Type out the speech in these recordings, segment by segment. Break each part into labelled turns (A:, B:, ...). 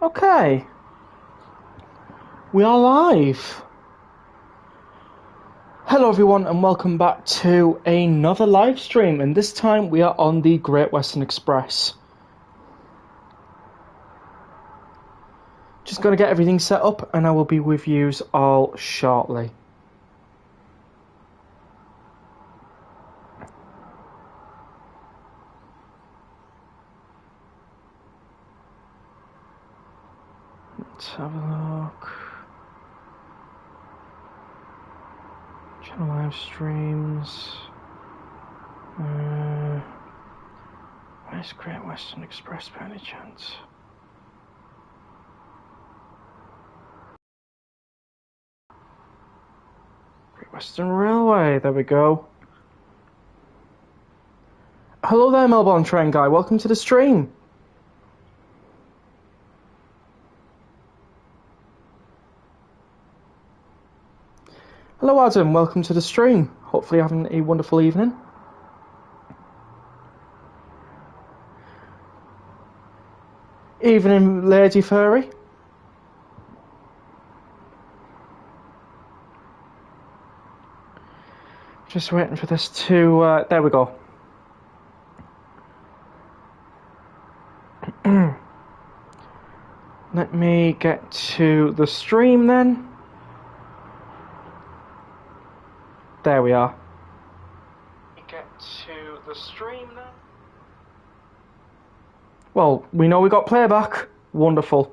A: Okay, we are live. Hello everyone and welcome back to another live stream, and this time we are on the Great Western Express. Just going to get everything set up and I will be with you all shortly. Let's have a look. Channel live streams. Where's Great Western Express by any chance? Great Western Railway, there we go. Hello there, Melbourne Train Guy, welcome to the stream. Hello Adam, welcome to the stream. Hopefully you're having a wonderful evening. Evening, Lady Furry. Just waiting for this to, there we go. Let me get to the stream then. There we are. Get to the stream then. Well, we know we got playback. Wonderful.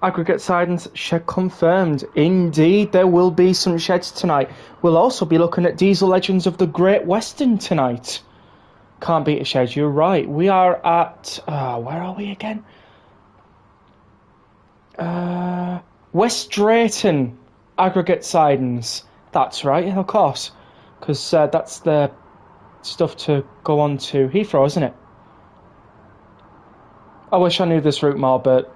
A: Aggregate sidings shed confirmed. Indeed, there will be some sheds tonight. We'll also be looking at Diesel Legends of the Great Western tonight. Can't beat a shed, you're right. We are at... where are we again? West Drayton aggregate sidings. That's right, of course. Because that's the stuff to go on to Heathrow, isn't it? I wish I knew this route more, but...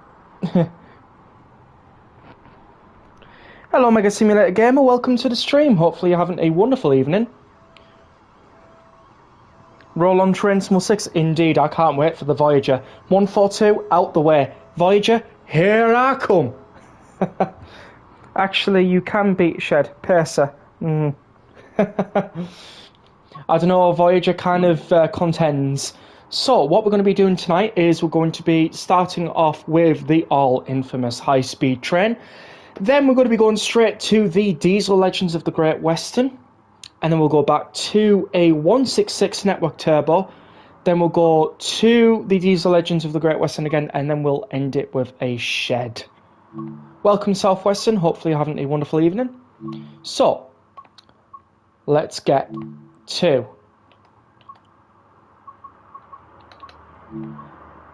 A: Hello, Mega Simulator Gamer. Welcome to the stream. Hopefully you're having a wonderful evening. Roll on Train Small 6. Indeed, I can't wait for the Voyager. 142, out the way. Voyager, here I come. Actually, you can beat Shed. Pacer. I don't know, Voyager kind of contends. So, what we're going to be doing tonight is we're going to be starting off with the all-infamous high-speed train. Then we're going to be going straight to the Diesel Legends of the Great Western. And then we'll go back to a 166 Network Turbo. Then we'll go to the Diesel Legends of the Great Western again. And then we'll end it with a shed. Welcome, Southwestern. Hopefully you're having a wonderful evening. So, let's get to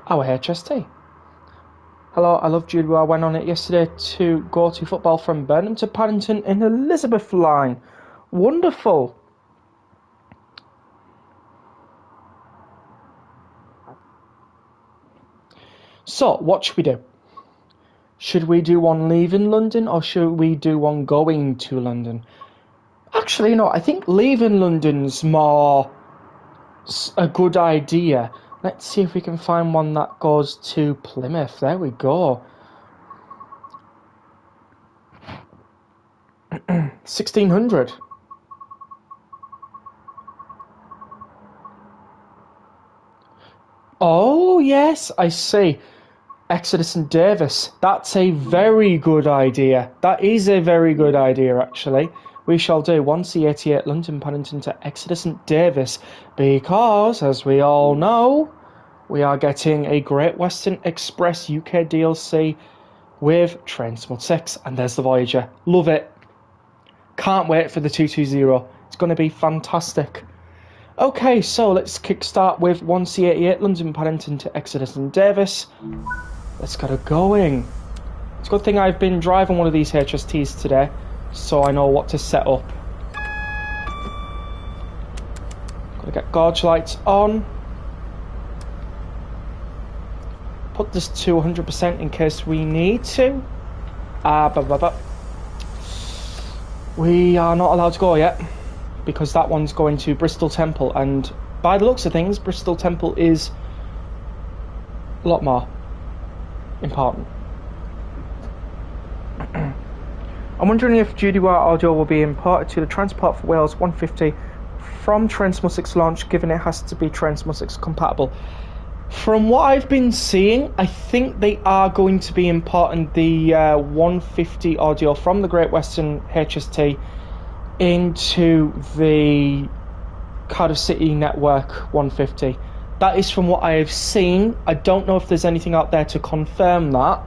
A: our HST. Hello, I love Jude. I went on it yesterday to go to football from Burnham to Paddington in Elizabeth line. Wonderful. So, what should we do? Should we do one leaving London or should we do one going to London? Actually, no, I think leaving London's more a good idea. Let's see if we can find one that goes to Plymouth. There we go. 1600. Oh, yes, I see. Exodus and Davis. That's a very good idea. That is a very good idea, actually. We shall do 1C88 London Paddington to Exodus and Davis because, as we all know, we are getting a Great Western Express UK DLC with Train Small 6, and there's the Voyager. Love it. Can't wait for the 220. It's going to be fantastic. Okay, so let's kickstart with 1C88 London Paddington to Exodus and Davis. Let's get it going. It's a good thing I've been driving one of these HSTs today, so I know what to set up. Gotta get gauge lights on. Put this to 100% in case we need to. We are not allowed to go yet because that one's going to Bristol Temple, and by the looks of things, Bristol Temple is a lot more. important. I'm wondering if GDY audio will be imported to the Transport for Wales 150 from Trans-Music's launch, given it has to be Trans-Music's compatible. From what I've been seeing, I think they are going to be importing the 150 audio from the Great Western HST into the Cardiff City Network 150. That is from what I have seen. I don't know if there's anything out there to confirm that.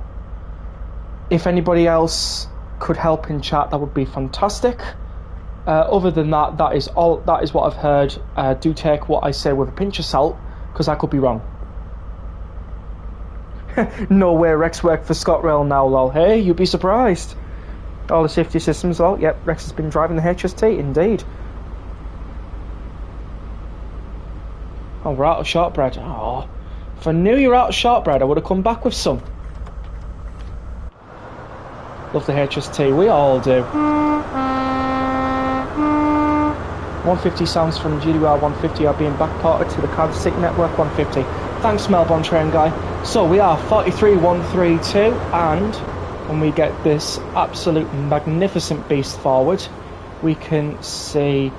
A: If anybody else could help in chat, that would be fantastic. Other than that, that is what I've heard. Do take what I say with a pinch of salt, because I could be wrong. No way Rex worked for ScotRail now, lol. Hey, you'd be surprised. All the safety systems, lol. Yep, Rex has been driving the HST, indeed. Oh, we're out of shortbread. Oh, if I knew you were out of shortbread, I would have come back with some. Love the HST, we all do. 150 sounds from GDR 150 are being backported to the Cardiff City Network 150. Thanks, Melbourne train guy. So we are 43132, and when we get this absolute magnificent beast forward, we can see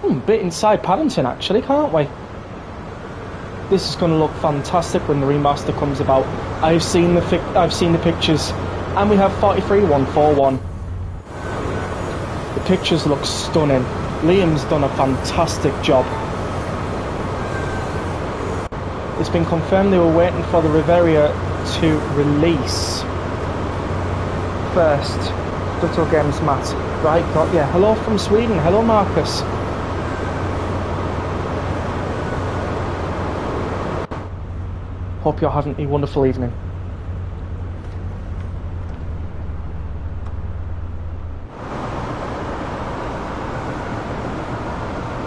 A: a bit inside Paddington actually, can't we? This is going to look fantastic when the remaster comes about. I've seen the pictures, and we have 43141. The pictures look stunning. Liam's done a fantastic job. It's been confirmed they were waiting for the Riviera to release first. Little Games Matt. Right, got ya. Hello from Sweden. Hello, Marcus. Hope you're having a wonderful evening.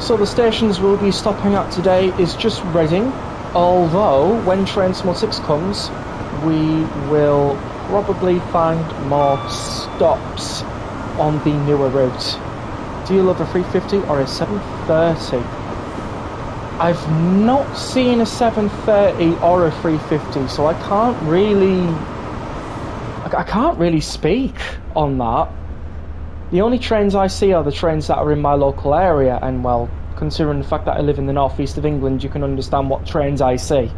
A: So the stations we'll be stopping at today is just Reading, although when Trans-Music's comes, we will probably find more stops on the newer route. Do you love a 350 or a 730? I've not seen a 730 or a 350, so I can't really speak on that. The only trains I see are the trains that are in my local area, and well, considering the fact that I live in the northeast of England, you can understand what trains I see.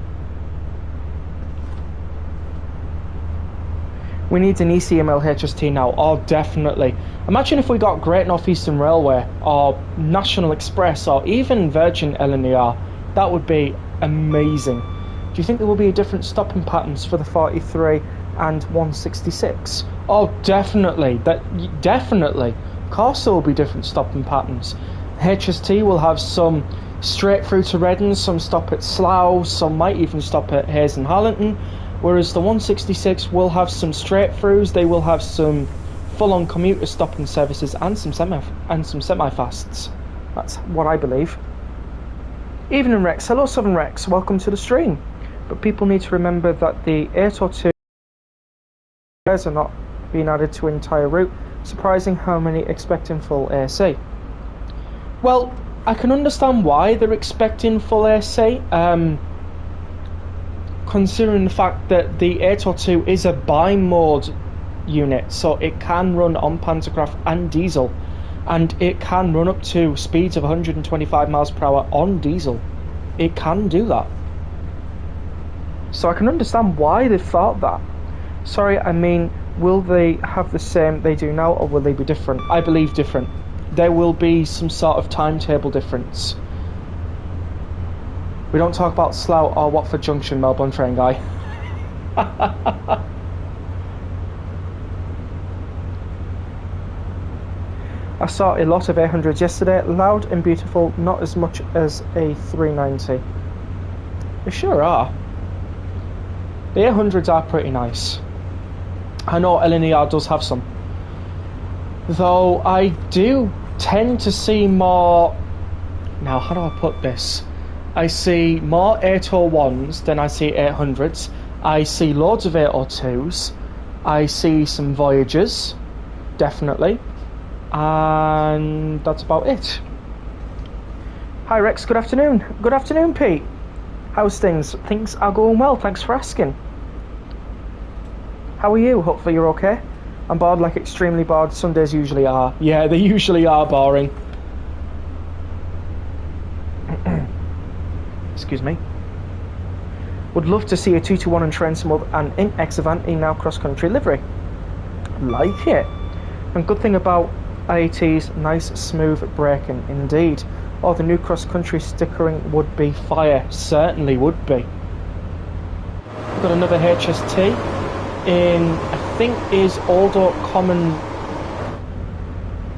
A: We need an ECML HST now. Oh, definitely. Imagine if we got Great North Eastern Railway, or National Express, or even Virgin LNER. That would be amazing. Do you think there will be a different stopping patterns for the 43 and 166? Oh, definitely. Definitely. Of course there will be different stopping patterns. HST will have some straight through to Reading, some stop at Slough, some might even stop at Hayes and Harlington, whereas the 166 will have some straight throughs. They will have some full-on commuter stopping services and some semi-fasts. That's what I believe. Evening Rex, hello Southern Rex, welcome to the stream. But people need to remember that the 802 are not being added to entire route. Surprising how many expecting full AC. Well, I can understand why they're expecting full AC, considering the fact that the 802 is a bi-mode unit, so it can run on pantograph and diesel, and it can run up to speeds of 125 miles per hour on diesel. It can do that. So I can understand why they thought that. Sorry, I mean, will they have the same they do now, or will they be different? I believe different. There will be some sort of timetable difference. We don't talk about Slough or Watford Junction, Melbourne train guy. I saw a lot of 800s yesterday, loud and beautiful, not as much as a 390. They sure are. The 800s are pretty nice. I know LNER does have some. Though I do tend to see more... Now, how do I put this? I see more 801s than I see 800s. I see loads of 802s. I see some Voyagers, definitely. And that's about it. Hi Rex, good afternoon. Good afternoon, Pete. How's things? Things are going well, thanks for asking. How are you? Hopefully you're okay. I'm bored, like extremely bored. Sundays usually are. Yeah, they usually are boring. Excuse me. Would love to see a 221 and train some up and in Exavant in now cross-country livery. Like it. And good thing about IAT's nice smooth braking, indeed. Oh, the new cross-country stickering would be fire. Certainly would be. We've got another HST in, I think, is Aldo Common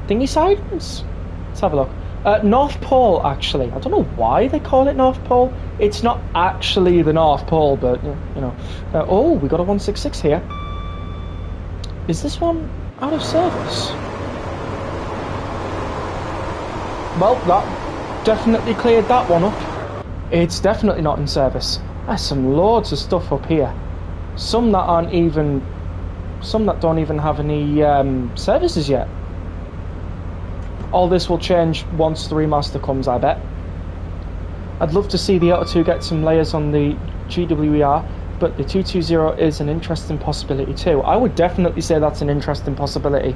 A: Thingy Sidings? Let's have a look. North Pole, actually. I don't know why they call it North Pole. It's not actually the North Pole, but, you know. Oh, we got a 166 here. Is this one out of service? Well, that definitely cleared that one up. It's definitely not in service. There's some loads of stuff up here. Some that don't even have any services yet. All this will change once the remaster comes, I bet. I'd love to see the Auto 2 get some layers on the GWER, but the 220 is an interesting possibility too. I would definitely say that's an interesting possibility.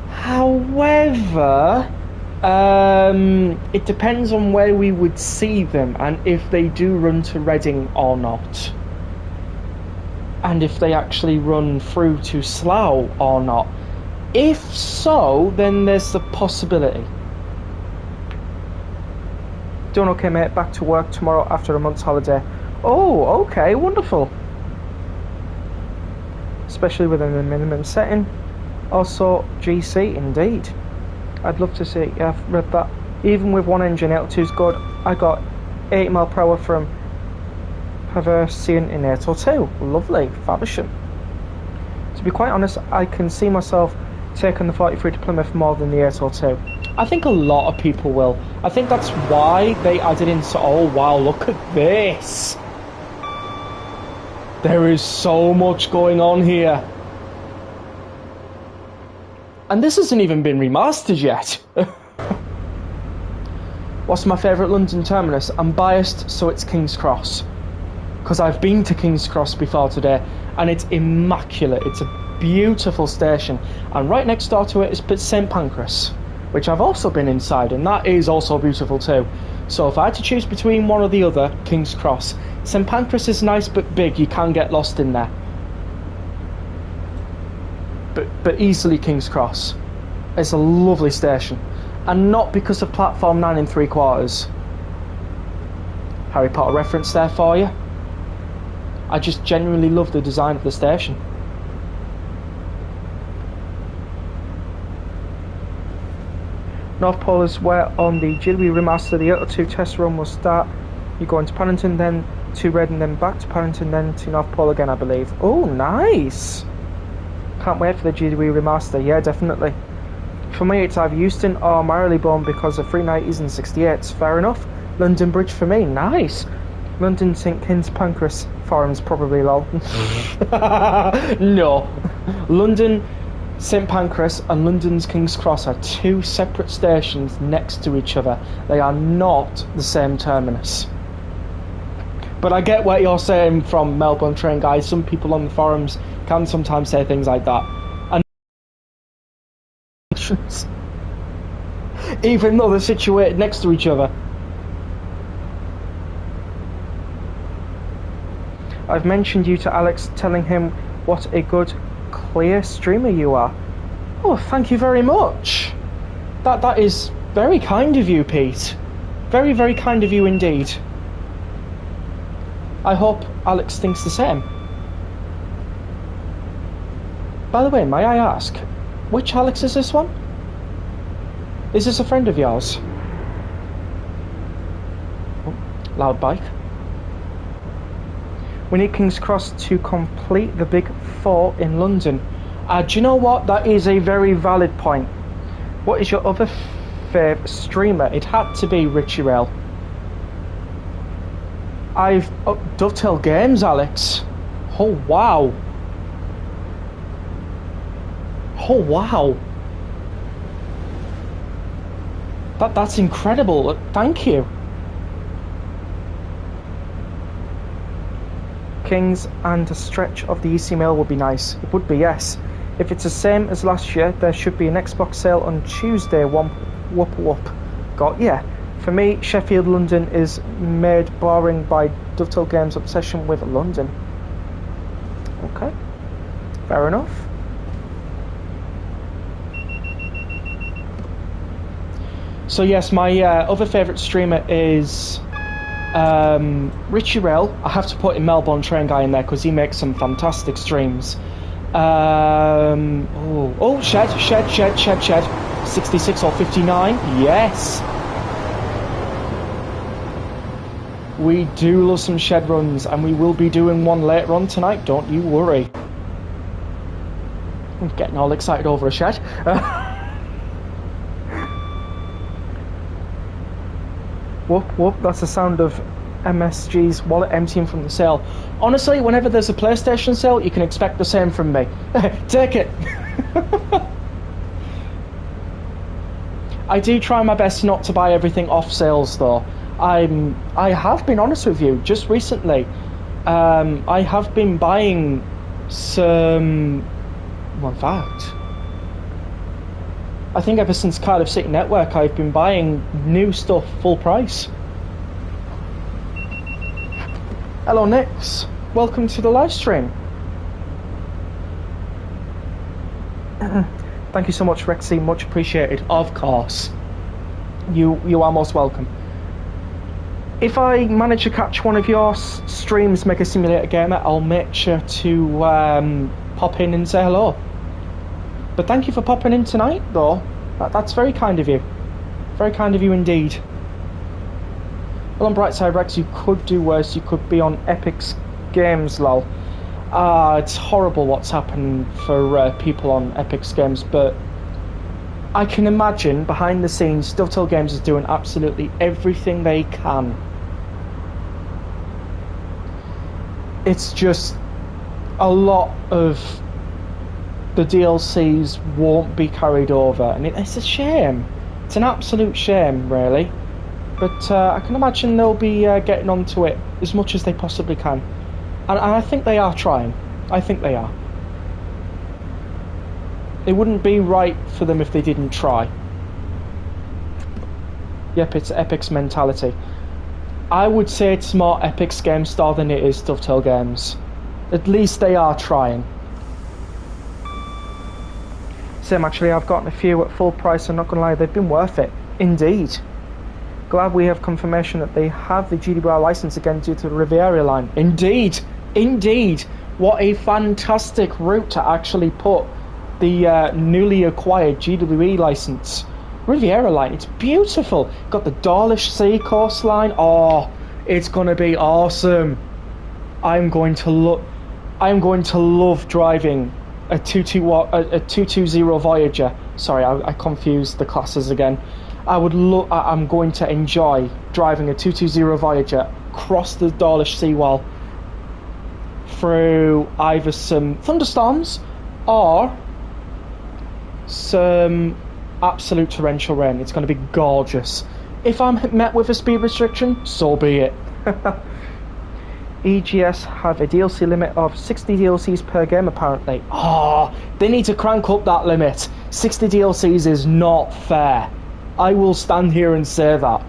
A: However, it depends on where we would see them and if they do run to Reading or not. And if they actually run through to Slough or not. If so, then there's the possibility. Doing okay, mate. Back to work tomorrow after a month's holiday. Oh, okay, wonderful. Especially within the minimum setting. Also, GC, indeed. I'd love to see, yeah, I've read that. Even with one engine, L2's good. I got 80 mile per hour from Haversian in 802. Lovely, Faversham. To be quite honest, I can see myself taking the 43 to Plymouth more than the 802. I think a lot of people will. I think that's why they added in. Oh wow, look at this. There is so much going on here. And this hasn't even been remastered yet. What's my favourite London terminus? I'm biased, so it's King's Cross. Because I've been to King's Cross before today, and it's immaculate. It's a beautiful station, and right next door to it is St Pancras, which I've also been inside, and that is also beautiful too. So if I had to choose between one or the other, King's Cross. St Pancras is nice but big, you can get lost in there. But easily King's Cross. It's a lovely station, and not because of platform 9 3/4. Harry Potter reference there for you. I just genuinely love the design of the station. North Pole is where on the GW remaster the Auto 2 test run will start. You go into Paddington, then to Reading, then back to Paddington, then to North Pole again, I believe. Oh, nice! Can't wait for the GW remaster. Yeah, definitely. For me, it's either Euston or Marylebone because of 390s and 68s. Fair enough. London Bridge for me. Nice. London St Kitts Pancras forums probably lol. No. London St Pancras and London's King's Cross are two separate stations next to each other. They are not the same terminus. But I get what you're saying from Melbourne Train guys. Some people on the forums can sometimes say things like that. And even though they're situated next to each other. I've mentioned you to Alex, telling him what a good, clear streamer you are. Oh, thank you very much. That is very kind of you, Pete. Very, very kind of you indeed. I hope Alex thinks the same. By the way, may I ask, which Alex is this one? Is this a friend of yours? Oh, loud bike. We need King's Cross to complete the Big Four in London. Do you know what? That is a very valid point. What is your other favourite streamer? It had to be Richie Rail. Dovetail Games, Alex. Oh wow. Oh wow. That's incredible. Thank you. Kings and a stretch of the EC Mail would be nice. It would be, yes. If it's the same as last year, there should be an Xbox sale on Tuesday. Whoop whoop. Got ya. For me, Sheffield London is made boring by Dovetail Games' obsession with London. Okay. Fair enough. So yes, my other favourite streamer is Richie Rail. I have to put in Melbourne Train Guy in there because he makes some fantastic streams. Shed. 66 or 59. Yes. We do love some shed runs, and we will be doing one later on tonight. Don't you worry. I'm getting all excited over a shed. Whoop, whoop, that's the sound of MSG's wallet emptying from the sale. Honestly, whenever there's a PlayStation sale, you can expect the same from me. Take it. I do try my best not to buy everything off sales, though. I have been honest with you, just recently. I have been buying some... Well, in fact... I think ever since Cardiff City Network, I've been buying new stuff full price. Hello, Nix. Welcome to the live stream. Thank you so much, Rexy. Much appreciated. Of course. You are most welcome. If I manage to catch one of your streams, Mega Simulator Gamer, I'll make sure to pop in and say hello. But thank you for popping in tonight, though. That's very kind of you. Very kind of you indeed. Well, on Brightside Rex, you could do worse. You could be on Epic's Games, lol. It's horrible what's happened for people on Epic's Games, but I can imagine behind the scenes, Dovetail Games is doing absolutely everything they can. It's just a lot of the DLCs won't be carried over, and it's a shame. It's an absolute shame, really. But I can imagine they'll be getting onto it as much as they possibly can. And I think they are trying. I think they are. It wouldn't be right for them if they didn't try. Yep, it's Epic's mentality. I would say it's more Epic's Game Store than it is Dovetail Games. At least they are trying. Same, actually, I've gotten a few at full price. I'm not going to lie, they've been worth it. Indeed. Glad we have confirmation that they have the GWR license again due to the Riviera line. Indeed. Indeed. What a fantastic route to actually put the newly acquired GWE license. Riviera line, it's beautiful. Got the Dawlish Sea coastline. Oh, it's going to be awesome. I'm going to love driving a 220 Voyager. Sorry, I confused the classes again. I'm going to enjoy driving a 220 Voyager across the Dawlish Seawall through either some thunderstorms or some absolute torrential rain. It's going to be gorgeous. If I'm met with a speed restriction, so be it. EGS have a DLC limit of 60 DLCs per game, apparently. Oh, they need to crank up that limit. 60 DLCs is not fair. I will stand here and say that.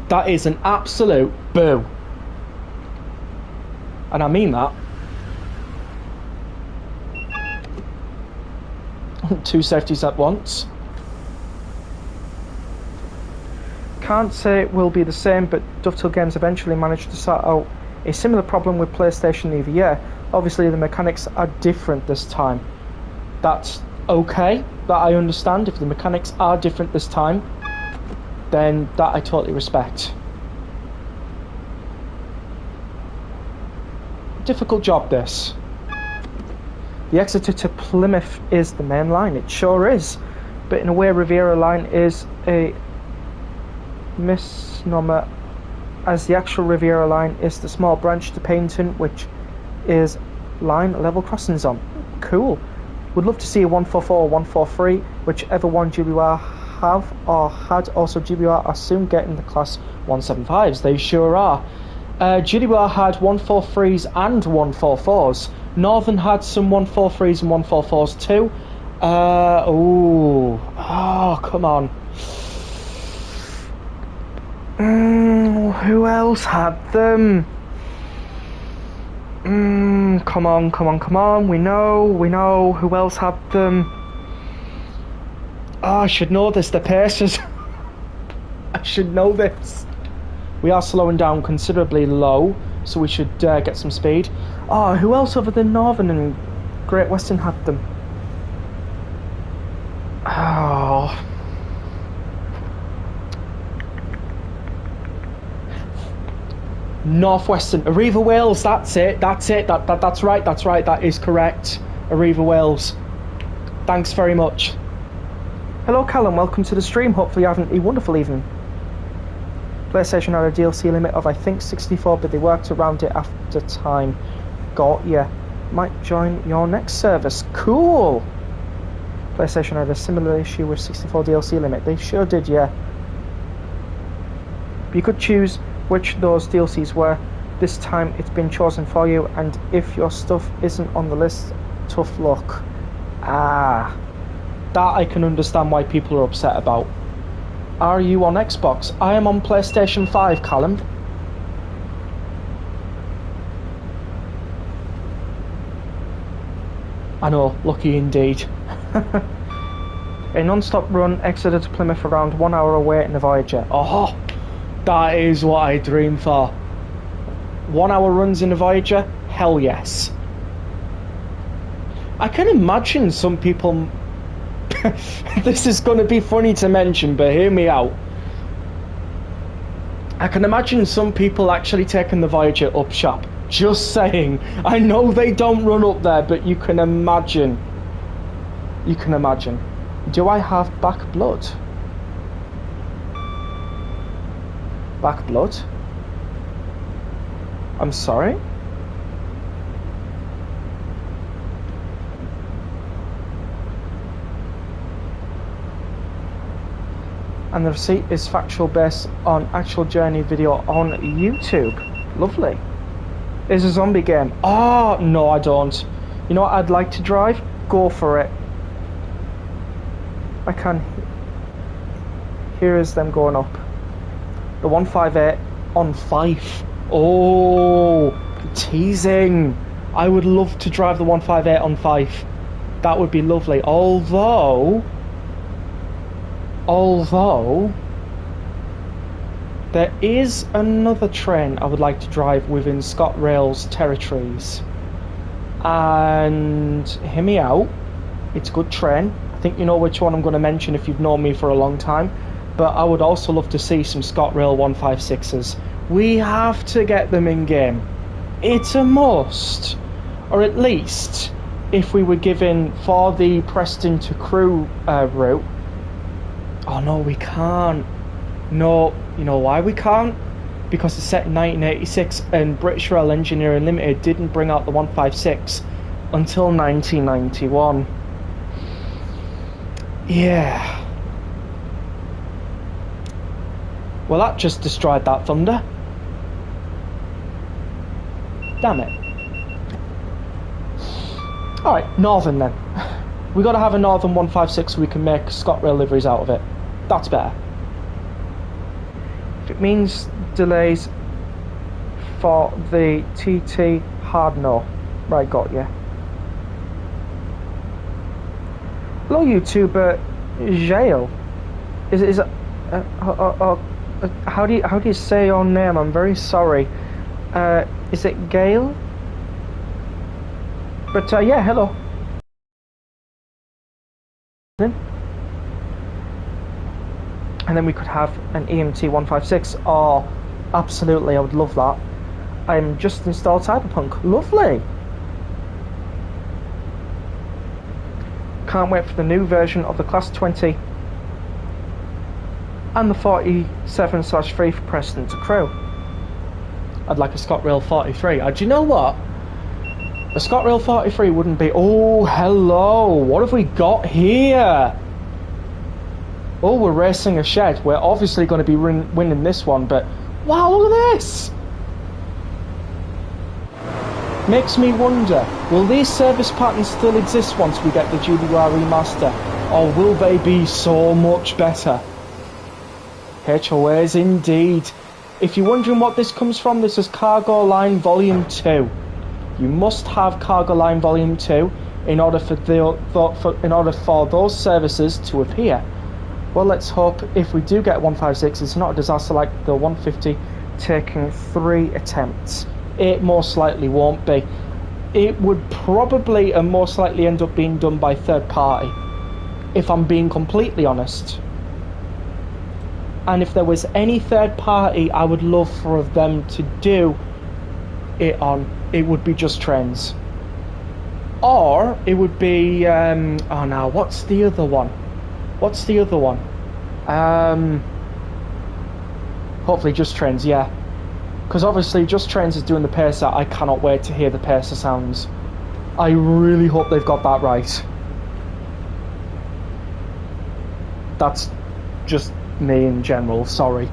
A: That is an absolute boo. And I mean that. Two safeties at once. Can't say it will be the same, but Dovetail Games eventually managed to sort out a similar problem with PlayStation the other year. Obviously the mechanics are different this time. That's okay, that I understand. If the mechanics are different this time, then that I totally respect. Difficult job, this. The Exeter to Plymouth is the main line. It sure is. But in a way, Riviera line is a misnomer, as the actual Riviera line is the small branch to Paignton, which is line level crossings on. Cool. Would love to see a 144 or 143, whichever one GWR have or had. Also, GWR are soon getting the class 175s. They sure are. Gilliwell had 143s and 144s. Northern had some 143s and 144s too. Oh, come on. Who else had them? Come on. We know. Who else had them? Oh, I should know this. The Pacers. I should know this. We are slowing down considerably low, so we should get some speed. Oh, who else other than Northern and Great Western had them? Oh. Northwestern, Arriva Wales, that's it, that's right, that is correct. Arriva Wales. Thanks very much. Hello Callum, welcome to the stream. Hopefully you're having a wonderful evening. PlayStation had a DLC limit of I think 64, but they worked around it after time. Got ya. Might join your next service. Cool. PlayStation had a similar issue with 64 DLC limit. They sure did, yeah. You could choose which those DLCs were. This time it's been chosen for you, and if your stuff isn't on the list, tough luck. Ah, that I can understand why people are upset about. Are you on Xbox? I am on PlayStation 5, Callum. I know, lucky indeed. A non-stop run, Exeter to Plymouth, around 1 hour away in the Voyager. Oh, that is what I dream for. 1 hour runs in the Voyager? Hell yes. I can imagine some people... This is going to be funny to mention, but hear me out. I can imagine some people actually taking the Voyager up shop. Just saying. I know they don't run up there, but you can imagine. You can imagine. Do I have back blood? Back blood? I'm sorry? And the receipt is factual based on actual journey video on YouTube. Lovely. Is a zombie game? Oh, no I don't. You know what I'd like to drive? Go for it. I can hear is them going up. The 158 on Fife. Oh, teasing. I would love to drive the 158 on Fife. That would be lovely. Although there is another train I would like to drive within ScotRail's territories. And hear me out. It's a good train. I think you know which one I'm going to mention if you've known me for a long time. But I would also love to see some ScotRail 156s. We have to get them in game. It's a must. Or at least, if we were given for the Preston to Crewe route. Oh no, we can't. No, you know why we can't? Because it's set in 1986 and British Rail Engineering Limited didn't bring out the 156 until 1991. Yeah. Well, that just destroyed that thunder. Damn it. Alright, Northern then. We got to have a Northern 156 so we can make ScotRail liveries out of it. That's better. If it means delays for the TT, hard no. Right, got you. Hello, YouTuber Jail. Is how do you say your name? I'm very sorry. Is it Gail? But yeah, hello. And then we could have an EMT 156. Oh, absolutely, I would love that. I'm just installed Cyberpunk. Lovely. Can't wait for the new version of the Class 20 and the 47/3 for Preston to Crewe. I'd like a ScotRail 43. Do you know what? A ScotRail 43 wouldn't be... Oh, hello. What have we got here? Oh, we're racing a shed. We're obviously going to be winning this one, but... Wow, look at this! Makes me wonder, will these service patterns still exist once we get the GWR remaster, or will they be so much better? HOAs indeed. If you're wondering what this comes from, this is Cargo Line Volume 2. You must have Cargo Line Volume 2 in order for those services to appear. Well, let's hope if we do get 156, it's not a disaster like the 150 taking 3 attempts. It most likely won't be. It would probably and most likely end up being done by third party, if I'm being completely honest. And if there was any third party I would love for them to do it on, it would be Just Trains. Or it would be oh no, what's the other one? Hopefully Just Trains, yeah. Because obviously Just Trains is doing the pacer. I cannot wait to hear the pacer sounds. I really hope they've got that right. That's just me in general, sorry.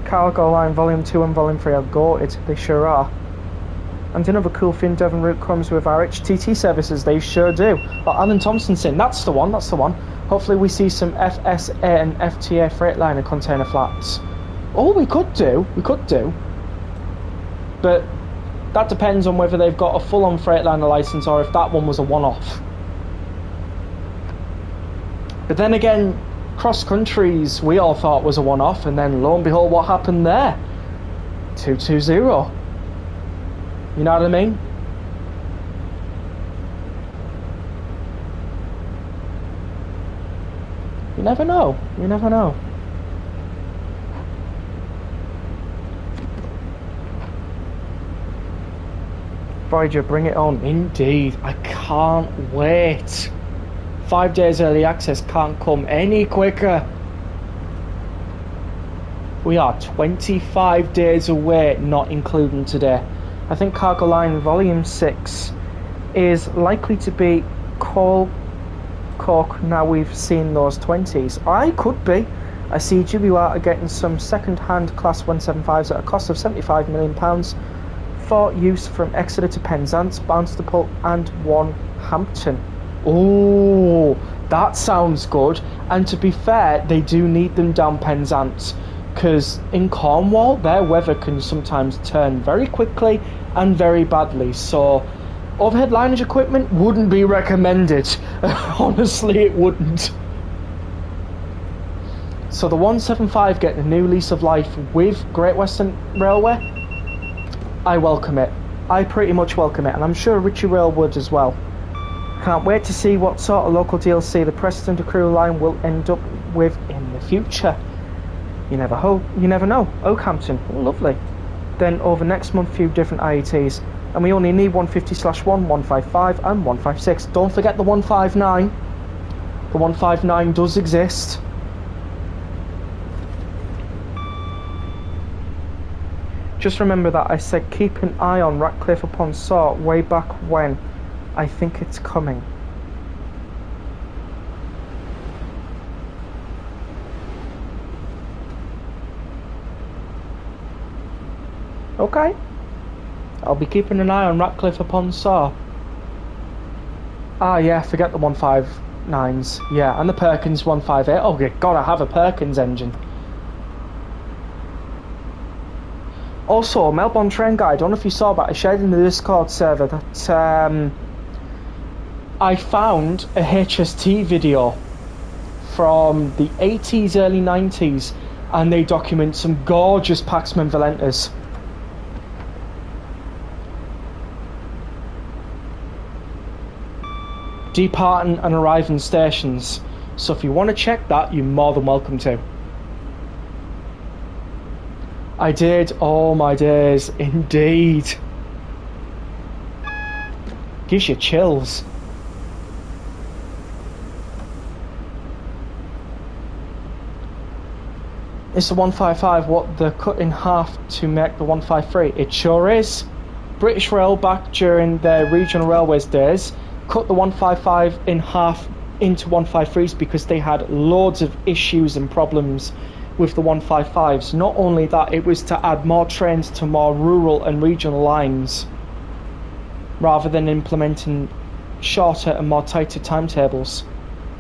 A: Cargo Line Volume 2 and Volume 3 are goated, they sure are. And another cool thing, Devon Route comes with our HTT services, they sure do. But Alan Thompson saying, that's the one. Hopefully we see some FSA and FTA Freightliner container flats. Oh, we could do. But that depends on whether they've got a full-on Freightliner license or if that one was a one-off. But then again, cross countries we all thought was a one-off, and then lo and behold, what happened there? 220. You know what I mean? You never know. Voyager, bring it on. Indeed. I can't wait. 5 days early access can't come any quicker. We are 25 days away, not including today. I think Cargo Line Volume 6 is likely to be Cork now we've seen those 20s. I could be. I see GWR are getting some second-hand Class 175s at a cost of £75 million for use from Exeter to Penzance, Barnstaple and Hampton. Oh, that sounds good. And to be fair, they do need them down Penzance, because in Cornwall their weather can sometimes turn very quickly and very badly, so overhead lineage equipment wouldn't be recommended. Honestly, it wouldn't. So the 175 getting a new lease of life with Great Western Railway, I welcome it. I pretty much welcome it, and I'm sure Richie Rail would as well. Can't wait to see what sort of local DLC the Preston to Crewe line will end up with in the future. You never know. Oakhampton, lovely. Then over next month, few different IETs, and we only need 150/1, 155 and 156. Don't forget the 159. The 159 does exist. Just remember that I said keep an eye on Ratcliffe upon Saw way back when. I think it's coming. Okay. I'll be keeping an eye on Ratcliffe upon Saw. Ah yeah, forget the 159s. Yeah, and the Perkins 158. Oh, you gotta have a Perkins engine. Also, Melbourne Train Guide, I don't know if you saw, but I shared in the Discord server that I found a HST video from the 80s, early 90s, and they document some gorgeous Paxman Valentas. Departing and arriving stations. So if you want to check that, you're more than welcome to. I did. Oh my days, indeed. Gives you chills. It's the 155 what they're cut in half to make the 153. It sure is. British Rail back during their regional railways days cut the 155 in half into 153s because they had loads of issues and problems with the 155s. Not only that, it was to add more trains to more rural and regional lines, rather than implementing shorter and more tighter timetables.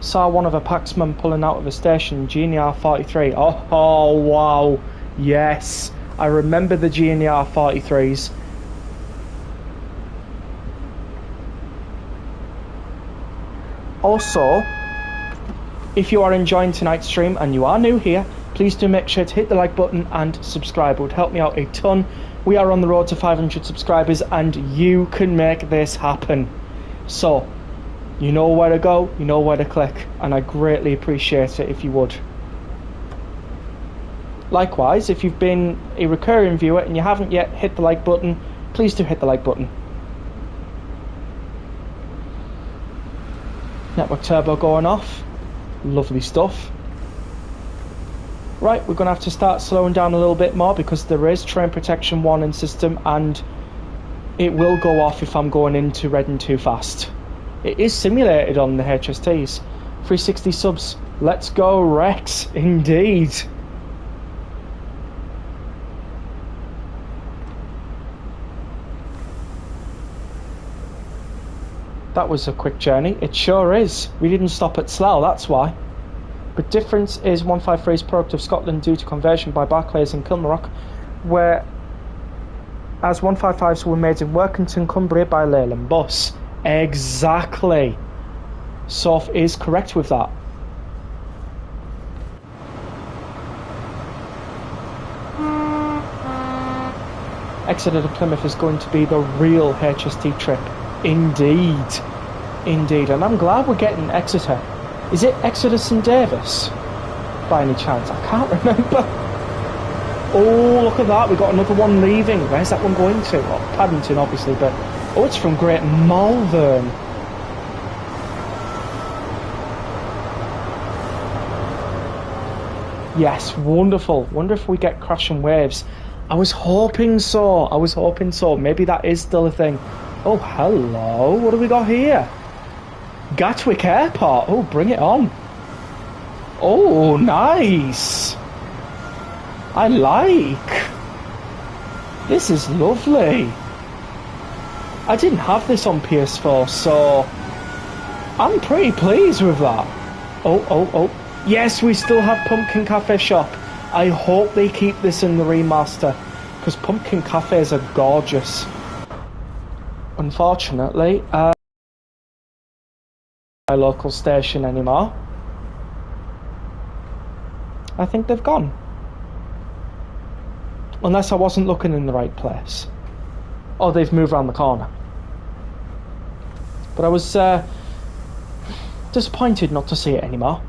A: Saw one of a paxman pulling out of a station, GNR 43. Oh wow, yes, I remember the GNR 43s. Also, if you are enjoying tonight's stream and you are new here, please do make sure to hit the like button and subscribe. It would help me out a ton. We are on the road to 500 subscribers and you can make this happen. So, you know where to go, you know where to click, and I greatly appreciate it if you would. Likewise, if you've been a recurring viewer and you haven't yet hit the like button, please do hit the like button. Network turbo going off. Lovely stuff. Right, we're going to have to start slowing down a little bit more because there is train protection warning system and it will go off if I'm going into Reading too fast. It is simulated on the HSTs. 360 subs. Let's go Rex, indeed. That was a quick journey. It sure is. We didn't stop at Slough, that's why. But difference is 153 is product of Scotland due to conversion by Barclays and Kilmarnock, where as 155s were made in Workington, Cumbria by Leyland Bus. Exactly. Soph is correct with that. Exeter to Plymouth is going to be the real HST trip. Indeed. Indeed. And I'm glad we're getting Exeter. Is it Exeter St Davis? By any chance? I can't remember. Oh, look at that. We've got another one leaving. Where's that one going to? Well, Paddington, obviously, but... Oh, it's from Great Malvern. Yes, wonderful. Wonder if we get crashing waves. I was hoping so. Maybe that is still a thing. Oh, hello. What do we got here? Gatwick Airport. Oh, bring it on. Oh, nice. I like. This is lovely. I didn't have this on PS4, so I'm pretty pleased with that. Oh. Yes, we still have Pumpkin Cafe Shop. I hope they keep this in the remaster, because Pumpkin Cafes are gorgeous. Unfortunately, my local station anymore. I think they've gone. Unless I wasn't looking in the right place. Or they've moved around the corner. But I was disappointed not to see it anymore.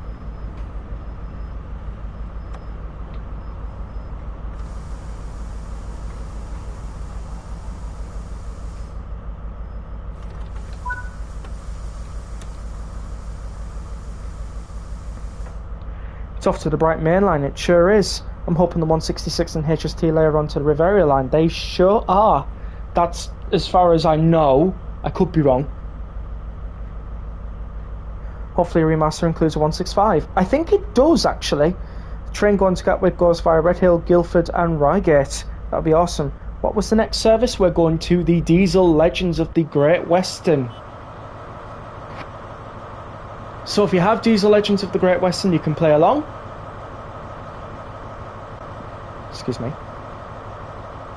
A: It's off to the Bright Main Line, it sure is. I'm hoping the 166 and HST layer onto the Riveria line. They sure are. That's as far as I know. I could be wrong. Hopefully a remaster includes a 165. I think it does, actually. The train going to Gatwick goes via Redhill, Guildford and Reigate. That would be awesome. What was the next service? We're going to the Diesel Legends of the Great Western. So if you have Diesel Legends of the Great Western, you can play along. Excuse me.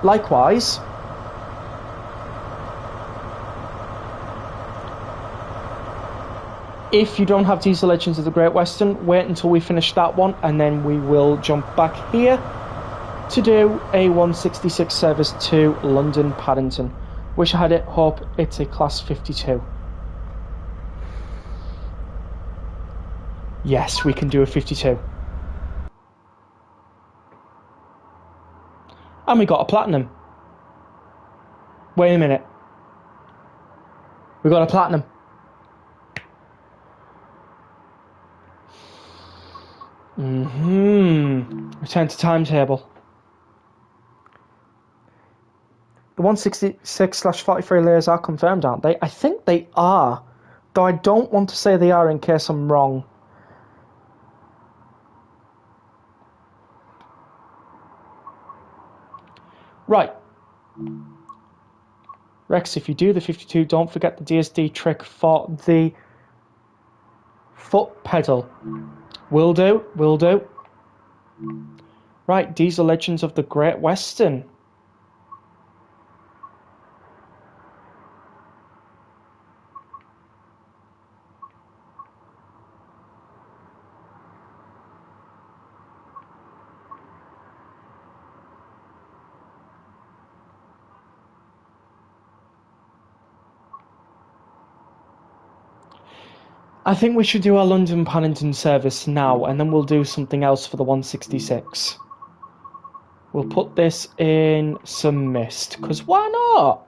A: Likewise, if you don't have Diesel Legends of the Great Western, wait until we finish that one and then we will jump back here to do a 166 service to London Paddington. Wish I had it, hope it's a class 52. Yes, we can do a 52. And we got a platinum. Wait a minute. We got a platinum. Return to timetable. The 166/43 layers are confirmed, aren't they? I think they are. Though I don't want to say they are in case I'm wrong. Right. Rex, if you do the 52, don't forget the DSD trick for the foot pedal. Will do, will do. Right, Diesel Legends of the Great Western. I think we should do our London Paddington service now, and then we'll do something else for the 166. We'll put this in some mist, because why not?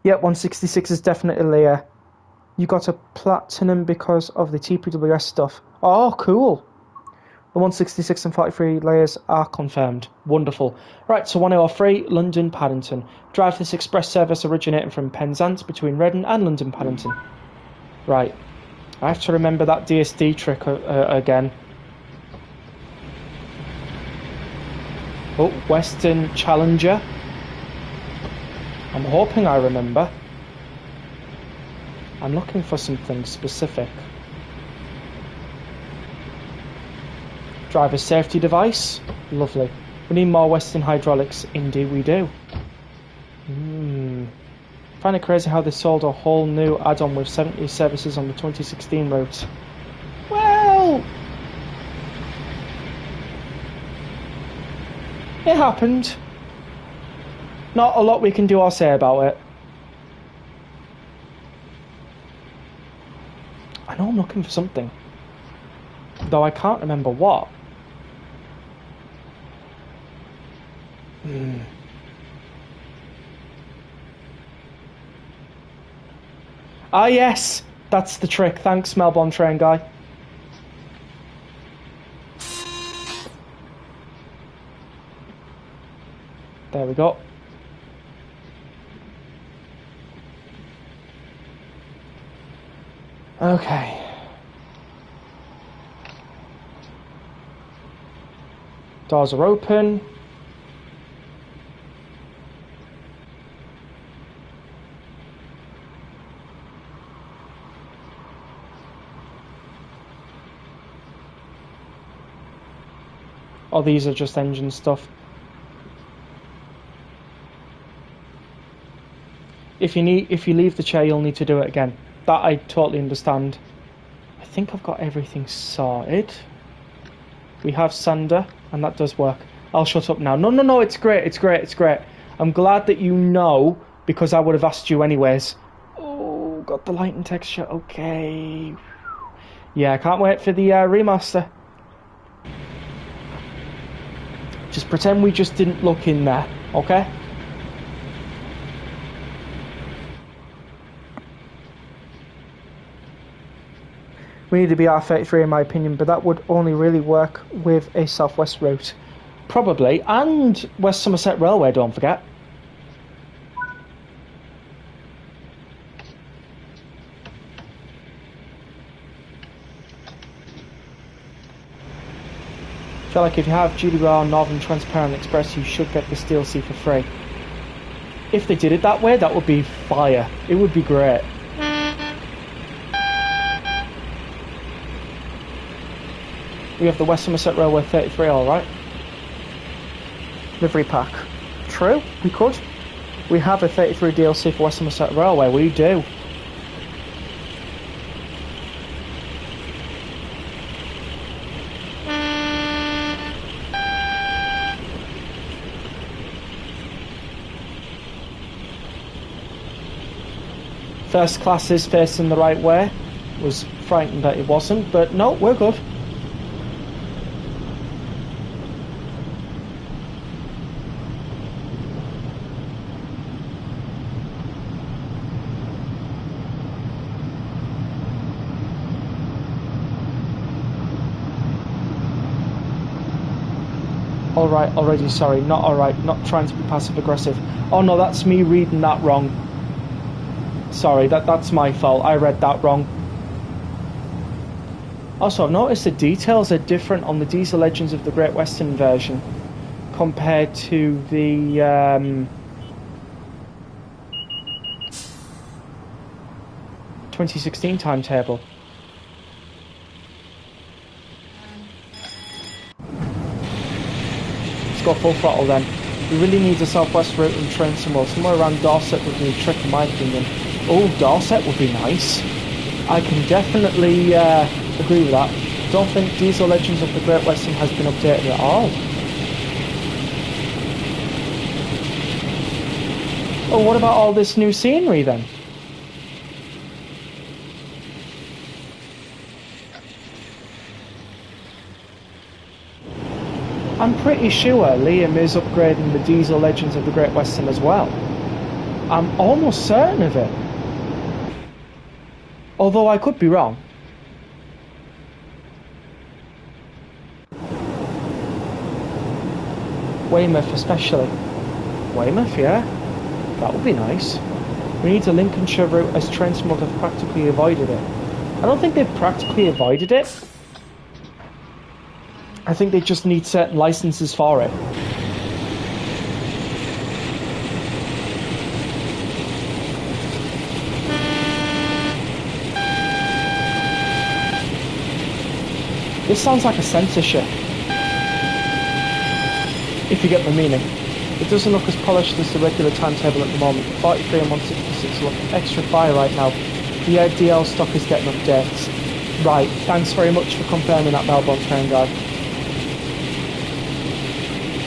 A: Yeah, 166 is definitely a... You got a platinum because of the TPWS stuff. Oh, cool. The 166 and 43 layers are confirmed. Wonderful. Right, so 103, London Paddington. Drive this express service originating from Penzance between Reading and London Paddington. Right. I have to remember that DSD trick again. Oh, Western Challenger. I'm hoping I remember. I'm looking for something specific. Driver safety device. Lovely. We need more Western hydraulics. Indeed we do. Find it crazy how they sold a whole new add-on with 70 services on the 2016 routes. Well... it happened. Not a lot we can do or say about it. I know I'm looking for something, though I can't remember what. Ah yes, that's the trick. Thanks, Melbourne train guy. There we go. Okay. Doors are open. Oh, these are just engine stuff. If you leave the chair, you'll need to do it again. That I totally understand. I think I've got everything sorted. We have sander, and that does work. I'll shut up now. No, it's great, it's great, it's great. I'm glad that you know, because I would have asked you anyways. Oh, got the light and texture, okay. Yeah, I can't wait for the remaster. Just pretend we just didn't look in there, okay? We need to be R33 in my opinion, but that would only really work with a southwest route. Probably, and West Somerset Railway, don't forget. I feel like if you have GWR Northern Transparent Express, you should get this DLC for free. If they did it that way, that would be fire. It would be great. We have the West Somerset Railway 33, alright. Livery pack. True, we could. We have a 33 DLC for West Somerset Railway, we do. First class is facing the right way. Was frightened that it wasn't, but no, we're good. Alright, already, sorry, not alright, not trying to be passive aggressive. Oh no, that's me reading that wrong. Sorry, that's my fault, I read that wrong. Also, I've noticed the details are different on the Diesel Legends of the Great Western version. compared to the 2016 timetable. Let's go full throttle then. We really need a southwest route and train somewhere around Dorset would be a trick in my opinion. Oh, Dorset would be nice. I can definitely agree with that. Don't think Diesel Legends of the Great Western has been updated at all. Oh, what about all this new scenery then? I'm pretty sure Liam is upgrading the Diesel Legends of the Great Western as well. I'm almost certain of it. Although I could be wrong. Weymouth especially. Weymouth, yeah. That would be nice. We need a Lincolnshire route as Trainsmod have practically avoided it. I don't think they've practically avoided it. I think they just need certain licenses for it. This sounds like a censorship. If you get my meaning. It doesn't look as polished as the regular timetable at the moment. 43 and 166 look extra fire right now. The DL stock is getting updates. Right, thanks very much for confirming that, Melbourne train guy.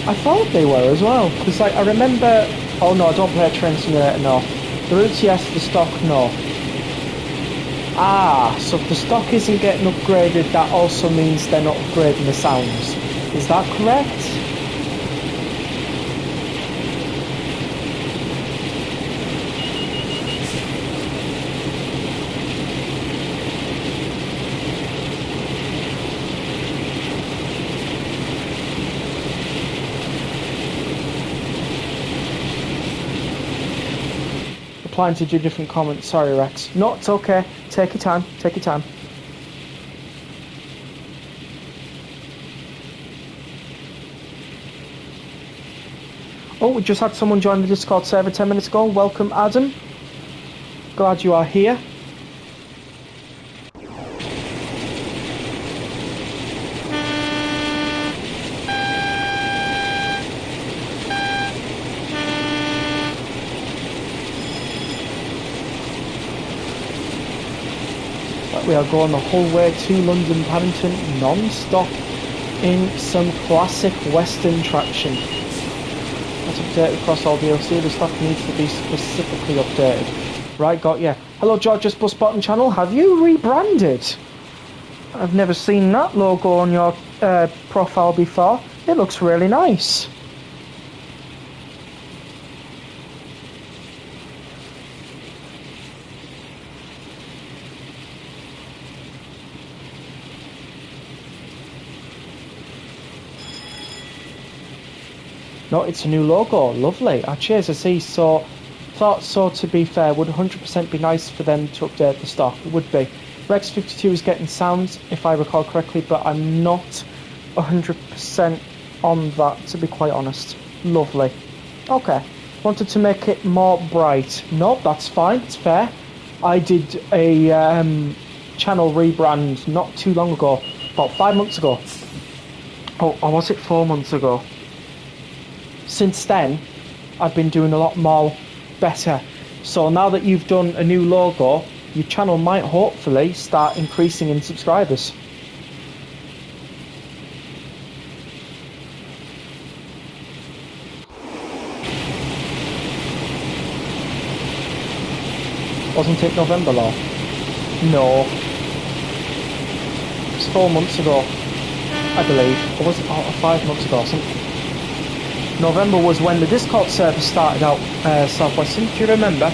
A: I thought they were as well, because like I remember... Oh no, I don't play a train simulator, no. The routes yes, the stock no. Ah, so if the stock isn't getting upgraded, that also means they're not upgrading the sounds. Is that correct? Applying to do different comments. Sorry, Rex. No, it's okay. Take your time. Take your time. Oh, we just had someone join the Discord server 10 minutes ago. Welcome, Adam. Glad you are here. We are going the whole way to London Paddington non-stop in some classic Western traction. That's updated across all DLC. The stock needs to be specifically updated. Right, got ya. Hello, George's Bus Bottom channel. Have you rebranded? I've never seen that logo on your profile before. It looks really nice. No, it's a new logo. Lovely. Ah, cheers, I see. So, thought so, to be fair. Would 100% be nice for them to update the stock. It would be. Rex 52 is getting sounds, if I recall correctly, but I'm not 100% on that, to be quite honest. Lovely. Okay. Wanted to make it more bright. Nope, that's fine. It's fair. I did a channel rebrand not too long ago. About 5 months ago. Oh, or was it 4 months ago? Since then, I've been doing a lot more better. So now that you've done a new logo, your channel might hopefully start increasing in subscribers. Wasn't it November, Law? No. It was 4 months ago, I believe. Or was it 5 months ago or something? November was when the Discord server started out, Southwestern. Do you remember?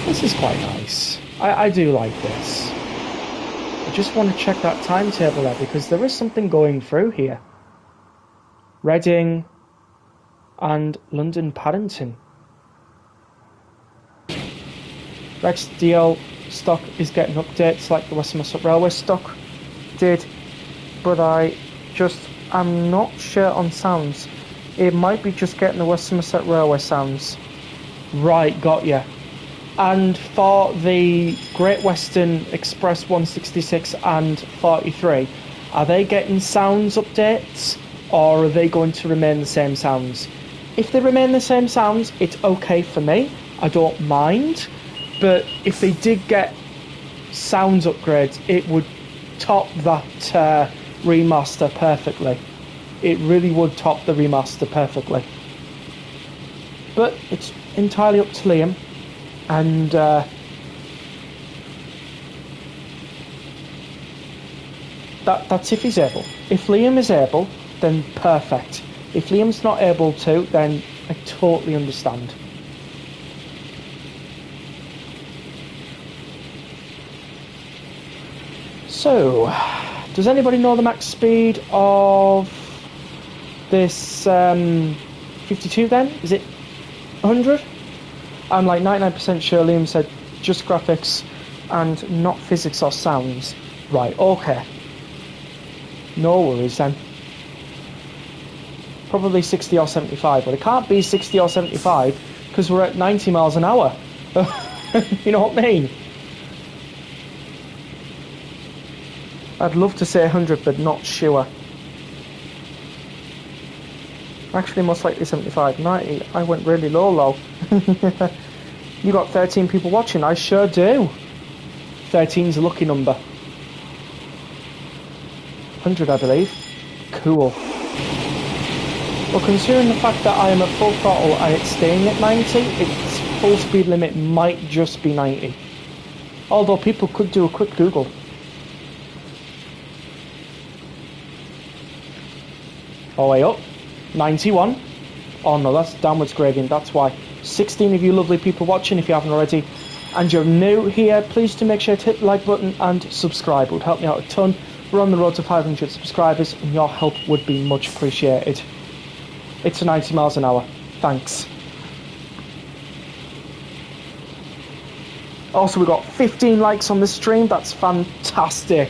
A: This is quite nice. I do like this. I just want to check that timetable there because there is something going through here. Reading and London Paddington. Rex DL stock is getting updates like the Western Muscle Railway stock did, but I'm not sure on sounds. It might be just getting the Western Muscle Railway sounds. Right, got ya. And for the Great Western Express 166 and 43, are they getting sounds updates, or are they going to remain the same sounds? If they remain the same sounds, it's okay for me. I don't mind. But if they did get sounds upgrades, it would top that remaster perfectly. It really would top the remaster perfectly. But it's entirely up to Liam. And that's if he's able. If Liam is able, then perfect. If Liam's not able to, then I totally understand. So, does anybody know the max speed of this 52 then? Is it 100? I'm like 99% sure Liam said just graphics and not physics or sounds. Right, okay. No worries then. Probably 60 or 75, but it can't be 60 or 75 because we're at 90 miles an hour. You know what I mean? I'd love to say 100, but not sure. Actually, most likely 75. 90. I went really low. You got 13 people watching. I sure do. 13's a lucky number. 100, I believe. Cool. Well, considering the fact that I am at full throttle and it's staying at 90, its full speed limit might just be 90. Although people could do a quick Google. Oh, way up. 91. Oh no, that's downwards gradient, that's why. 16 of you lovely people watching, if you haven't already, and you're new here, please do make sure to hit the like button and subscribe. It would help me out a ton. We're on the road to 500 subscribers and your help would be much appreciated. It's 90 miles an hour. Thanks. Also, we got 15 likes on this stream. That's fantastic.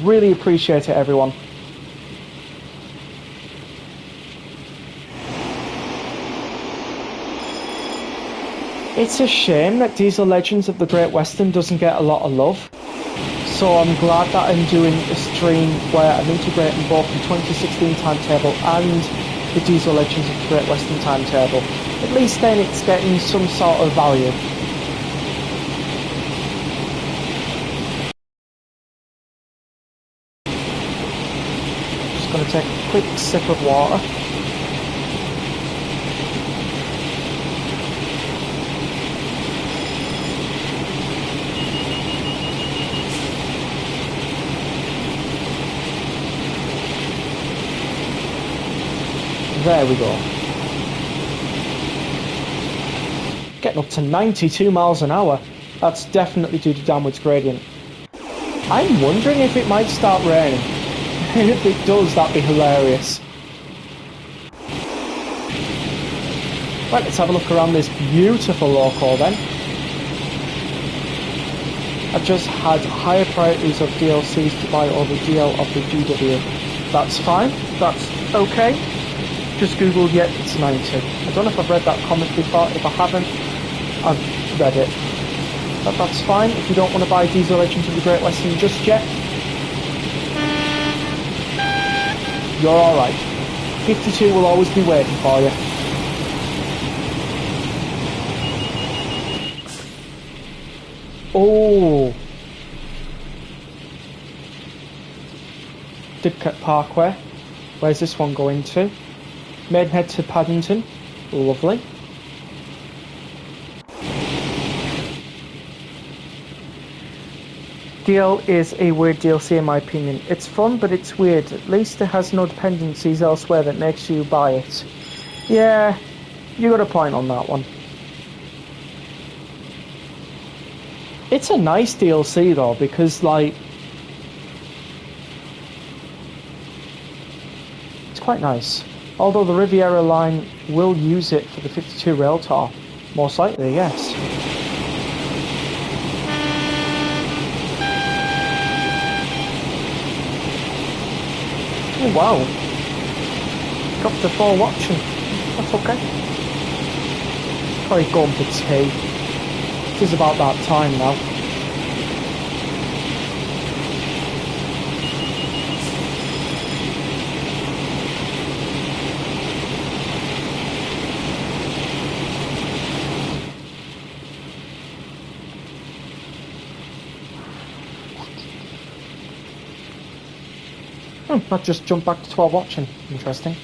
A: Really appreciate it, everyone. It's a shame that Diesel Legends of the Great Western doesn't get a lot of love. So I'm glad that I'm doing a stream where I'm integrating both the 2016 timetable and the Diesel Legends of the Great Western timetable. At least then it's getting some sort of value. Just going to take a quick sip of water. There we go. Getting up to 92 miles an hour. That's definitely due to downwards gradient. I'm wondering if it might start raining. If it does, that'd be hilarious. Right, let's have a look around this beautiful loco then. I've just had higher priorities of DLCs to buy over DL of the GW. That's fine. That's okay. Just googled, yet it's 90. I don't know if I've read that comment before. If I haven't, I've read it. But that's fine. If you don't want to buy Diesel Legends of the Great Western just yet, you're alright. 52 will always be waiting for you. Oh, Didcot Parkway. Where's this one going to? Maidenhead to Paddington. Lovely. DL is a weird DLC in my opinion. It's fun, but it's weird. At least it has no dependencies elsewhere that makes you buy it. Yeah, you got a point on that one. It's a nice DLC though, because like it's quite nice. Although the Riviera line will use it for the 52 rail tour, most likely, yes. Oh wow! Dropped the 4 watching. That's okay. Probably going for tea. It is about that time now. I've just jumped back to 12 watching. Interesting.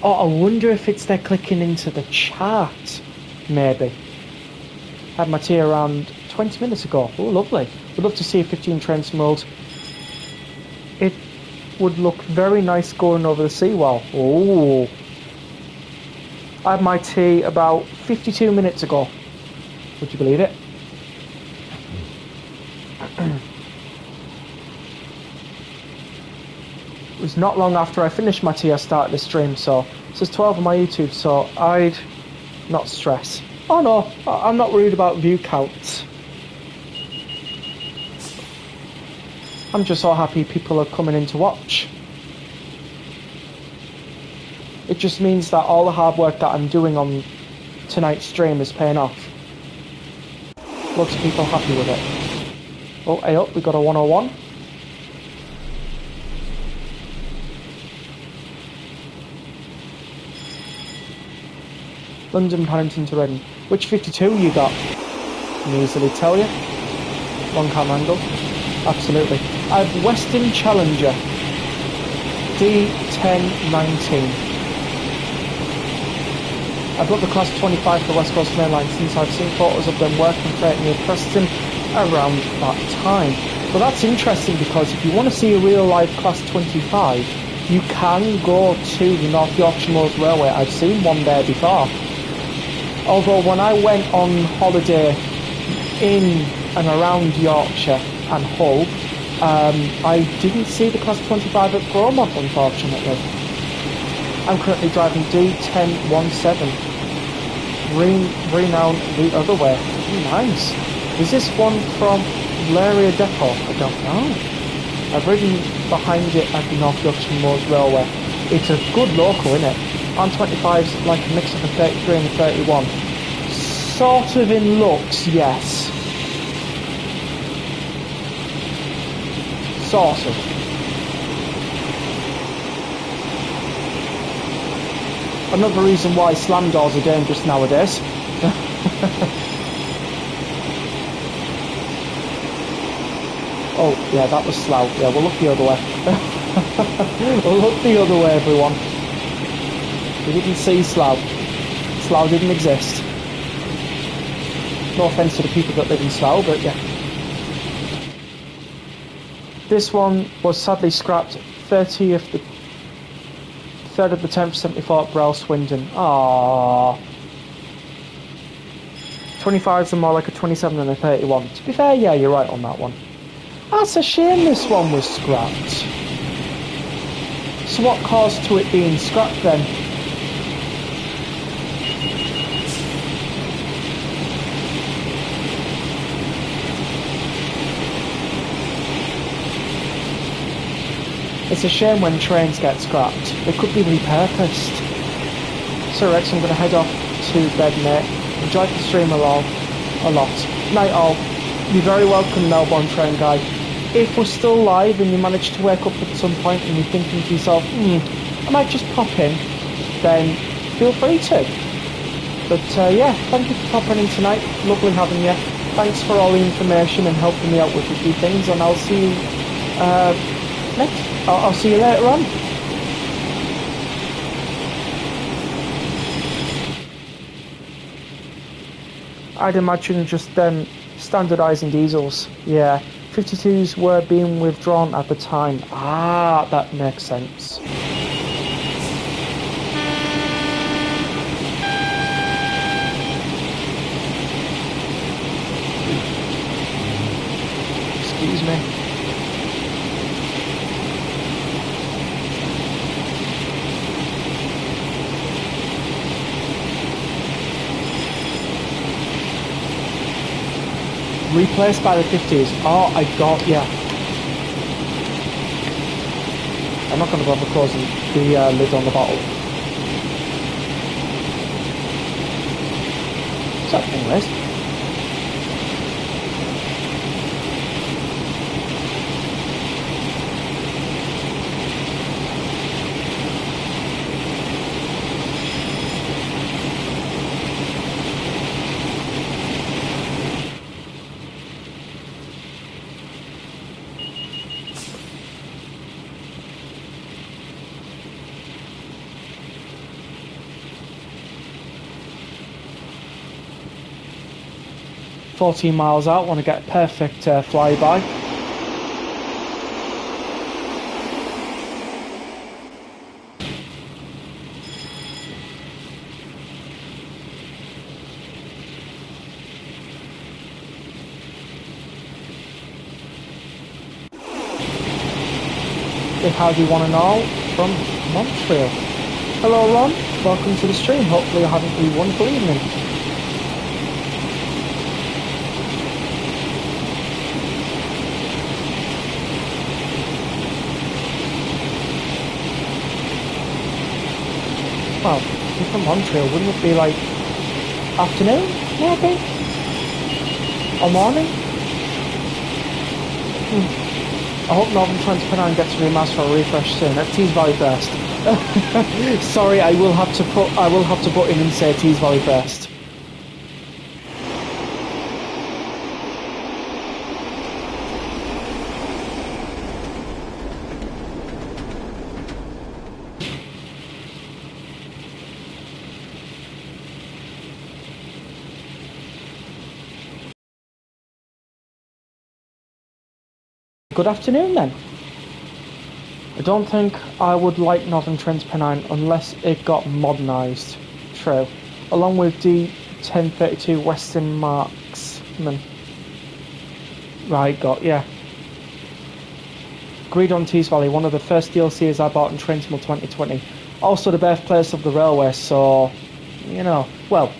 A: Oh, I wonder if it's they're clicking into the chart. Maybe. Had my tea around 20 minutes ago. Oh, lovely. Would love to see a 15 trains world. It would look very nice going over the seawall. Oh. I had my tea about 52 minutes ago. Would you believe it? It was not long after I finished my tea I started the stream, so it says 12 on my YouTube, so I'd not stress. Oh no, I'm not worried about view counts. I'm just so happy people are coming in to watch. It just means that all the hard work that I'm doing on tonight's stream is paying off. Lots of people happy with it. Oh, hey up, we got a 101. London, Paddington to Reading. Which 52 you got? Can easily tell you. Long cam angle. Absolutely. I have Western Challenger. D1019. I've got the class 25 for the West Coast Main Line since I've seen photos of them working freight near Preston around that time. Well, that's interesting because if you want to see a real life class 25, you can go to the North Yorkshire Moors Railway. I've seen one there before. Although when I went on holiday in and around Yorkshire and Hull, I didn't see the class 25 at Gromov, unfortunately. I'm currently driving D1017. Renown the other way. Nice. Is this one from Laria Depot? I don't know. I've ridden behind it at the North Yorkshire Moors Railway. It's a good local, isn't it? R25's like a mix of a 33 and a 31. Sort of in looks, yes. Sort of. Another reason why slam doors are dangerous nowadays. Oh, yeah, that was Slough. Yeah, we'll look the other way. We'll look the other way, everyone. We didn't see Slough. Slough didn't exist. No offence to the people that live in Slough, but yeah. This one was sadly scrapped 3rd of the 10th, 74 at Brell, Swindon. Aww. 25s are more like a 27 than a 31. To be fair, yeah, you're right on that one. That's a shame this one was scrapped. So what caused to it being scrapped then? It's a shame when trains get scrapped. They could be repurposed. So Rex, I'm going to head off to bed, mate. Enjoyed the stream a lot. Night all. You're very welcome, Melbourne train guy. If we're still live and you manage to wake up at some point and you're thinking to yourself, I might just pop in, then feel free to. But yeah, thank you for popping in tonight. Lovely having you. Thanks for all the information and helping me out with a few things, and I'll see you next. I'll see you later on. I'd imagine just them standardising diesels. Yeah, 52s were being withdrawn at the time. Ah, that makes sense. Excuse me. Replaced by the 50s. Oh, I got ya. I'm not going to bother closing the lid on the bottle. So, anyways. $14 miles out, want to get a perfect flyby. Say howdy one and all from Montreal. Hello Ron, welcome to the stream. Hopefully you're having a wonderful evening. Well, you're from Montreal, wouldn't it be like afternoon, maybe? Or morning? I hope Northern Transpennine gets a remaster or refresh soon. At Tees Valley first. Sorry, I will have to put in and say Tees Valley first. Good afternoon then. I don't think I would like Northern Transpennine unless it got modernised. True. Along with the 1032 Western Marksman. Right, got yeah. Agreed on Tees Valley, one of the first DLCs I bought in Trainsimal 2020. Also the birthplace of the railway, so, you know, well,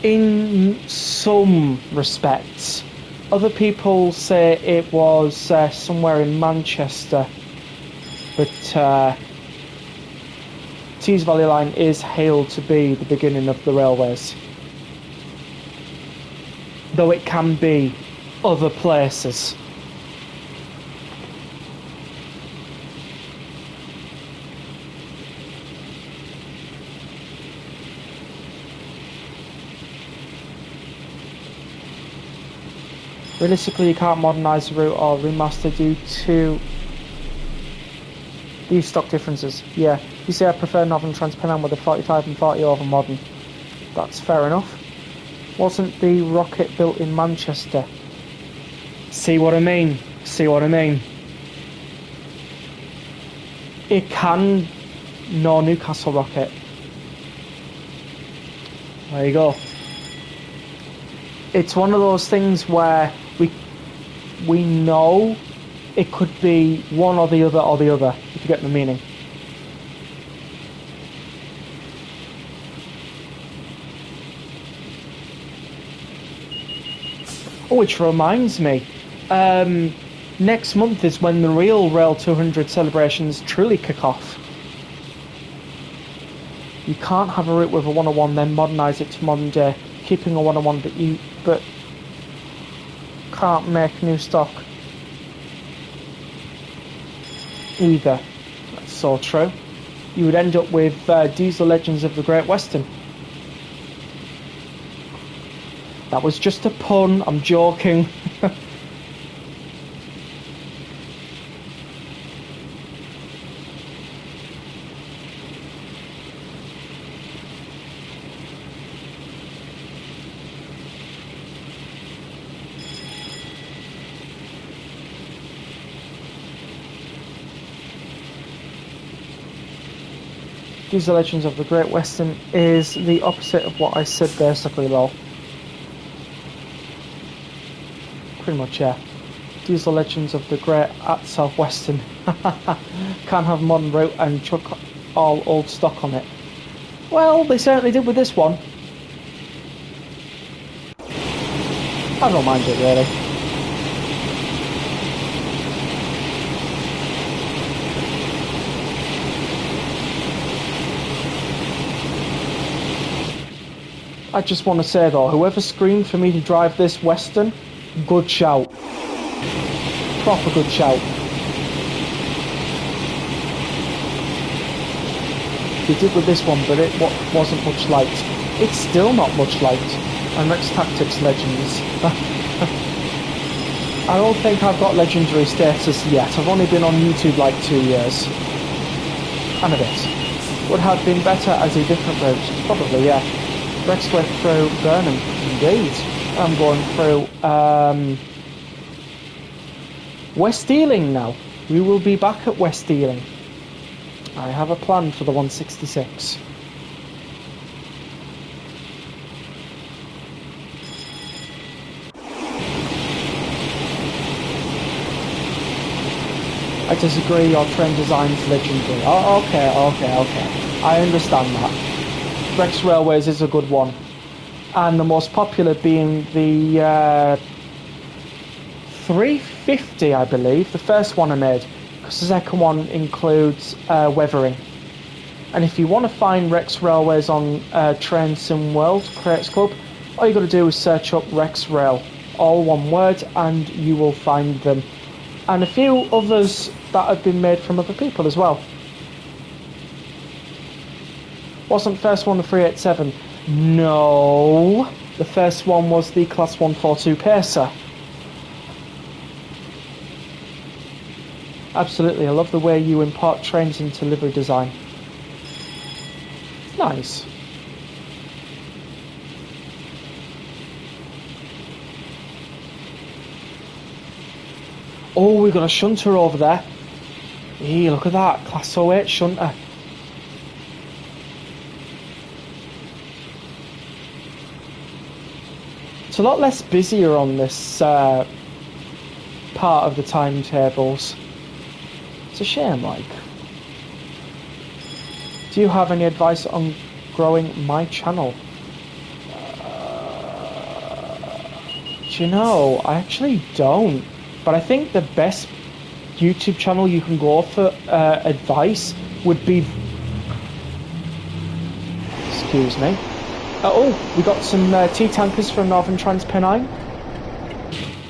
A: in some respects. Other people say it was somewhere in Manchester, but Tees Valley Line is hailed to be the beginning of the railways. Though it can be other places. Realistically, you can't modernise the route or remaster due to these stock differences. Yeah, you see I prefer Northern Transpennine with the 45 and 40 over modern. That's fair enough. Wasn't the rocket built in Manchester? See what I mean? See what I mean? It can... No, Newcastle rocket. There you go. It's one of those things where we know it could be one or the other, if you get the meaning. Oh, which reminds me, next month is when the real Rail 200 celebrations truly kick off. You can't have a route with a 101 then modernise it to modern day, keeping a 101 but can't make new stock either. That's so true. You would end up with Diesel Legends of the Great Western. That was just a pun, I'm joking. Diesel Legends of the Great Western is the opposite of what I said basically, lol. Pretty much, yeah. Diesel Legends of the Great at Southwestern. Can't have modern route and chuck all old stock on it. Well, they certainly did with this one. I don't mind it really. I just want to say though, whoever screamed for me to drive this Western, good shout. Proper good shout. They did with this one, but it wasn't much liked. It's still not much liked. And Rex Tactics Legends. I don't think I've got legendary status yet. I've only been on YouTube like 2 years. And a bit. Would have been better as a different route. Probably, yeah. Rex went through Burnham. Indeed. I'm going through West Ealing now. We will be back at West Ealing. I have a plan for the 166. I disagree, your train design's legendary. Oh, okay. I understand that. Rex Railways is a good one. And the most popular being the 350, I believe. The first one I made. Because the second one includes weathering. And if you want to find Rex Railways on Train Sim World, Crates Club, all you got to do is search up Rex Rail. All one word, and you will find them. And a few others that have been made from other people as well. Wasn't the first one the 387? No. The first one was the Class 142 Pacer. Absolutely, I love the way you impart trains into livery design. Nice. Oh, we've got a Shunter over there. Hey, look at that. Class 08 Shunter. It's a lot less busier on this part of the timetables. It's a shame, like. Do you have any advice on growing my channel? Do you know, I actually don't. But I think the best YouTube channel you can go for advice would be... Excuse me. Oh, we got some T-tankers from Northern Transpennine.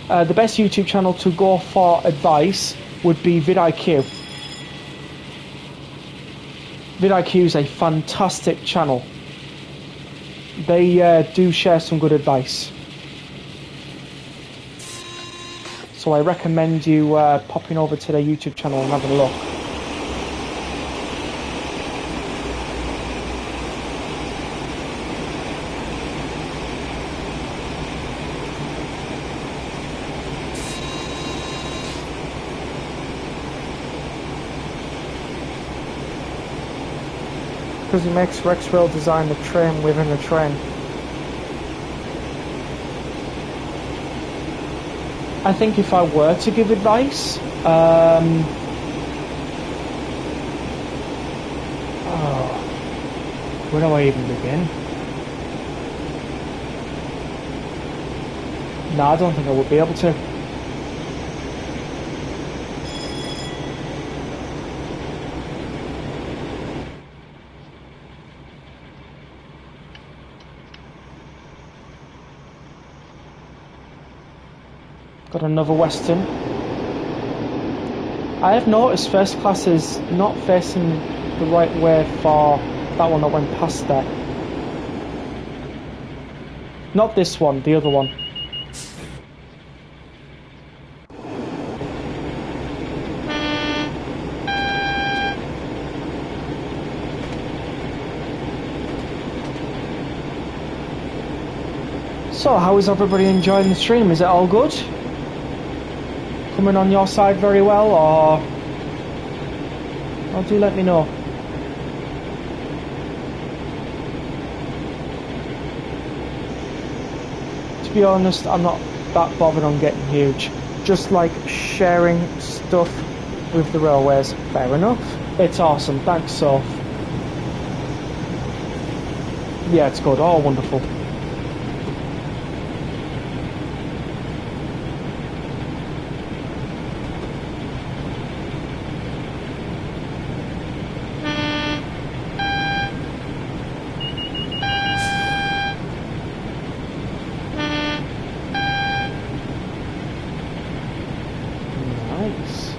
A: The best YouTube channel to go for advice would be vidIQ. vidIQ is a fantastic channel. They do share some good advice. So I recommend you popping over to their YouTube channel and having a look. Because he makes Rex Rail design the train within a train. I think if I were to give advice, where do I even begin? No, I don't think I would be able to. Got another Western. I have noticed first class is not facing the right way for that one that went past there. Not this one, the other one. So, how is everybody enjoying the stream? Is it all good? Coming on your side very well, or do let me know. To be honest, I'm not that bothered on getting huge. just like sharing stuff with the railways. Fair enough. It's awesome. Thanks, Soph. Yeah, it's good. Oh, wonderful. Nice.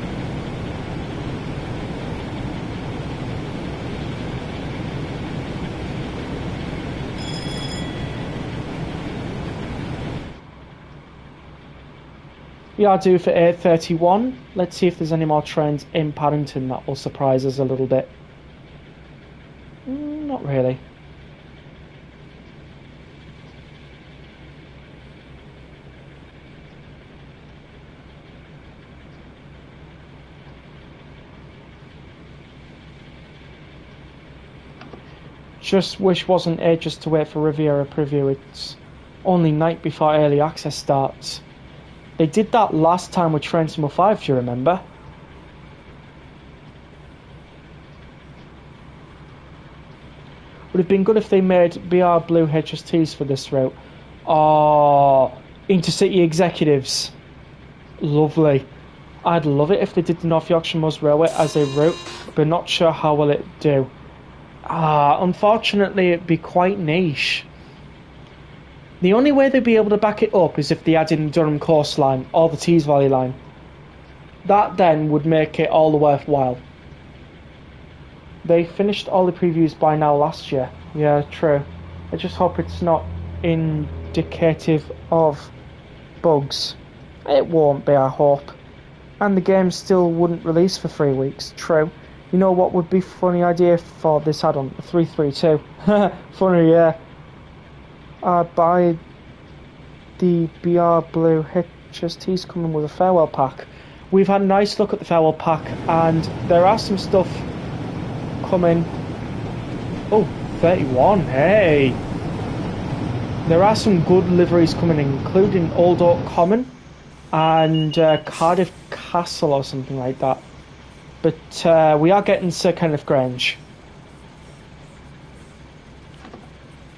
A: Yeah, I'll do for 8:31. Let's see if there's any more trains in Paddington that will surprise us a little bit. Not really. Just wish wasn't ages to wait for Riviera preview. It's only night before early access starts. They did that last time with Train Sim 5, do you remember? Would have been good if they made BR Blue HSTs for this route. Oh, intercity executives. Lovely. I'd love it if they did the North Yorkshire Moors Railway as a route, but not sure how will it do. Unfortunately, it'd be quite niche. The only way they'd be able to back it up is if they added in Durham Coastline or the Tees Valley line. That then would make it all the worthwhile. They finished all the previews by now last year. Yeah, true. I just hope it's not indicative of bugs. It won't be, I hope. And the game still wouldn't release for 3 weeks. True. You know what would be a funny idea for this add-on? 332. Funny, yeah. Buy the BR Blue HSTs coming with a farewell pack. We've had a nice look at the farewell pack, and there are some stuff coming. Oh, 31, hey! There are some good liveries coming, including Old Oak Common and Cardiff Castle or something like that. But we are getting Sir Kenneth Grange.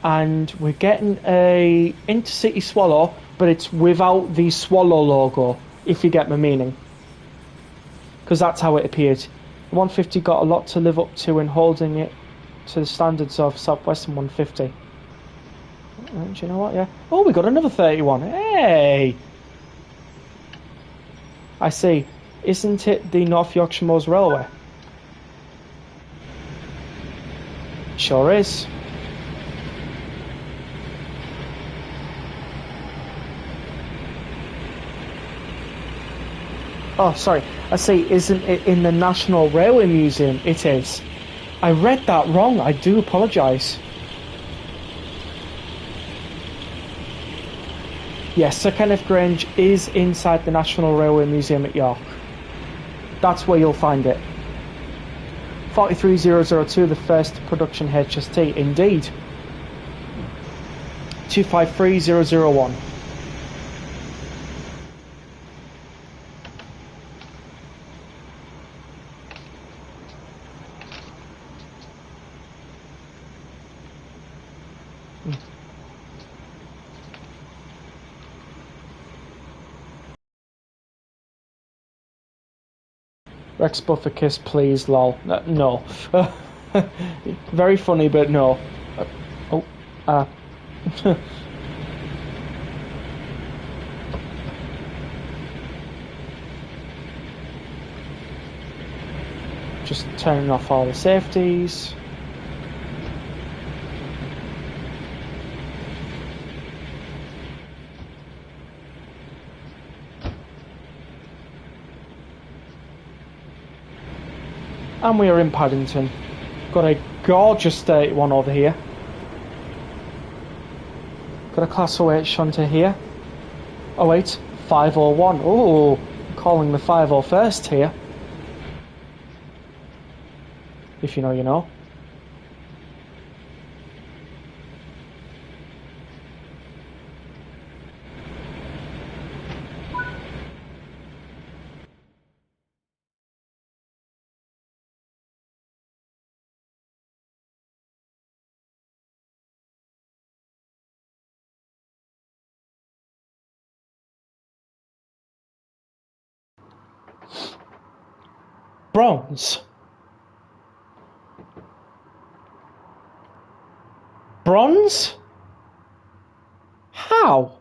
A: And we're getting a Intercity Swallow, but it's without the Swallow logo, if you get my meaning. Because that's how it appeared. The 150 got a lot to live up to in holding it to the standards of Southwestern 150. Do you know what, yeah? Oh, we got another 31. Hey! I see. Isn't it the North Yorkshire Moors Railway? Sure is. Oh, sorry. I say, isn't it in the National Railway Museum? It is. I read that wrong. I do apologise. Yes, Sir Kenneth Grange is inside the National Railway Museum at York. That's where you'll find it. 43002, the first production HST, indeed. 253001. Rex Buffer please, lol. No. Very funny, but no. Just turning off all the safeties. And we are in Paddington. Got a gorgeous 31 over here. Got a Class 08 Shunter here. Oh wait, 501. Oh, calling the 501st here. If you know, you know. Bronze. Bronze? How?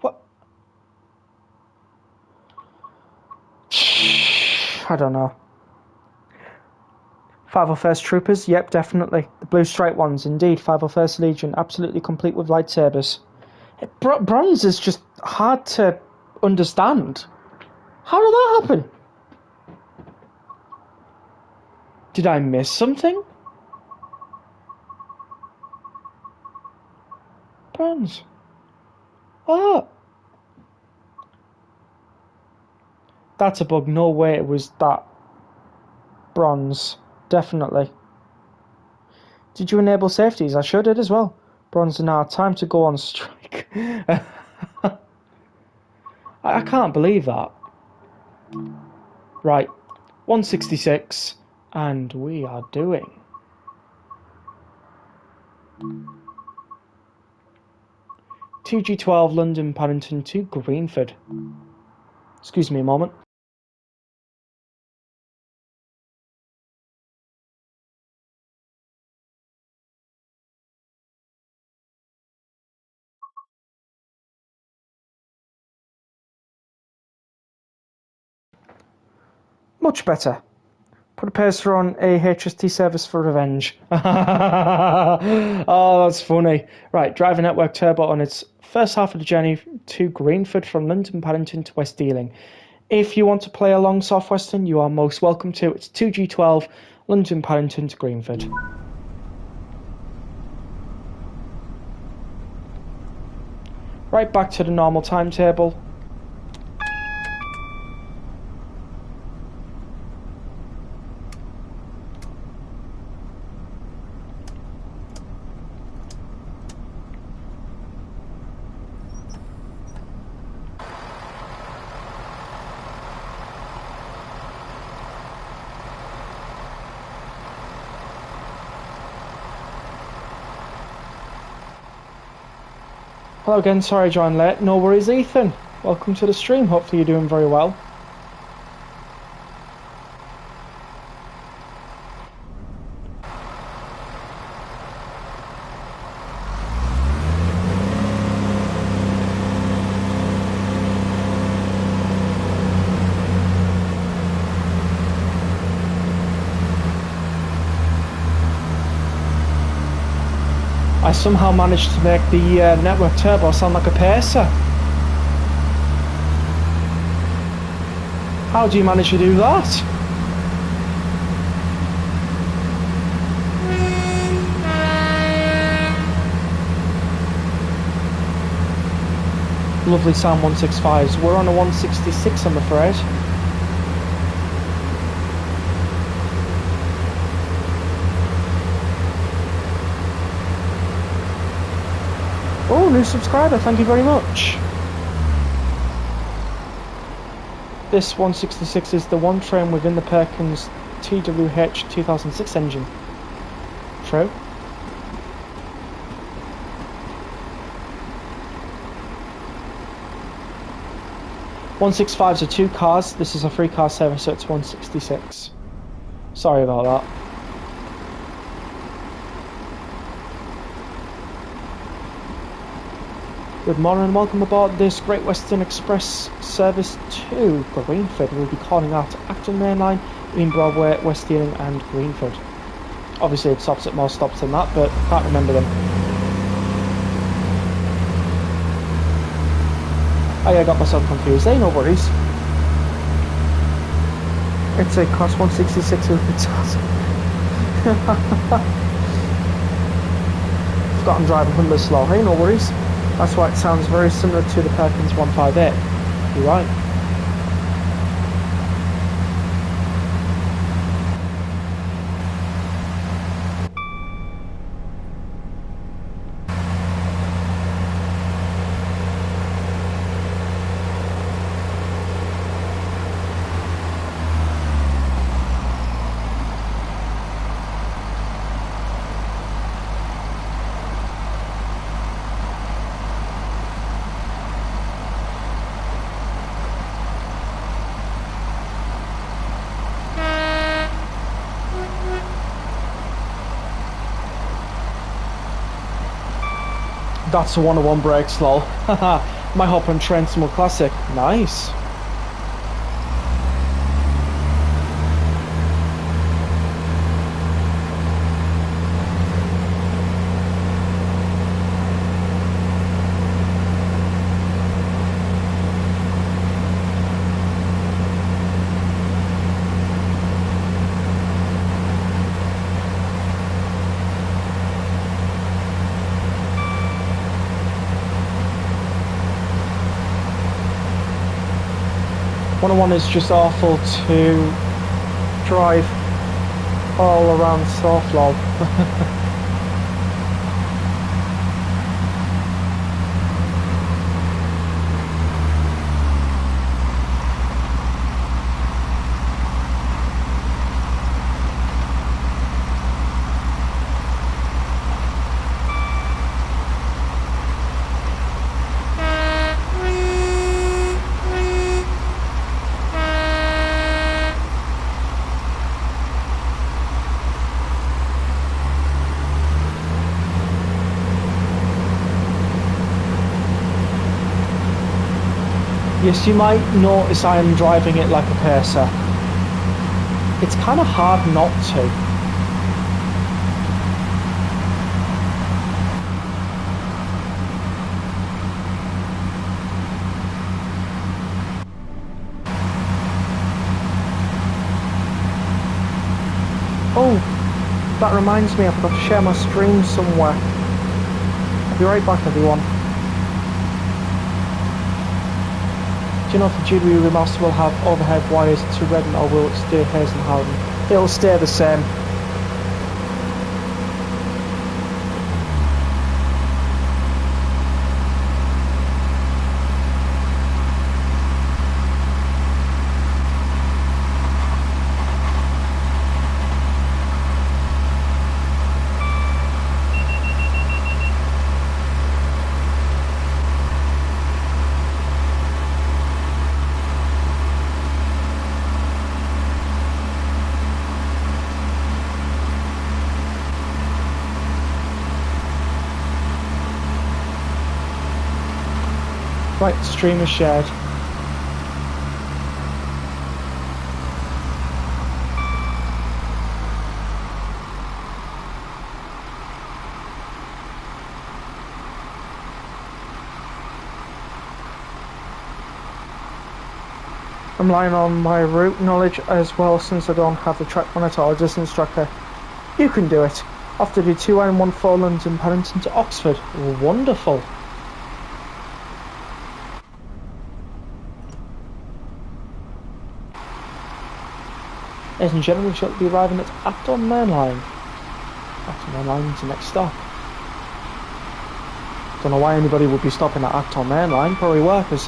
A: What? I don't know. 501st Troopers, yep, definitely. The blue stripe ones, indeed. 501st Legion, absolutely complete with lightsabers. Bronze is just hard to understand. How did that happen? Did I miss something? Bronze. Oh. That's a bug. No way it was that. Bronze. Definitely. Did you enable safeties? I sure did as well. Bronze now. Time to go on strike. I can't believe that. Right. 166. And we are doing... TG12 London Paddington to Greenford. Excuse me a moment. Much better. Put a pacer on a HST service for revenge. Oh, that's funny. Right, Driver Network Turbo on its first half of the journey to Greenford from London Paddington to West Ealing. If you want to play along South Western, you are most welcome to. It's 2G12, London Paddington to Greenford. Right back to the normal timetable. Hello again, sorry I joined late. No worries, Ethan. Welcome to the stream. Hopefully you're doing very well. I somehow managed to make the network turbo sound like a pacer. How do you manage to do that? Lovely sound 165s. We're on a 166, I'm afraid. Oh, new subscriber, thank you very much. This 166 is the one train within the Perkins TWH 2006 engine. True. One 165s are two cars. This is a free car service, so it's 166. Sorry about that. Good morning and welcome aboard this Great Western Express service to Greenford. We'll be calling out Acton Main Line, in Broadway, West Ealing and Greenford. Obviously it stops at more stops than that, but I can't remember them. Oh yeah, I got myself confused there, no worries. It's a Class 166 with the task. Forgot I'm driving Humber slow, hey, no worries. That's why it sounds very similar to the Perkins 158. You're right. That's a 101 brakes, lol. Haha, my hop on train summer classic. Nice. One is just awful to drive all around South lol. Yes, you might notice I am driving it like a pacer. It's kind of hard not to. Oh, that reminds me, I forgot to share my stream somewhere. I'll be right back, everyone. Do you know if the Jubilee remaster will have overhead wires to Reading, or will it stay Hazenhausen? It'll stay the same. Right, stream is shared. I'm relying on my route knowledge as well, since I don't have the track monitor or distance tracker. You can do it. I have to do 2 and 1 for London, Paddington to Oxford. Wonderful. Ladies and gentlemen, we shall be arriving at Acton Main Line. Acton Main Line is the next stop. Don't know why anybody would be stopping at Acton Main Line, probably workers.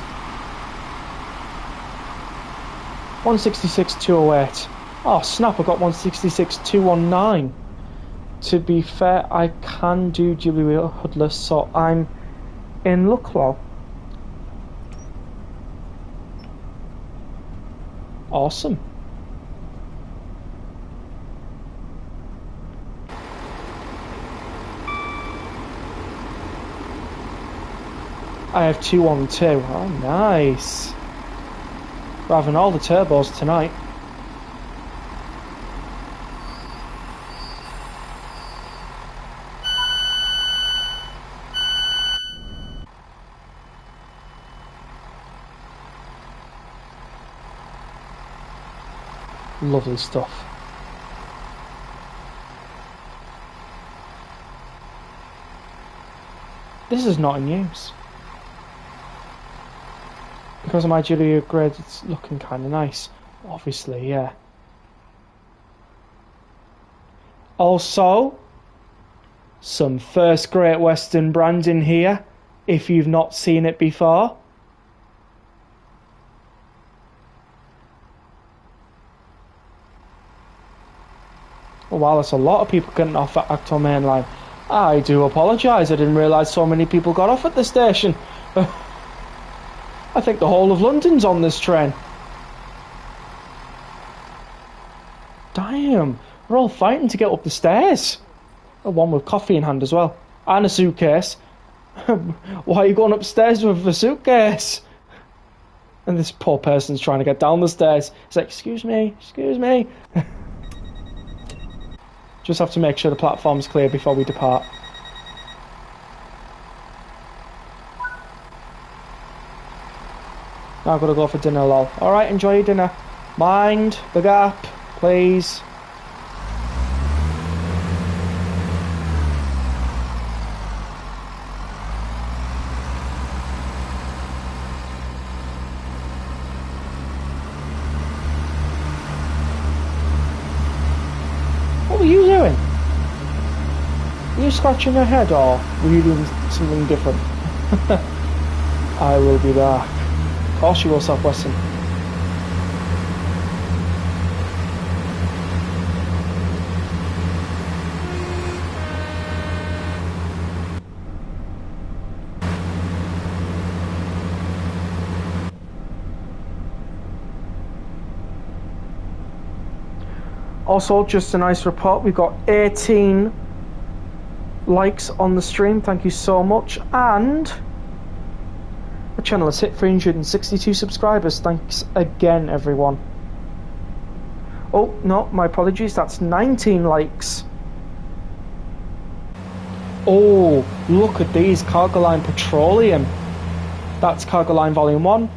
A: 166,208. Oh snap, I got 166,219. To be fair, I can do Jubilee Hoodless, so I'm in Lucklow. Awesome. I have 212. Oh, nice. We're having all the turbos tonight. Lovely stuff. This is not in use. Because of my Julia upgrade, it's looking kind of nice. Obviously, yeah. Also, some first Great Western branding here, if you've not seen it before. Well, while there's a lot of people getting off at Acton Main Line, I do apologise, I didn't realise so many people got off at the station. I think the whole of London's on this train. Damn, we're all fighting to get up the stairs. One with coffee in hand as well, and a suitcase. Why are you going upstairs with the suitcase? And this poor person's trying to get down the stairs. He's like, excuse me, excuse me. Just have to make sure the platform's clear before we depart. Now I've got to go for dinner, lol. Alright, enjoy your dinner. Mind the gap, please. What were you doing? Were you scratching your head or were you doing something different? I will be back. Of course you will, Southwestern. Also, just a nice report, we've got 18 likes on the stream, thank you so much, and the channel has hit 362 subscribers, thanks again everyone. Oh, no, my apologies, that's 19 likes. Oh, look at these, Cargo Line Petroleum. That's Cargo Line Volume 1.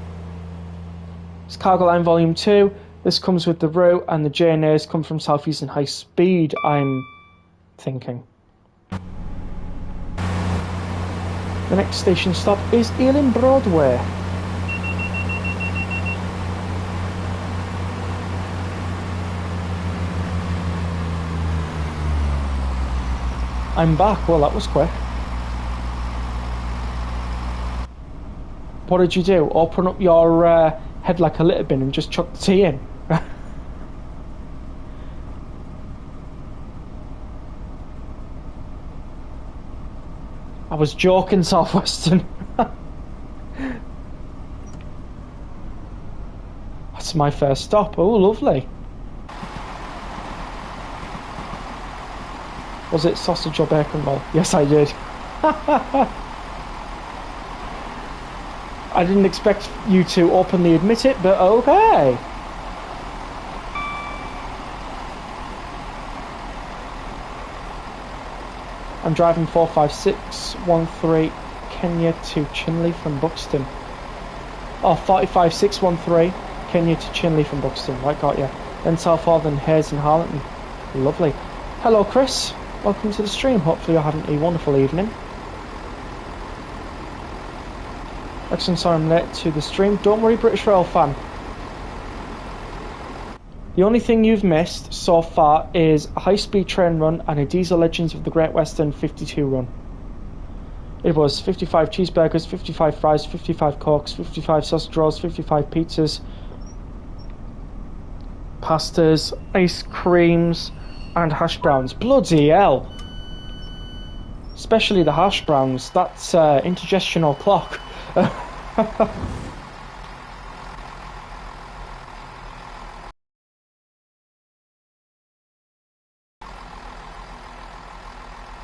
A: It's Cargo Line Volume 2. This comes with the route, and the JNAs come from South Eastern High Speed, I'm thinking. The next station stop is Ealing Broadway. I'm back. Well, that was quick. What did you do? Open up your head like a litter bin and just chuck the tea in? I was joking, Southwestern. That's my first stop. Oh, lovely. Was it sausage or bacon roll? Yes, I did. I didn't expect you to openly admit it, but okay. I'm driving 45613 Kenya to Chinley from Buxton. Oh, 45613 Kenya to Chinley from Buxton. Right, got you. Then Southall, then Hayes and Harlington. Lovely. Hello, Chris. Welcome to the stream. Hopefully you're having a wonderful evening. Excellent, sorry I'm late to the stream. Don't worry, British Rail fan. The only thing you've missed so far is a high-speed train run and a Diesel Legends of the Great Western 52 run. It was 55 cheeseburgers, 55 fries, 55 cokes, 55 sausage rolls, 55 pizzas, pastas, ice creams, and hash browns. Bloody hell! Especially the hash browns. That's intergestional clock.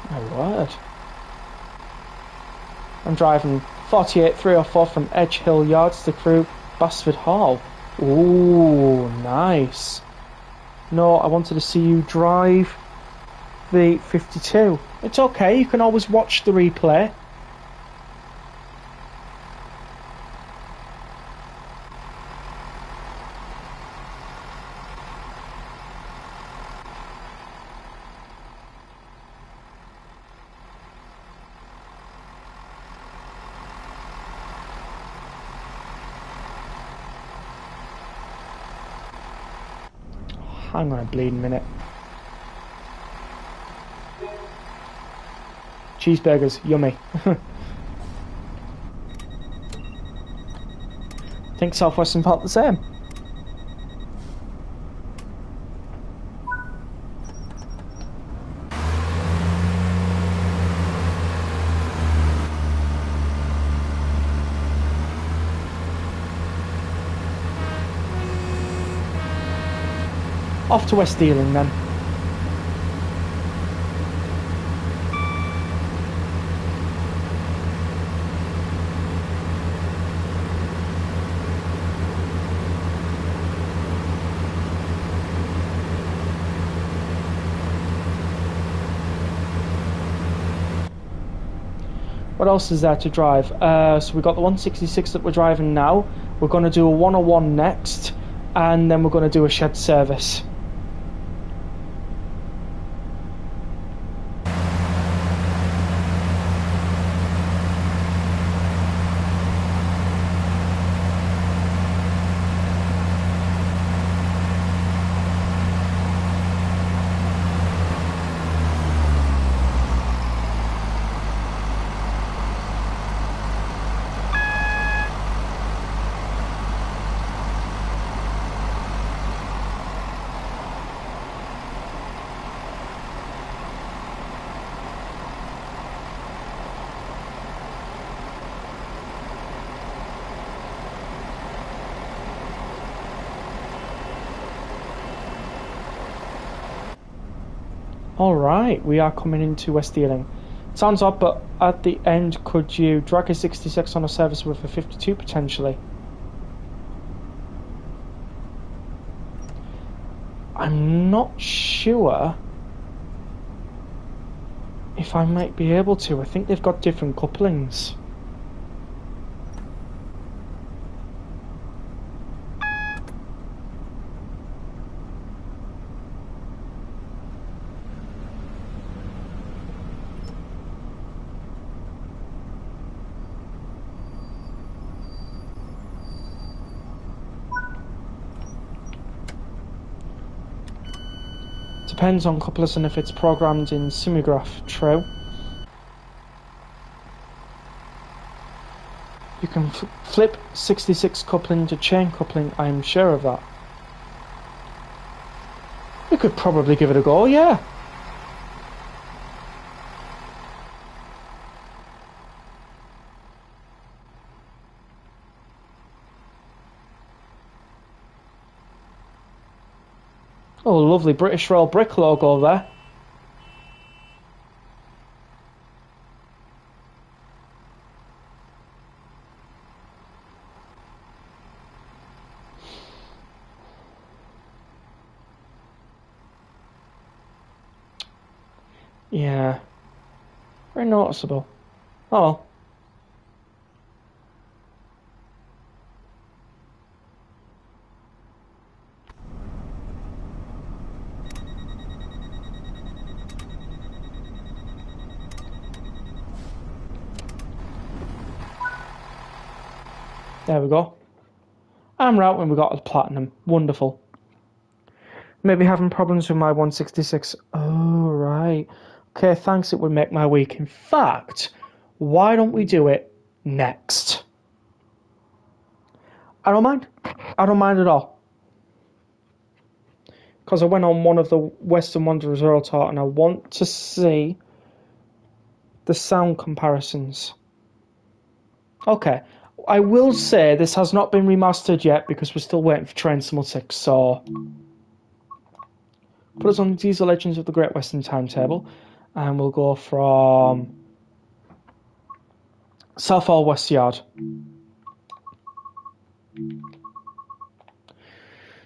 A: My word. I'm driving 48304 from Edge Hill Yards to Crewe, Basford Hall. Ooh, nice. No, I wanted to see you drive the 52. It's okay, you can always watch the replay. Hang on a bleeding minute. Cheeseburgers, yummy. Think Southwestern felt the same. Off to West Ealing then. What else is there to drive? So we've got the 166 that we're driving now. We're going to do a 101 next, and then we're going to do a shed service. Alright, we are coming into West Ealing. Sounds odd, but at the end, could you drag a 66 on a service with a 52 potentially? I'm not sure if I might be able to. I think they've got different couplings. Depends on couplers and if it's programmed in Simograph. True. You can flip 66 coupling to chain coupling, I am sure of that. We could probably give it a go, yeah. Oh, lovely British Rail brick logo there. Yeah. Very noticeable. Oh well. There we go. I'm right when we got to platinum. Wonderful. Maybe having problems with my 166. Oh, right. Okay, thanks. It would make my week. In fact, why don't we do it next? I don't mind. I don't mind at all. Because I went on one of the Western Wanderers Earl Talk and I want to see the sound comparisons. Okay. I will say this has not been remastered yet because we're still waiting for Train Simultics, so put us on the Diesel Legends of the Great Western timetable and we'll go from Southall West Yard.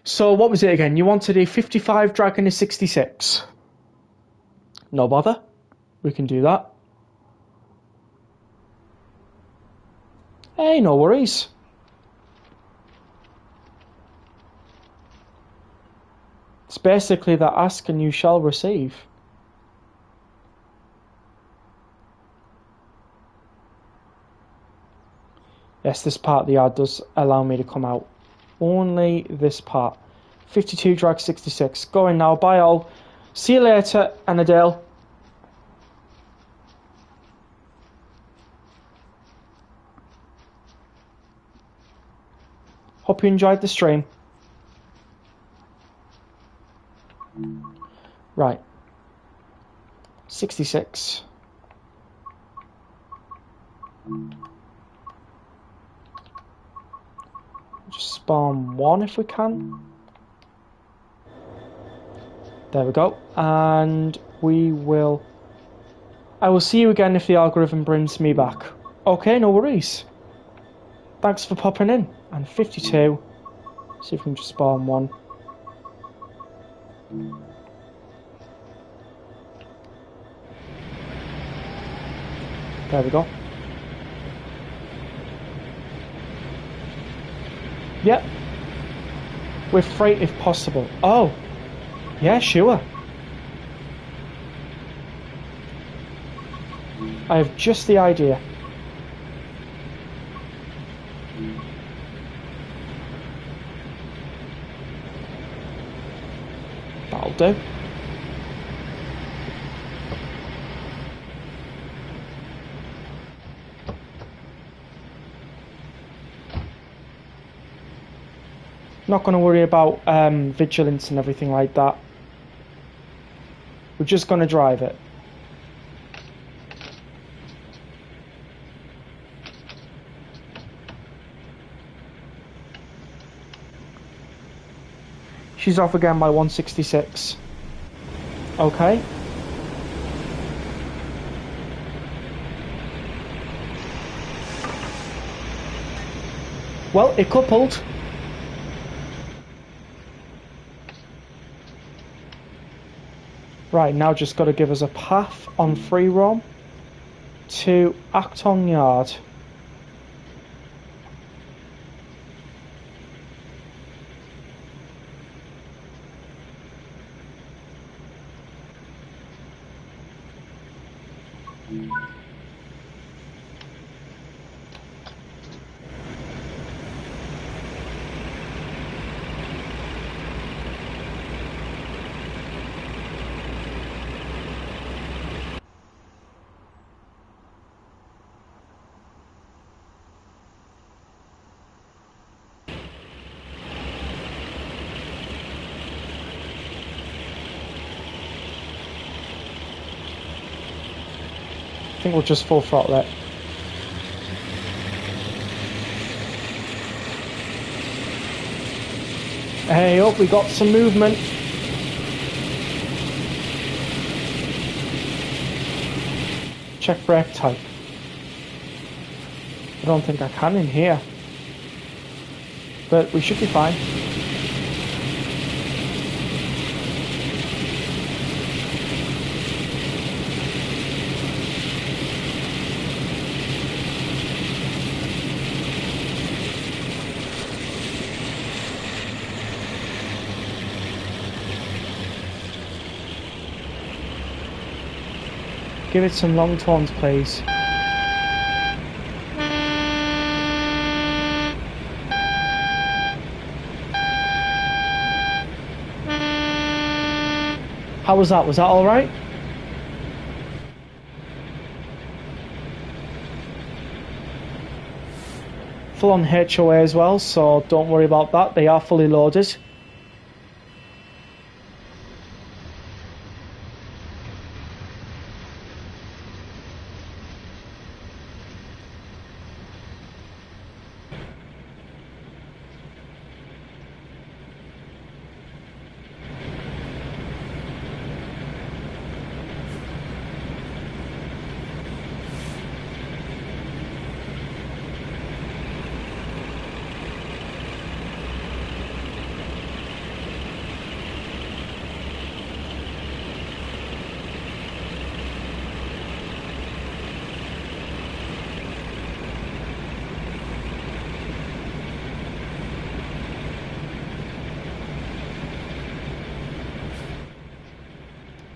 A: So what was it again? You wanted a 55 drag and a 66. No bother. We can do that. Hey, no worries. It's basically that ask and you shall receive. Yes, this part of the yard does allow me to come out. Only this part. 52 drag 66. Going now. Bye all. See you later, Annadale. Hope you enjoyed the stream. Right. 66. Just spawn one if we can. There we go. And we will... I will see you again if the algorithm brings me back. Okay, no worries. Thanks for popping in. And 52. See if we can just spawn one. There we go. Yep. With freight if possible. Oh. Yeah, sure. I have just the idea. That'll do. Not going to worry about vigilance and everything like that. We're just going to drive it. She's off again by 166. Okay. Well, it coupled. Right, now just got to give us a path on free roam to Acton Yard. I think we'll just full throttle it. Hey up, we got some movement. Check brake type. I don't think I can in here. But we should be fine. Give it some long tones, please. How was that? Was that all right? Full on HOA as well, so don't worry about that. They are fully loaded.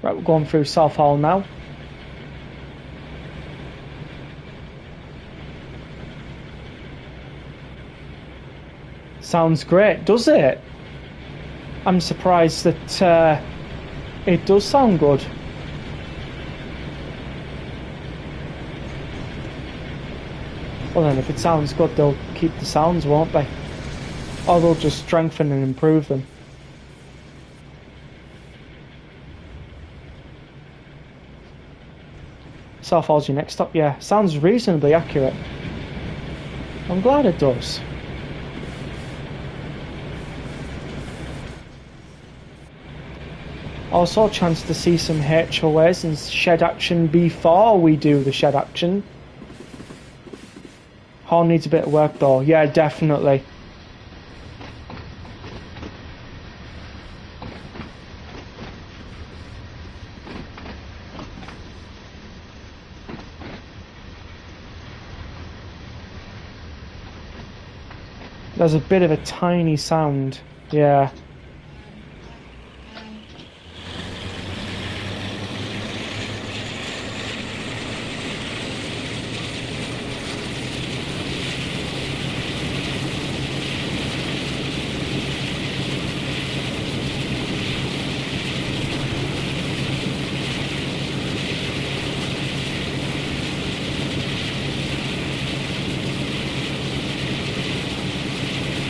A: Right, we're going through South Hall now. Sounds great, does it? I'm surprised that it does sound good. Well then, if it sounds good, they'll keep the sounds, won't they? Or they'll just strengthen and improve them. South Hall's your next stop, yeah. Sounds reasonably accurate. I'm glad it does. Also a chance to see some HOAs and shed action before we do the shed action. Horn needs a bit of work though, yeah, definitely. There's a bit of a tiny sound. Yeah.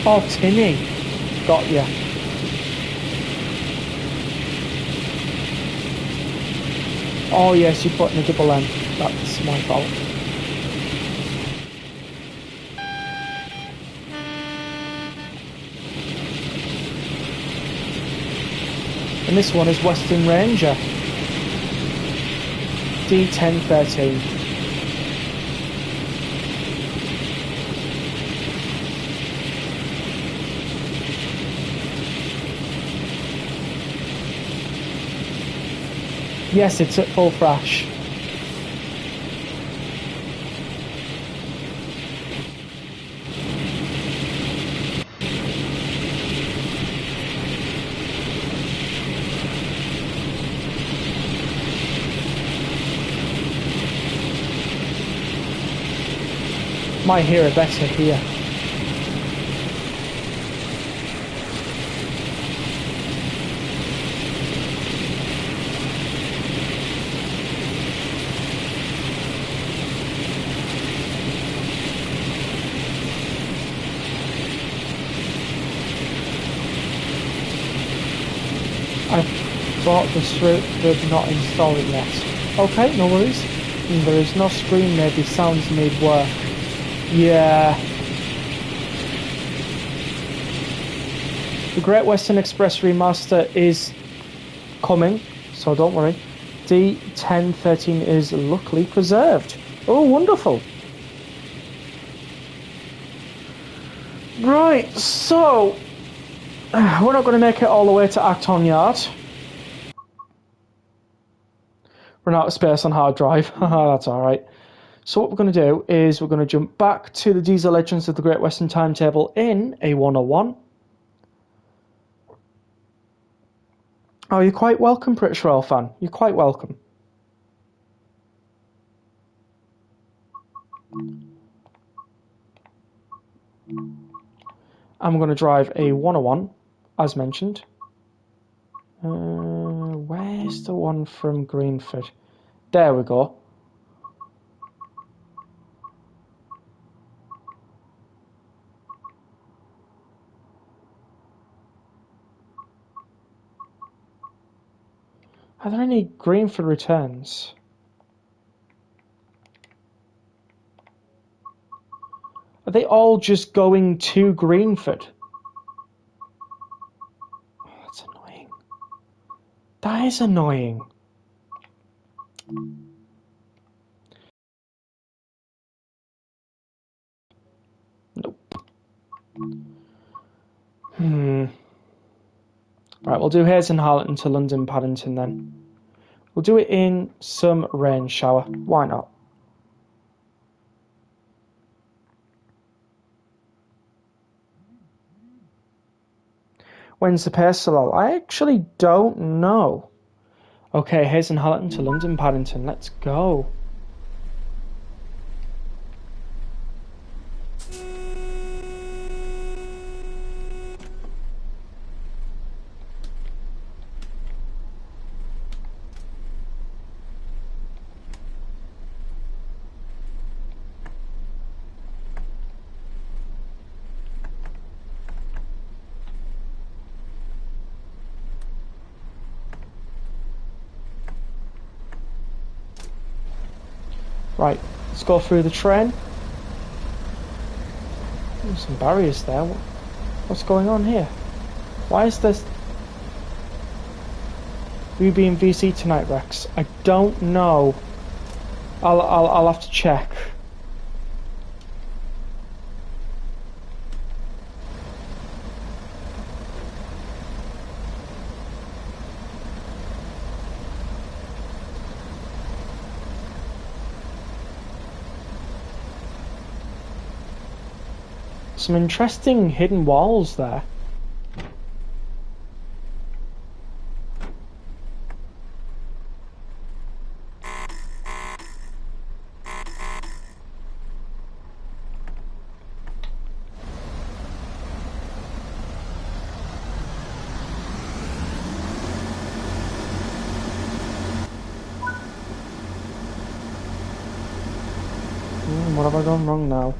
A: Oh, tinny. Got ya. Oh, yes, you're putting a double M. That's my fault. And this one is Western Ranger. D1013. Yes, it's at full thrash. Might hear it better here. I've brought this through, but not installed it yet. Okay, no worries. And there is no screen, maybe sounds need work. Yeah. The Great Western Express remaster is coming, so don't worry. D1013 is luckily preserved. Oh, wonderful. Right, so we're not going to make it all the way to Acton Yard. Run out of space on hard drive. That's alright. So what we're going to do is we're going to jump back to the Diesel Legends of the Great Western Timetable in A101. Oh, you're quite welcome, British Rail fan. You're quite welcome. I'm going to drive a 101, as mentioned. Where's the one from Greenford? There we go. Are there any Greenford returns? Are they all just going to Greenford? Oh, that's annoying. That is annoying. Nope. Right, we'll do Hayes and Harleton to London Paddington then. We'll do it in some rain shower. Why not? When's the Percival? I actually don't know. Okay, Hayes and Harleton to London Paddington. Let's go. Right, let's go through the train. There's some barriers there. What's going on here? Why is this Ruby and VC tonight, Rex? I don't know. I'll have to check. Some interesting hidden walls there. What have I done wrong now?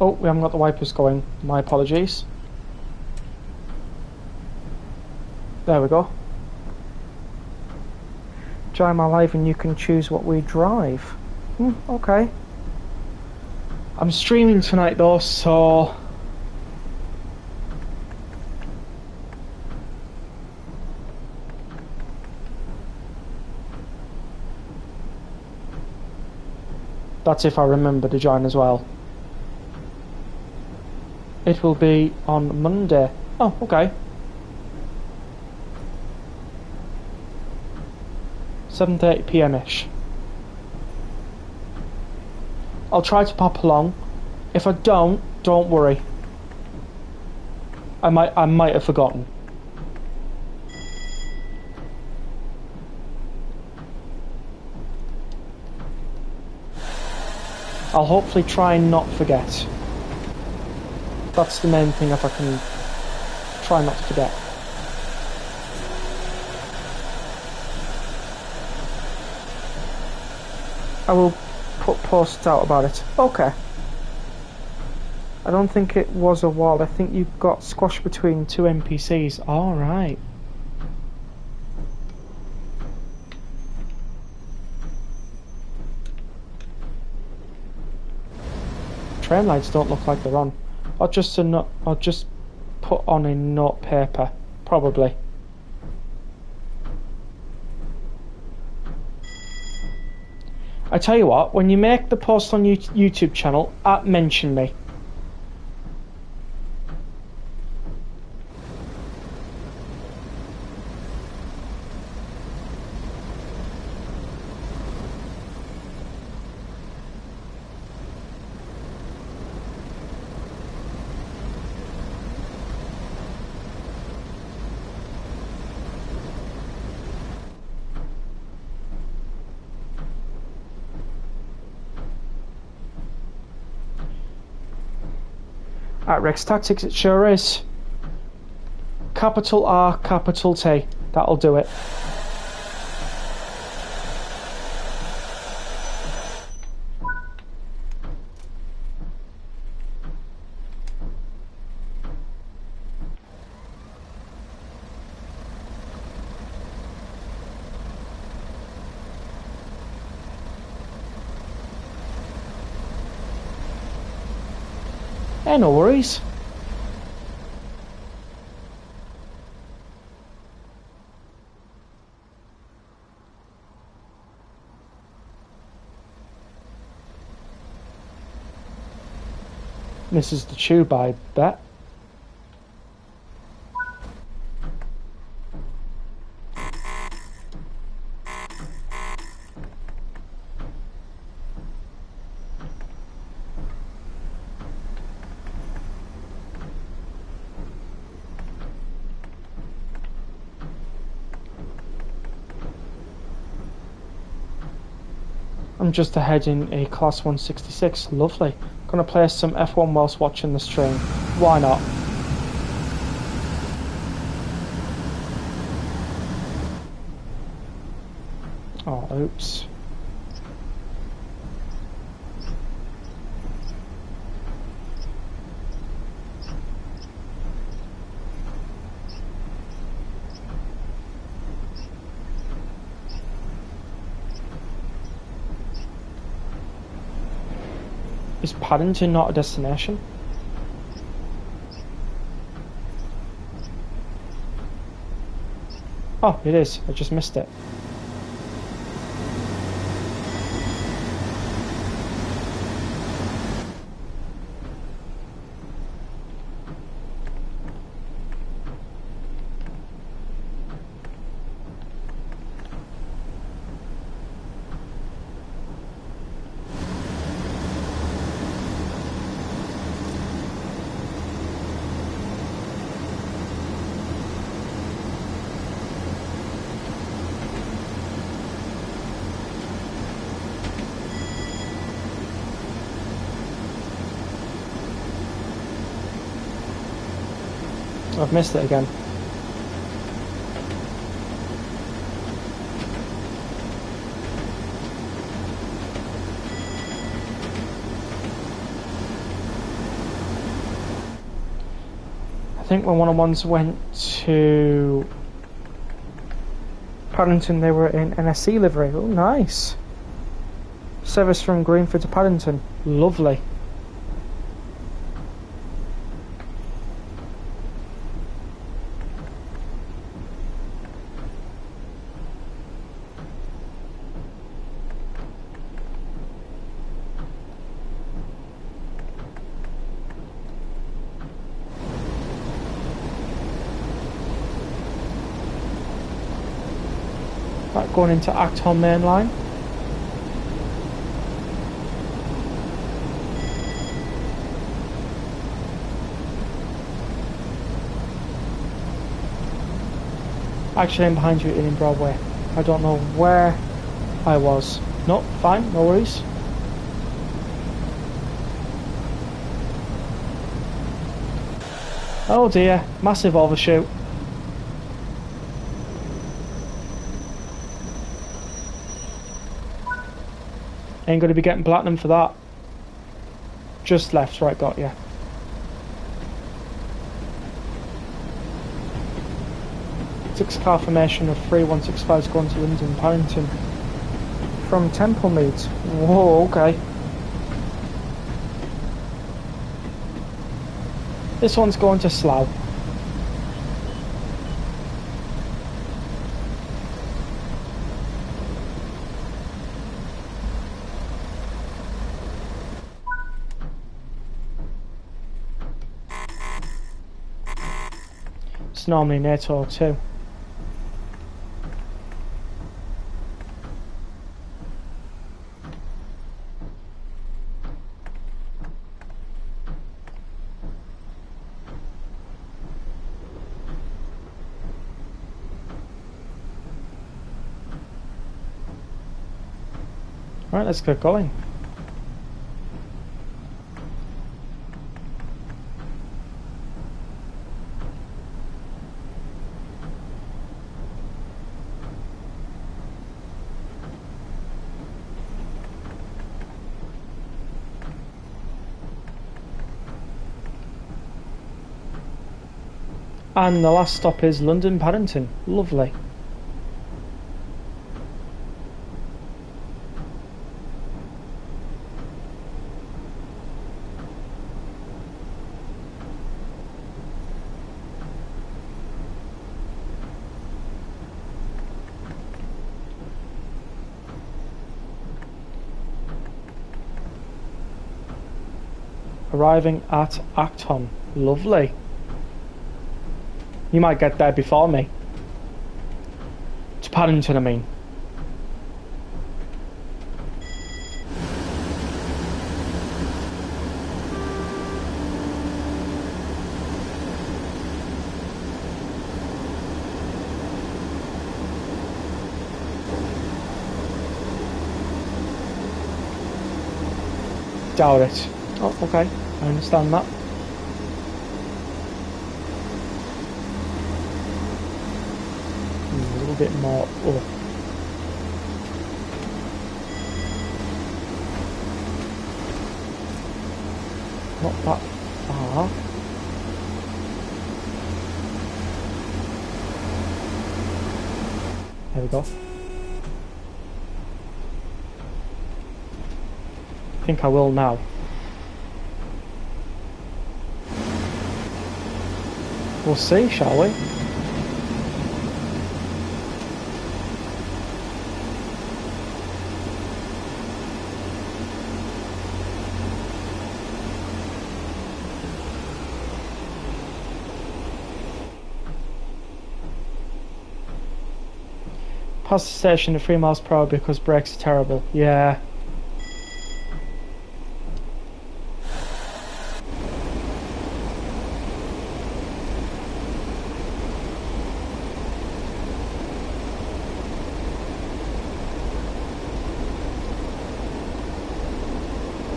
A: Oh, we haven't got the wipers going. My apologies. There we go. Join my live and you can choose what we drive. Okay. I'm streaming tonight though, so... That's if I remember to join as well. It will be on Monday. Oh, okay. 7:30 PM-ish. I'll try to pop along. If I don't worry. I might have forgotten. I'll hopefully try and not forget. That's the main thing, if I can try not to forget. I will put posts out about it. Okay. I don't think it was a wall. I think you got squashed between two NPCs. Alright. Train lights don't look like they're on. I'll just put on a note paper. Probably. I tell you what, when you make the post on YouTube channel, mention me. At Rex Tactics, it sure is. Capital R, capital T. That'll do it. No worries. This is the tube, I bet. I'm just ahead in a Class 166. Lovely. Gonna play some F1 whilst watching the stream. Why not? Oh, oops. Is Paddington not a destination? Oh, it is. I just missed it. I've missed it again. I think when one of the ones went to Paddington, they were in NSC livery. Oh, nice. Service from Greenford to Paddington. Lovely. Right, going into Acton main line. Actually, I'm behind you in Broadway. I don't know where I was. No, fine, no worries. Oh dear, massive overshoot. Ain't going to be getting platinum for that. Just left, right, got ya. Six-car formation of 3165s going to London, Paddington. From Templemead. Whoa, okay. This one's going to Slough. It's normally NATO too. Right, let's get going. And the last stop is London Paddington. Lovely. Arriving at Acton. Lovely. You might get there before me. To Paddington, I mean. Doubt it. Oh, okay. I understand that. A little bit more up. Not that far. There we go. I think I will now. We'll see, shall we? Pass the station at 3 miles per hour because brakes are terrible. Yeah.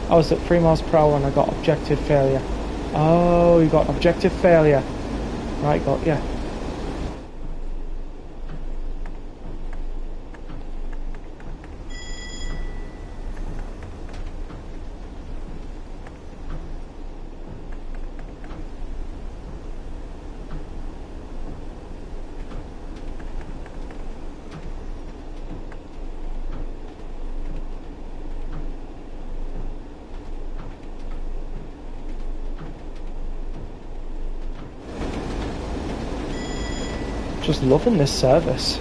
A: I was at 3 miles per hour and I got objective failure. Oh, you got objective failure. Right, got ya. Just loving this service.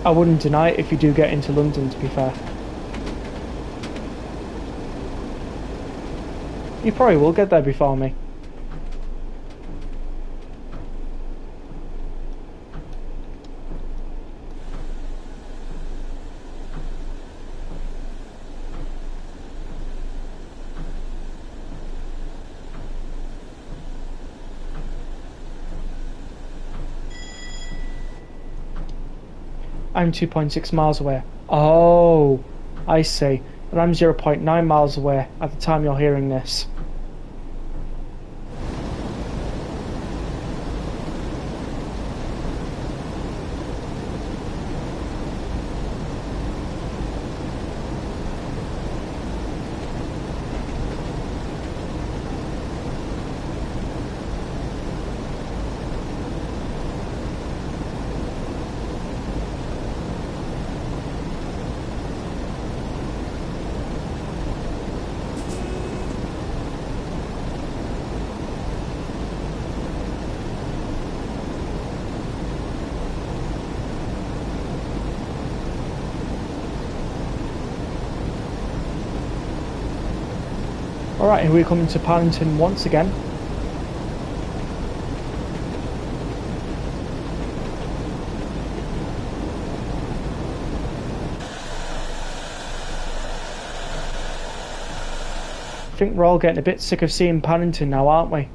A: I wouldn't deny it if you do get into London, to be fair. You probably will get there before me. I'm 2.6 miles away. Oh, I see. And I'm 0.9 miles away at the time you're hearing this. Alright, here we come to Paddington once again. I think we're all getting a bit sick of seeing Paddington now, aren't we?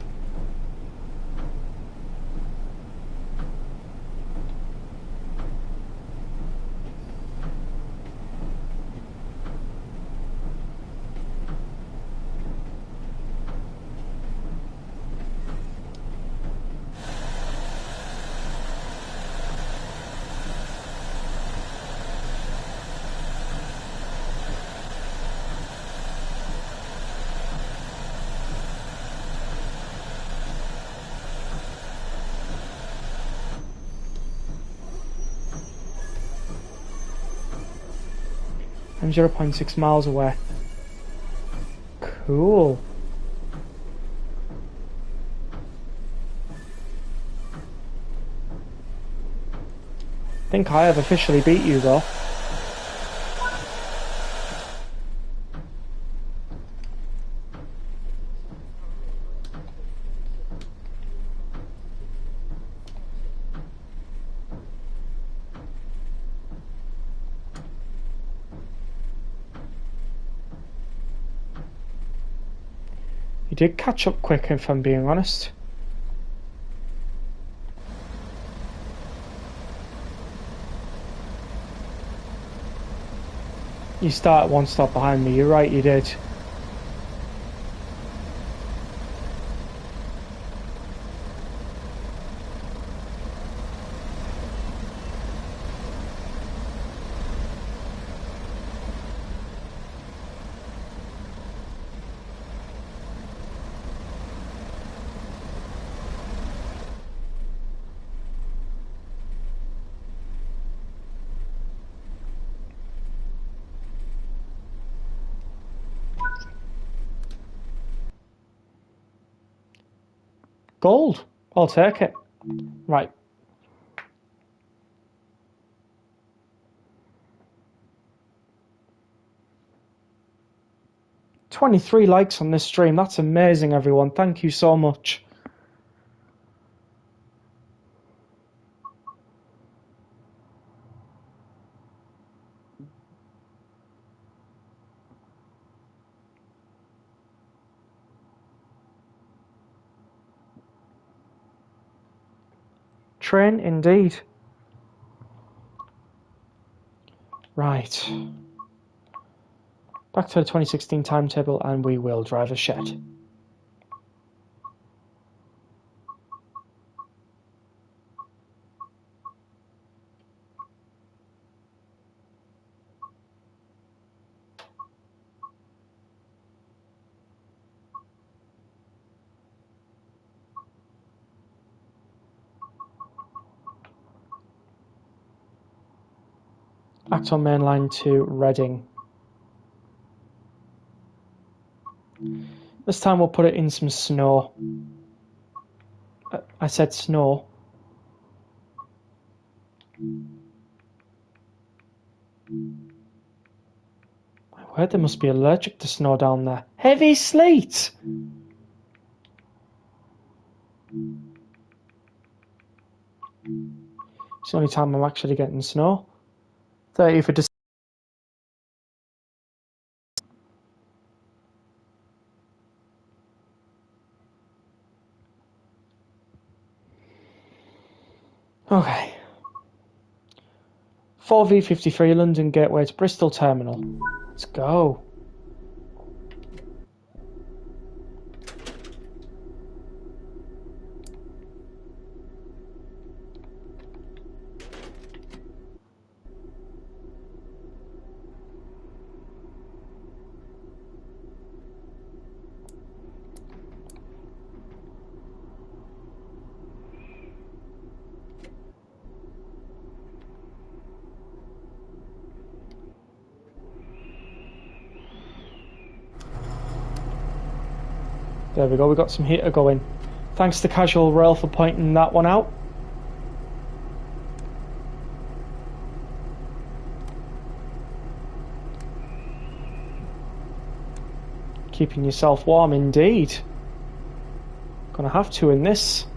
A: I'm 0.6 miles away. Cool. I think I have officially beat you though. You did catch up quick, if I'm being honest. You started one stop behind me, you're right, you did. Gold. I'll take it. Right. "23 likes on this stream. That's amazing, everyone. Thank you so much." train indeed. Right. Back to the 2016 timetable and we will drive a shed. Back on main line to Reading. This time we'll put it in some snow. I said snow. I heard they must be allergic to snow down there. Heavy sleet! It's the only time I'm actually getting snow. 30 for December. Okay. 4V53 London Gateway to Bristol Terminal. Let's go. There we go, we got some heater going. Thanks to Casual Rail for pointing that one out. Keeping yourself warm indeed. Gonna have to in this.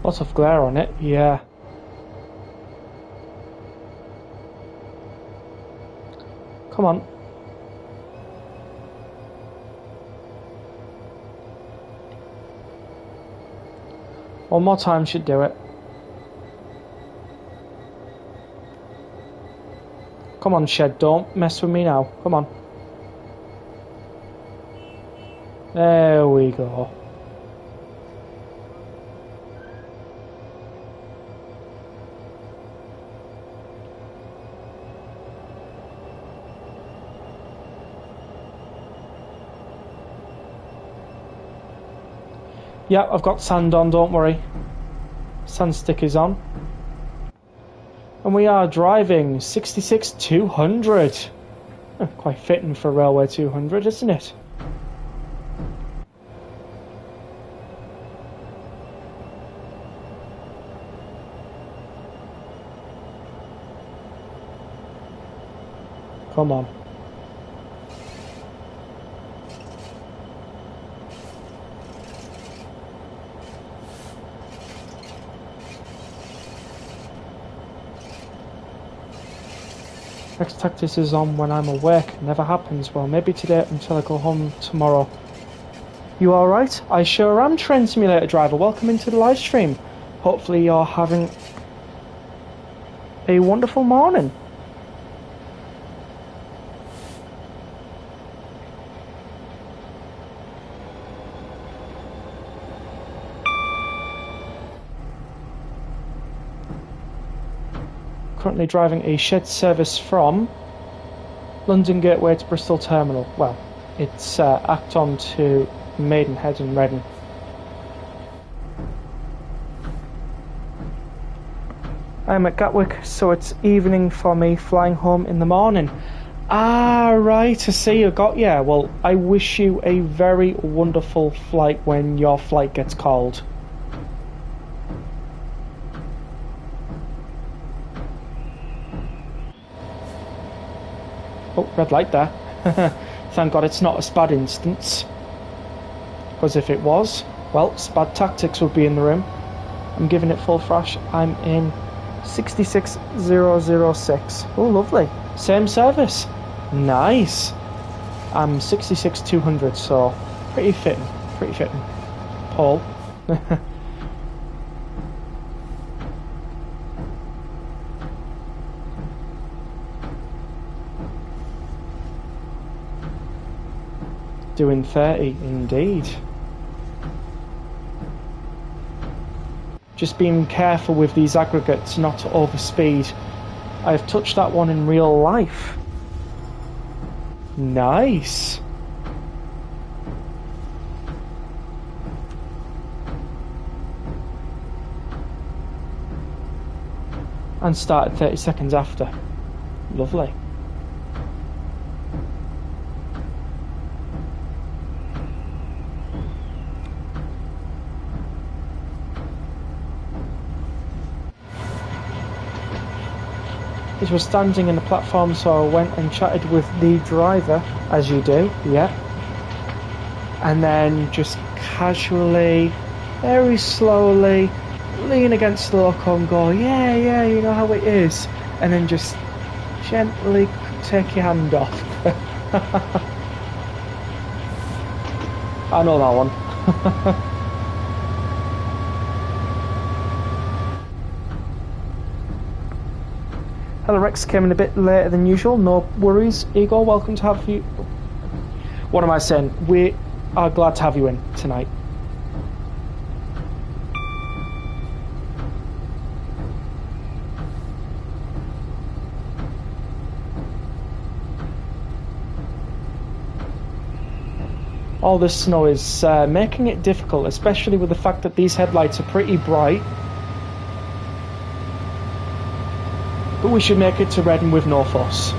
A: Lots of glare on it, yeah. Come on. One more time should do it. Come on, shed, don't mess with me now. Come on. There we go. Yeah, I've got sand on, don't worry. Sand stickers on. And we are driving 66-200. Quite fitting for Railway 200, isn't it? Come on. Next tactics is on when I'm awake. Never happens. Well, maybe today until I go home tomorrow. You alright? I sure am, Train Simulator Driver. Welcome into the live stream. Hopefully you're having a wonderful morning. Currently driving a shed service from London Gateway to Bristol Terminal. Well, It's act on to Maidenhead and Reading. I'm at Gatwick, so it's evening for me, flying home in the morning. Ah, right, I see, I got ya. Well, I wish you a very wonderful flight when your flight gets called. Oh, red light there. Thank God it's not a SPAD instance. Because if it was, well, SPAD tactics would be in the room. I'm giving it full thrash. I'm in 66006. Oh, lovely. Same service. Nice. I'm 66200, so pretty fitting. Pretty fitting. Paul. Doing 30, indeed. Just being careful with these aggregates not to overspeed. I've touched that one in real life. Nice. And started 30 seconds after. Lovely. It was standing in the platform, so I went and chatted with the driver, as you do, yeah. And then just casually, very slowly, lean against the loco and go, yeah, you know how it is. And then just gently take your hand off. I know that one. Hello Rex, came in a bit later than usual, no worries. Igor, welcome to have you. What am I saying? We are glad to have you in tonight. All this snow is making it difficult, especially with the fact that these headlights are pretty bright. But we should make it to Reading with no fuss.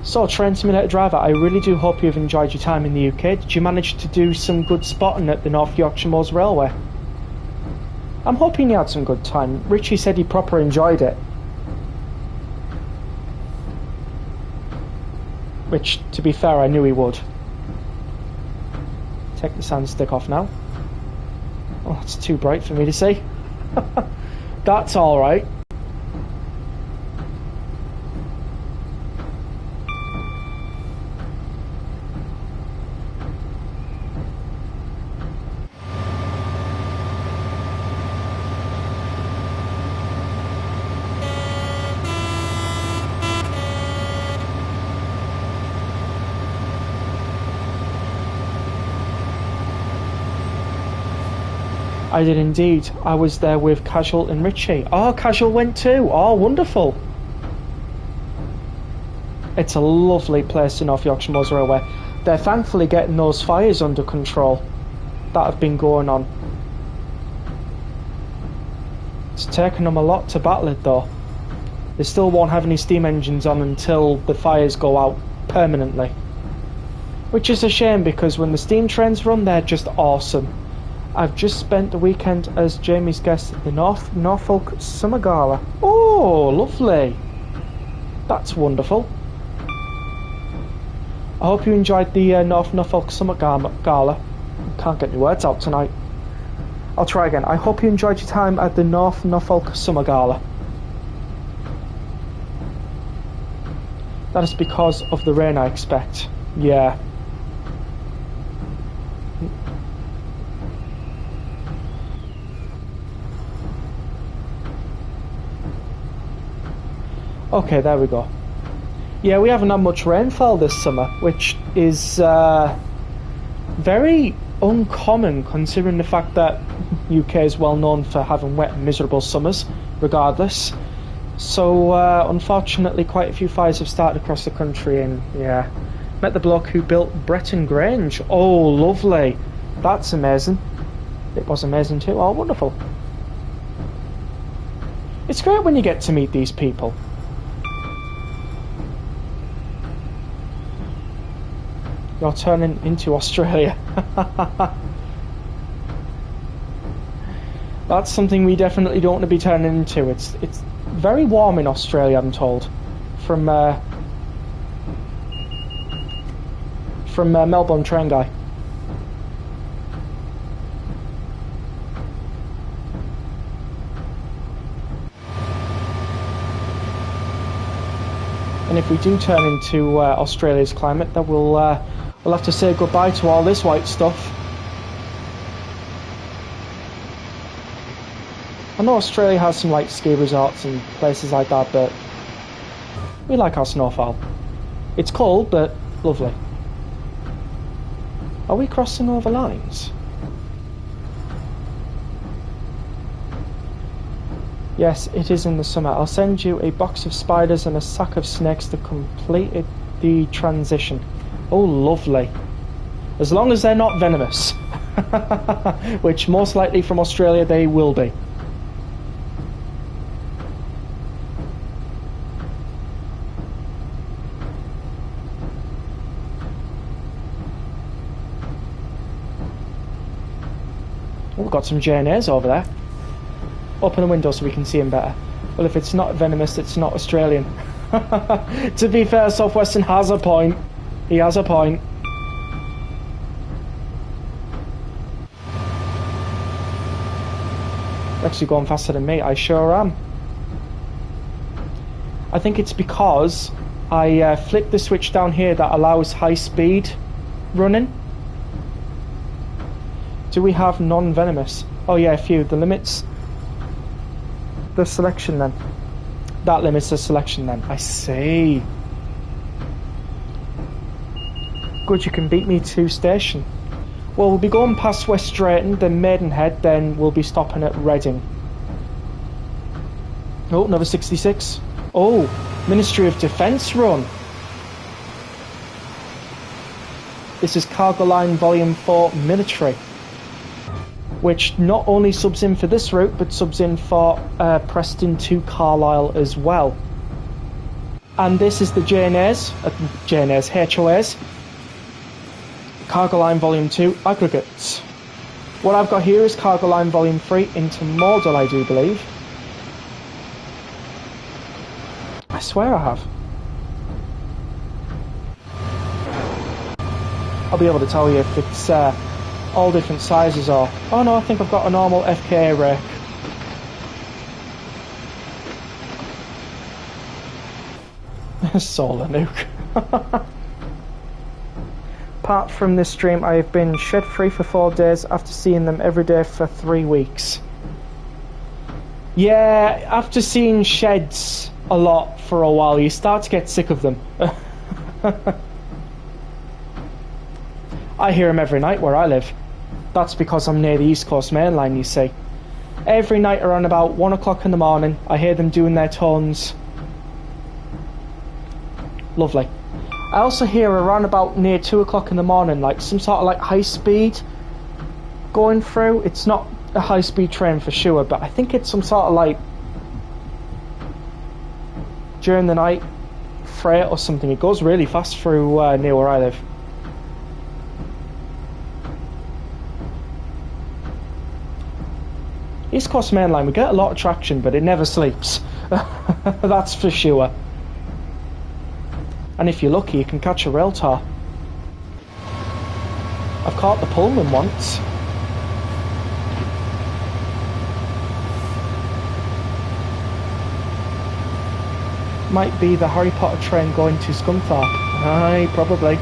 A: So, Train Simulator Driver, I really do hope you've enjoyed your time in the UK. Did you manage to do some good spotting at the North Yorkshire Moors Railway? I'm hoping you had some good time. Richie said he proper enjoyed it. Which, to be fair, I knew he would. Take the sand stick off now. Oh, it's too bright for me to see. That's alright. I did indeed. I was there with Casual and Richie. Oh, Casual went too. Oh, wonderful. It's a lovely place in North Yorkshire Moors Railway. They're thankfully getting those fires under control that have been going on. It's taken them a lot to battle it though. They still won't have any steam engines on until the fires go out permanently. Which is a shame because when the steam trains run, they're just awesome. I've just spent the weekend as Jamie's guest at the Norfolk Summer Gala. Oh, lovely. That's wonderful. I hope you enjoyed the Norfolk Summer Gala. Can't get my words out tonight. I'll try again. I hope you enjoyed your time at the Norfolk Summer Gala. That is because of the rain, I expect. Yeah. Okay, there we go. Yeah, we haven't had much rainfall this summer, which is Very uncommon considering the fact that UK is well known for having wet and miserable summers, regardless. So, unfortunately, quite a few fires have started across the country, and yeah. Met the bloke who built Bretton Grange. Oh, lovely. That's amazing. It was amazing too. Oh, wonderful. It's great when you get to meet these people. You're turning into Australia. That's something we definitely don't want to be turning into. It's very warm in Australia, I'm told. From Melbourne train guy. And if we do turn into Australia's climate, then we'll have to say goodbye to all this white stuff. I know Australia has some like ski resorts and places like that, but we like our snowfall. It's cold, but lovely. Are we crossing over lines? Yes, it is in the summer. I'll send you a box of spiders and a sack of snakes to complete the transition. Oh, lovely. As long as they're not venomous. Which most likely from Australia they will be. Oh, we've got some J&As over there. Open the window so we can see him better. Well, if it's not venomous, it's not Australian. To be fair, Southwestern has a point. He has a point. Actually going faster than me, I sure am. I think it's because I flipped the switch down here that allows high speed running. Do we have non-venomous? Oh yeah, a few. The limits the selection then. That limits the selection then. I see. Good, you can beat me to station. Well, we'll be going past West Drayton, then Maidenhead, then we'll be stopping at Reading. Oh, another 66. Oh, Ministry of Defence run. This is Cargo Line Volume 4 Military, which not only subs in for this route, but subs in for Preston to Carlisle as well. And this is the HOAs, Cargo Line Volume 2 Aggregates. What I've got here is Cargo Line Volume 3 Intermodal, I do believe. I swear I have. I'll be able to tell you if it's all different sizes or... Oh no, I think I've got a normal FKA rake. Solar nuke. Apart from this stream, I have been shed free for 4 days after seeing them every day for 3 weeks. Yeah, after seeing sheds a lot for a while, you start to get sick of them. I hear them every night where I live. That's because I'm near the East Coast Main Line, you see. Every night around about 1 o'clock in the morning, I hear them doing their tones. Lovely. I also hear around about near 2 o'clock in the morning, like some sort of like high speed going through. It's not a high speed train for sure, but I think it's some sort of like during the night freight or something. It goes really fast through near where I live. East Coast Main Line, we get a lot of traction, but it never sleeps. That's for sure. And if you're lucky, you can catch a rail tar. I've caught the Pullman once. Might be the Harry Potter train going to Scunthorpe. Aye, probably.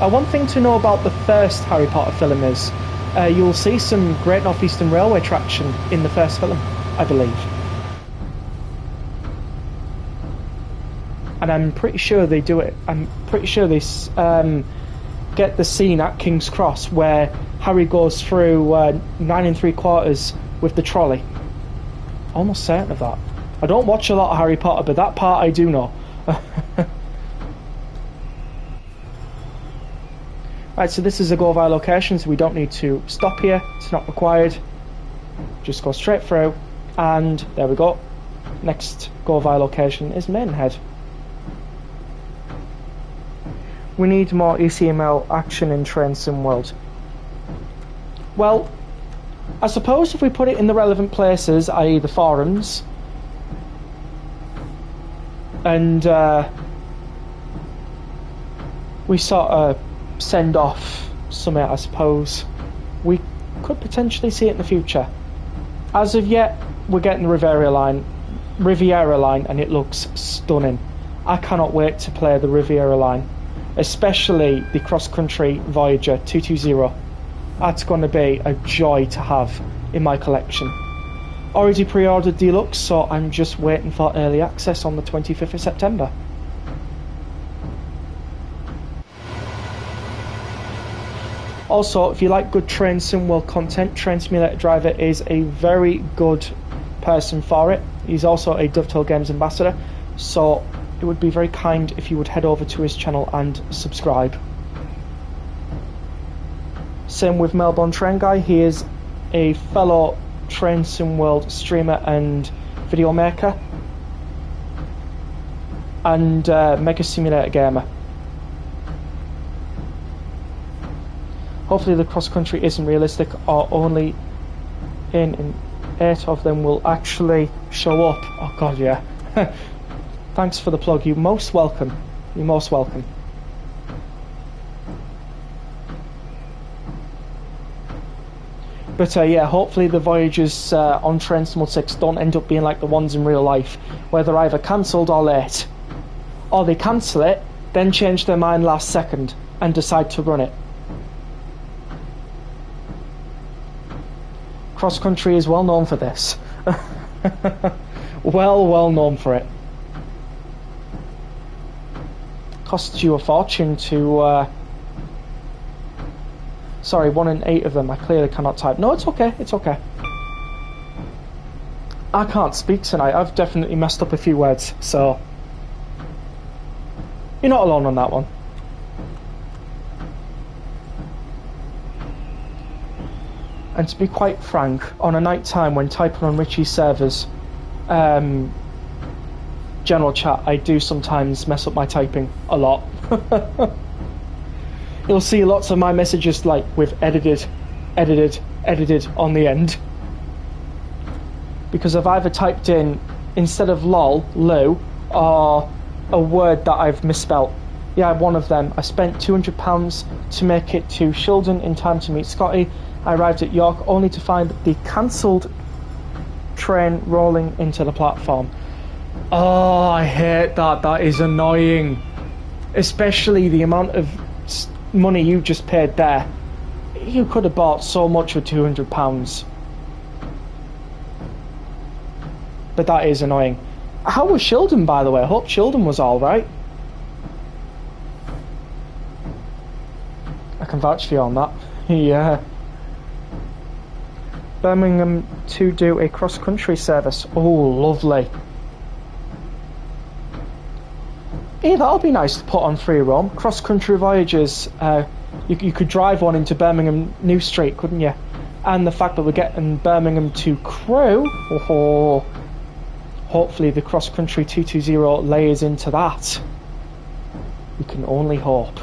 A: One thing to know about the first Harry Potter film is you'll see some Great North Eastern Railway traction in the first film, I believe. and I'm pretty sure they do it. I'm pretty sure they get the scene at King's Cross where Harry goes through 9 3/4 with the trolley. Almost certain of that. I don't watch a lot of Harry Potter, but that part I do know. Right, so this is a go via location, so we don't need to stop here. It's not required. Just go straight through, and there we go. Next go via location is Maidenhead. We need more ECML action in Train Sim World. Well, I suppose if we put it in the relevant places, i.e. the forums, and we sort of send off something, I suppose, we could potentially see it in the future. As of yet, we're getting the Riviera line, and it looks stunning. I cannot wait to play the Riviera line, especially the cross-country Voyager 220. That's going to be a joy to have in my collection. Already pre-ordered Deluxe, so I'm just waiting for early access on the 25th of September. Also, if you like good Train Sim World content, Train Simulator Driver is a very good person for it. He's also a Dovetail Games ambassador, so it would be very kind if you would head over to his channel and subscribe. Same with Melbourne Train Guy. He is a fellow Train Sim World streamer and video maker, and Mega Simulator gamer. Hopefully the cross-country isn't realistic, or only in 8 of them will actually show up. Oh god, yeah. Thanks for the plug. You're most welcome. You're most welcome. But yeah, hopefully the Voyagers on Train Sim World 6 don't end up being like the ones in real life, where they're either cancelled or late. Or they cancel it, then change their mind last second, and decide to run it. Cross Country is well known for this. well known for it. Costs you a fortune to sorry, 1 in 8 of them. I clearly cannot type. No, it's okay, it's okay. I can't speak tonight. I've definitely messed up a few words, so you're not alone on that one. And to be quite frank, on a night time when typing on Richie's servers, general chat, I do sometimes mess up my typing a lot. You'll see lots of my messages like with edited on the end, because I've either typed in, instead of lol, loo, or a word that I've misspelt. Yeah, one of them. I spent £200 to make it to Shildon in time to meet Scotty. I arrived at York only to find the cancelled train rolling into the platform. Oh, I hate that. That is annoying. Especially the amount of money you just paid there. You could have bought so much for £200. But that is annoying. How was Shildon, by the way? I hope Shildon was alright. I can vouch for you on that. Yeah. Birmingham to do a cross-country service. Oh, lovely. Yeah, that'll be nice to put on free roam. Cross-country voyages. You could drive one into Birmingham New Street, couldn't you? And the fact that we're getting Birmingham to Crewe. Oh, hopefully the cross-country 220 layers into that. We can only hope.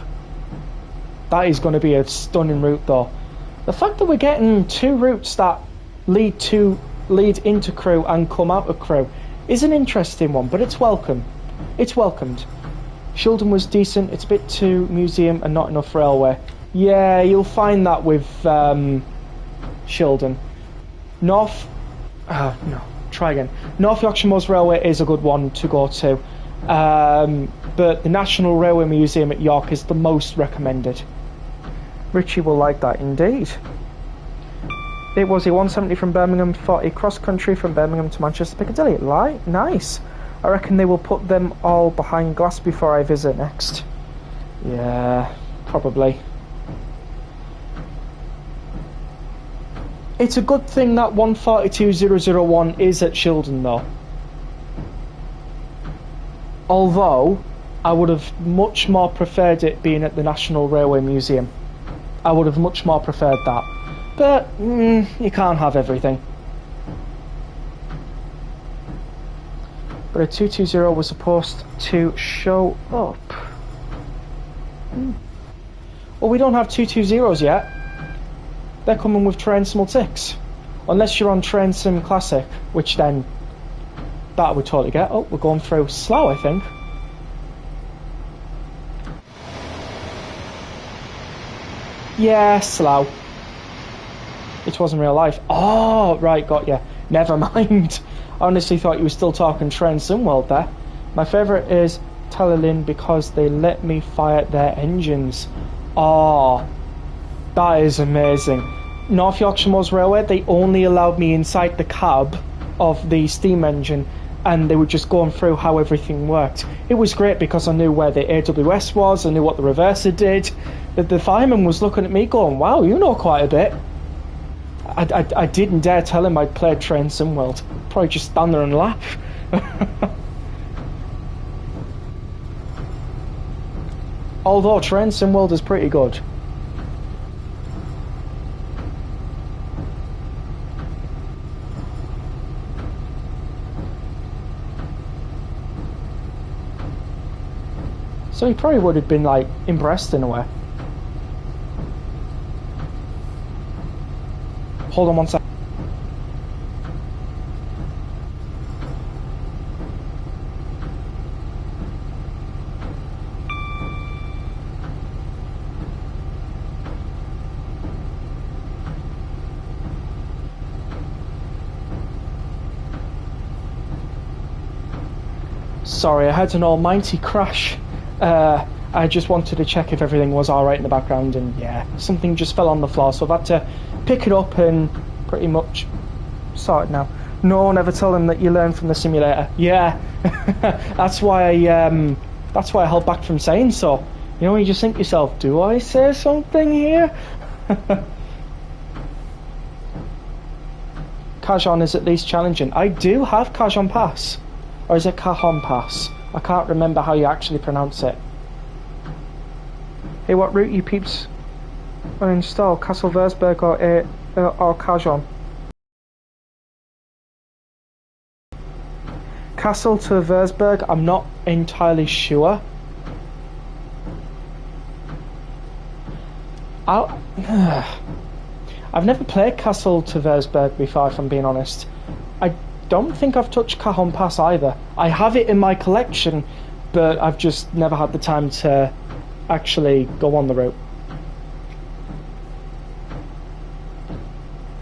A: That is going to be a stunning route, though. The fact that we're getting 2 routes that lead into Crewe and come out of Crewe is an interesting one, but it's welcome. It's welcomed. Shildon was decent. It's a bit too museum and not enough railway. Yeah, you'll find that with Shildon. North Yorkshire Moors Railway is a good one to go to, but the National Railway Museum at York is the most recommended. Richie will like that indeed. It was a 170 from Birmingham for a cross-country from Birmingham to Manchester Piccadilly. Nice. I reckon they will put them all behind glass before I visit next. Yeah, probably. It's a good thing that 142001 is at Shildon though. Although, I would have much more preferred it being at the National Railway Museum. I would have much more preferred that. But, you can't have everything. But a 220 was supposed to show up. Well, we don't have 220s yet. They're coming with Train Sim 6. Unless you're on Train Sim Classic, which then that I would totally get. Oh, we're going through slow, I think. Yeah, slow. It wasn't real life. Oh, right, got you. Never mind. I honestly thought you were still talking Train Sim World there. My favourite is Talilin because they let me fire their engines. Oh, that is amazing. North Yorkshire Moors Railway, they only allowed me inside the cab of the steam engine, and they were just going through how everything worked. It was great because I knew where the AWS was, I knew what the reverser did. The fireman was looking at me going, wow, you know quite a bit. I didn't dare tell him I'd played Train Sim World. Probably just stand there and laugh. Although Train Sim World is pretty good. So he probably would have been like impressed in a way. Hold on one sec. Sorry, I had an almighty crash. I just wanted to check if everything was alright in the background, and yeah, something just fell on the floor, so I've had to pick it up and pretty much sort it now. No, never tell them that you learn from the simulator. Yeah, that's why I held back from saying so. You know, you just think to yourself, do I say something here? Cajon is at least challenging. I do have Cajon Pass. Or is it Cajon Pass? I can't remember how you actually pronounce it. Hey, what route you peeps uninstall? Castle Versberg or Cajon? Castle to Versberg, I'm not entirely sure. I've never played Castle to Versberg before, if I'm being honest. I don't think I've touched Cajon Pass either. I have it in my collection, but I've just never had the time to actually go on the route.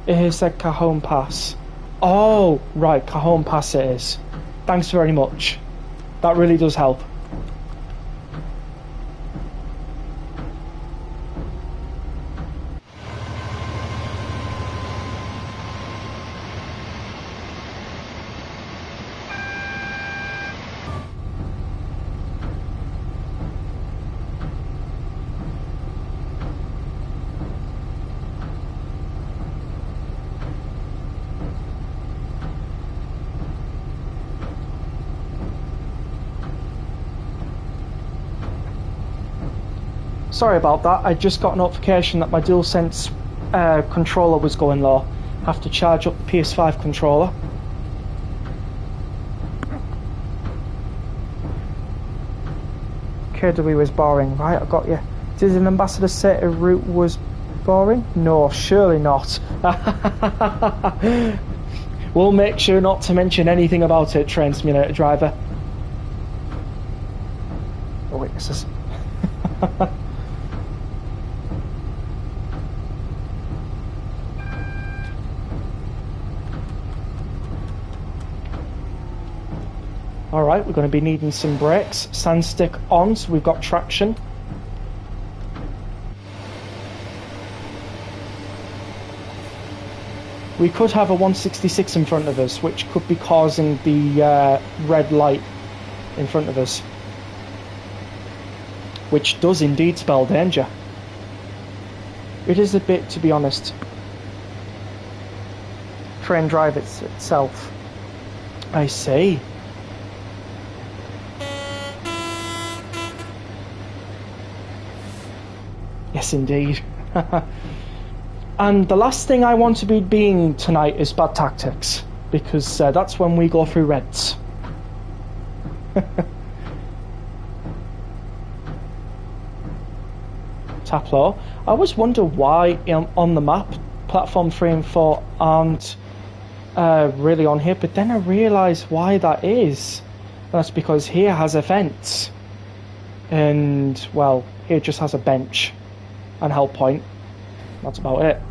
A: It said Cajon Pass. Oh, right, Cajon Pass it is. Thanks very much. That really does help. Sorry about that, I just got a notification that my DualSense controller was going low. Have to charge up the PS5 controller. KW was boring, right, I got you. Did an ambassador say a route was boring? No, surely not. We'll make sure not to mention anything about it, Train Simulator driver. Oh wait, this is... Alright, we're going to be needing some brakes. Sandstick on, so we've got traction. we could have a 166 in front of us, which could be causing the red light in front of us, which does indeed spell danger. It is a bit, to be honest. Train drive itself. I see. Yes, indeed. And the last thing I want to be being tonight is bad tactics, because that's when we go through reds. Taplow. I always wonder why on the map platform 3 and 4 aren't really on here, but then I realise why that is. That's because here has a fence, and well, here just has a bench and help point. That's about it.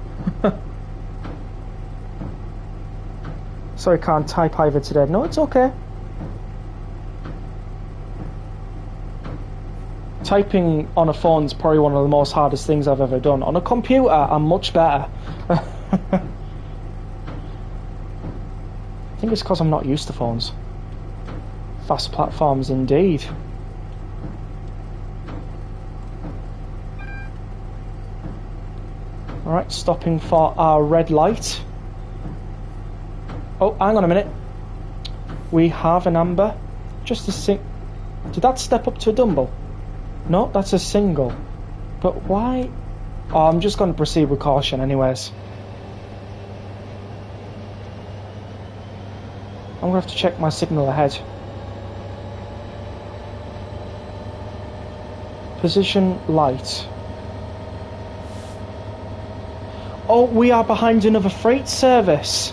A: Sorry, can't type either today. No, it's okay. Typing on a phone is probably one of the most hardest things I've ever done. On a computer, I'm much better. I think it's because I'm not used to phones. Fast platforms indeed. Alright, stopping for our red light. Oh, hang on a minute. We have an amber. Just a Did that step up to a double? No, that's a single. But why? Oh, I'm just going to proceed with caution anyways. I'm going to have to check my signal ahead. Position light. Oh, we are behind another freight service.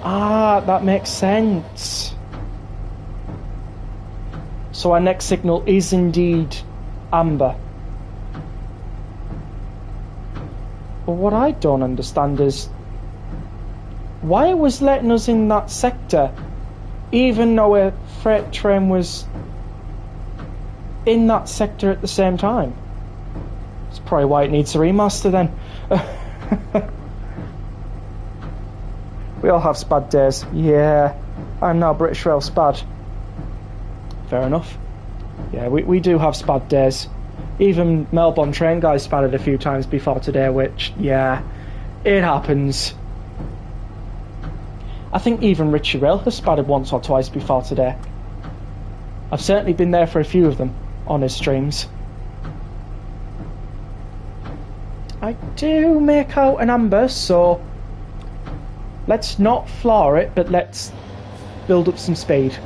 A: Ah, that makes sense. So our next signal is indeed amber. But what I don't understand is why it was letting us in that sector, even though a freight train was in that sector at the same time. That's probably why it needs a remaster then. We all have SPAD days. Yeah, I'm now British Rail SPAD. Fair enough. Yeah, we do have SPAD days. Even Melbourne train guys spadded a few times before today, which, yeah, it happens. I think even Richie Rail has spadded once or twice before today. I've certainly been there for a few of them on his streams. I do make out an amber, so let's not floor it, but let's build up some speed.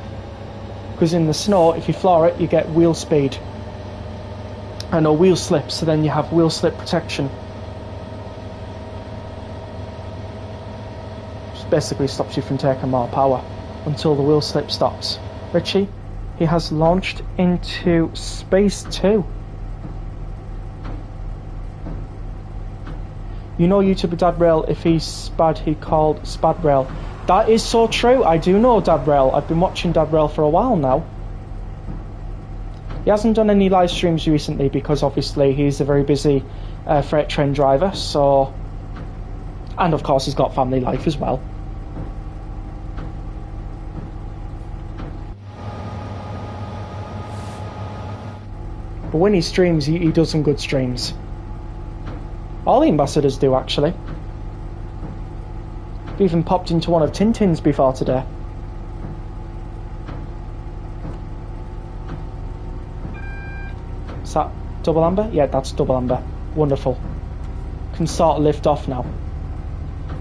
A: Because in the snow, if you floor it, you get wheel speed. And a wheel slip, so then you have wheel slip protection. Which basically stops you from taking more power until the wheel slip stops. Richie, he has launched into space 2. You know YouTuber Dad Rail, if he's SPAD, he called SPAD Rail. That is so true. I do know Dad Rail. I've been watching Dad Rail for a while now. He hasn't done any live streams recently because obviously he's a very busy freight train driver, so... And of course he's got family life as well. But when he streams, he does some good streams. All the ambassadors do, actually. I've even popped into one of Tintin's before today. Is that double amber? Yeah, that's double amber. Wonderful. Can sort of lift off now.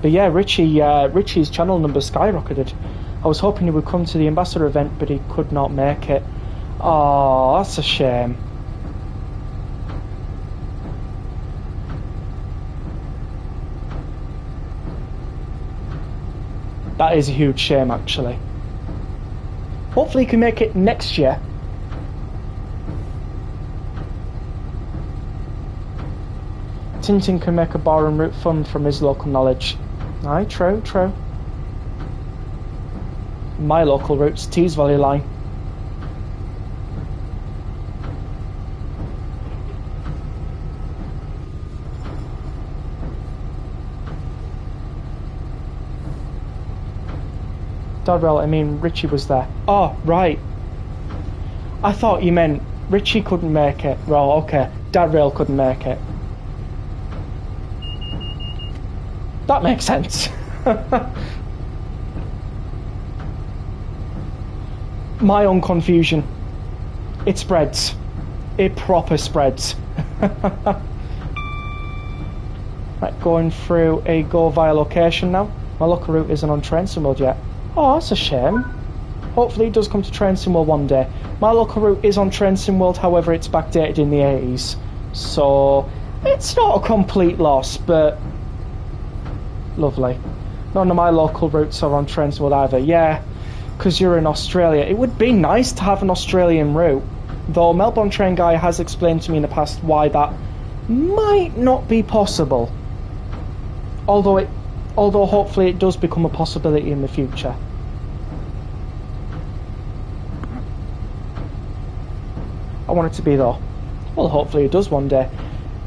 A: But yeah, Richie's channel number skyrocketed. I was hoping he would come to the ambassador event, but he could not make it. Oh, that's a shame. That is a huge shame, actually. Hopefully he can make it next year. Tintin can make a boring route fun from his local knowledge. Aye, true, true. My local route's Tees Valley Line. Dad rail, I mean Richie was there. Oh, right. I thought you meant Richie couldn't make it. Well, okay. Dad rail couldn't make it. That makes sense. My own confusion. It spreads. It proper spreads. Right, going through a go via location now. My local route isn't on Trainson World yet. Oh, that's a shame. Hopefully it does come to Trainson World one day. My local route is on Trainson World, however it's backdated in the 80s. So, it's not a complete loss, but lovely. None of my local routes are on Trainson World either. Yeah, because you're in Australia. It would be nice to have an Australian route, though Melbourne Train Guy has explained to me in the past why that might not be possible. Although hopefully it does become a possibility in the future. I want it to be though. Well, hopefully it does one day.